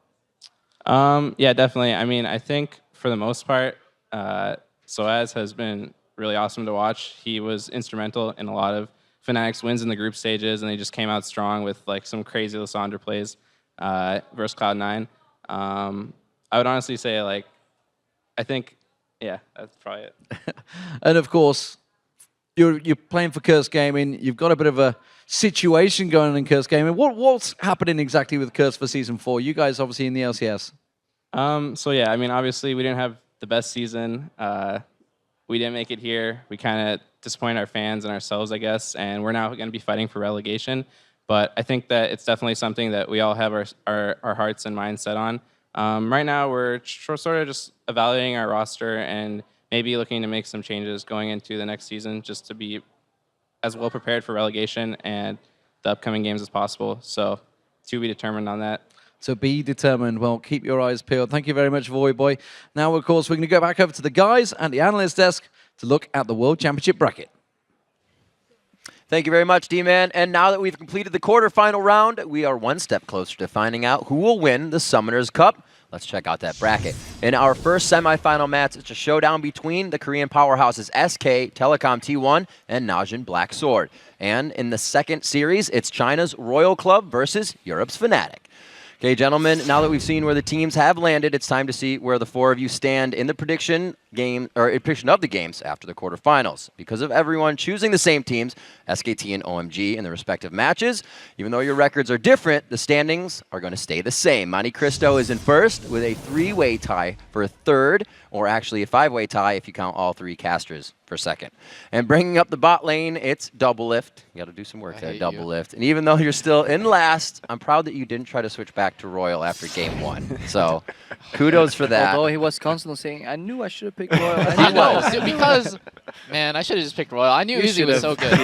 Yeah, definitely. I mean, I think for the most part, Soaz has been really awesome to watch. He was instrumental in a lot of Fnatic's wins in the group stages, and they just came out strong with like some crazy Lissandra plays versus Cloud9. I would honestly say like, I think, yeah, that's probably it. And of course, you're playing for Curse Gaming. You've got a bit of a situation going on in Curse Gaming. What's happening exactly with Curse for Season 4? You guys obviously in the LCS. So yeah, I mean, obviously we didn't have the best season. We didn't make it here. We kind of disappointed our fans and ourselves, I guess, and we're now going to be fighting for relegation. But I think that it's definitely something that we all have our hearts and minds set on. Right now, we're sort of just evaluating our roster and maybe looking to make some changes going into the next season just to be as well prepared for relegation and the upcoming games as possible. So to be determined on that. So be determined. Well, keep your eyes peeled. Thank you very much, Boy. Now, of course, we're going to go back over to the guys and the analyst desk to look at the World Championship bracket. Thank you very much, D-Man. And now that we've completed the quarterfinal round, we are one step closer to finding out who will win the Summoners Cup. Let's check out that bracket. In our first semifinal match, it's a showdown between the Korean powerhouses SK Telecom T1 and Najin Black Sword. And in the second series, it's China's Royal Club versus Europe's Fnatic. Okay, gentlemen, now that we've seen where the teams have landed, it's time to see where the four of you stand in the prediction of the games after the quarterfinals. Because of everyone choosing the same teams, SKT and OMG in the respective matches, even though your records are different, the standings are going to stay the same. Monte Cristo is in first with a 3-way tie for a third, or actually a 5-way tie if you count all three casters for second. And bringing up the bot lane, it's Double Lift. You got to do some work there, Double Lift. And even though you're still in last, I'm proud that you didn't try to switch back to Royal after game one. So kudos for that. Although he was constantly saying, I knew I should have picked Royal. I know, because, man, I should have just picked Royal. I knew UZI was so good.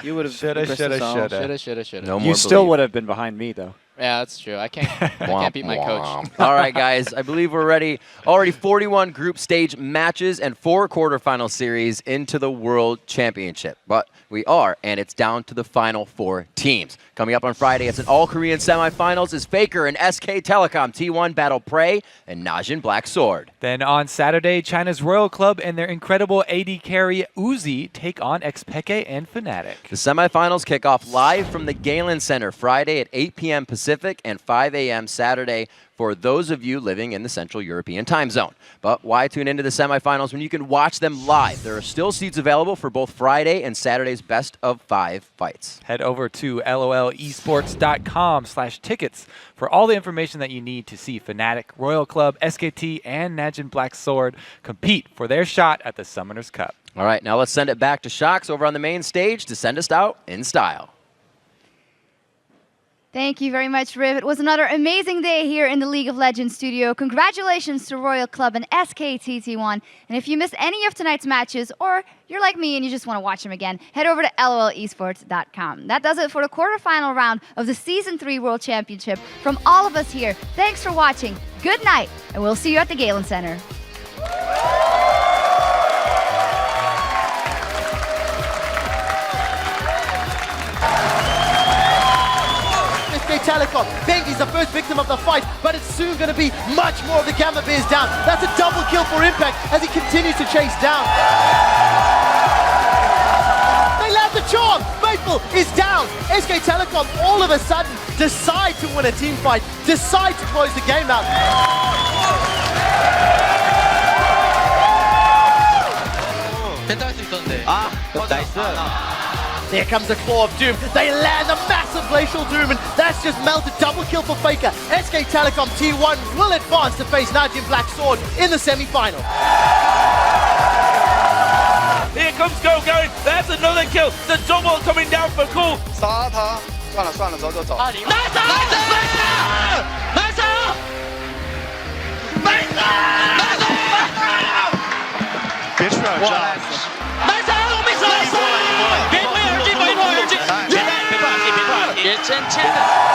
You would have Shoulda. No more You still would have been behind me, though. Yeah, that's true. I can't beat my coach. All right, guys. I believe we're ready. Already 41 group stage matches and 4 quarterfinal series into the World Championship. But we are, and it's down to the final 4 teams. Coming up on Friday, it's an all-Korean semifinals is Faker and SK Telecom T1 battle Prey and Najin Black Sword. Then on Saturday, China's Royal Club and their incredible AD carry UZI take on XPK and Fnatic. The semifinals kick off live from the Galen Center Friday at 8 p.m. Pacific and 5 a.m. Saturday for those of you living in the Central European time zone. But why tune into the semifinals when you can watch them live? There are still seats available for both Friday and Saturday's best of 5 fights. Head over to lolesports.com/tickets for all the information that you need to see Fnatic, Royal Club, SKT, and Najin Black Sword compete for their shot at the Summoners Cup. All right, now let's send it back to Shox over on the main stage to send us out in style. Thank you very much, Riv. It was another amazing day here in the League of Legends studio. Congratulations to Royal Club and SKTT1. And if you missed any of tonight's matches, or you're like me and you just want to watch them again, head over to lolesports.com. That does it for the quarterfinal round of the Season 3 World Championship. From all of us here, thanks for watching. Good night, and we'll see you at the Galen Center. Telecom. Bengi's the first victim of the fight, but it's soon going to be much more of the Gamma Bears down. That's a double kill for Impact as he continues to chase down. They land the charm. Faithful is down. SK Telecom all of a sudden decide to win a team fight, decide to close the game out. There comes the Claw of Doom. They land a massive Glacial Doom, and that's just melted. Double kill for Faker. SK Telecom T1 will advance to face Najin Black Sword in the semi-final. Here comes Gogoing. another kill. The double coming down for Cool. 杀他，算了，走。Nice!别出来，别推耳机，别放弃，别前的。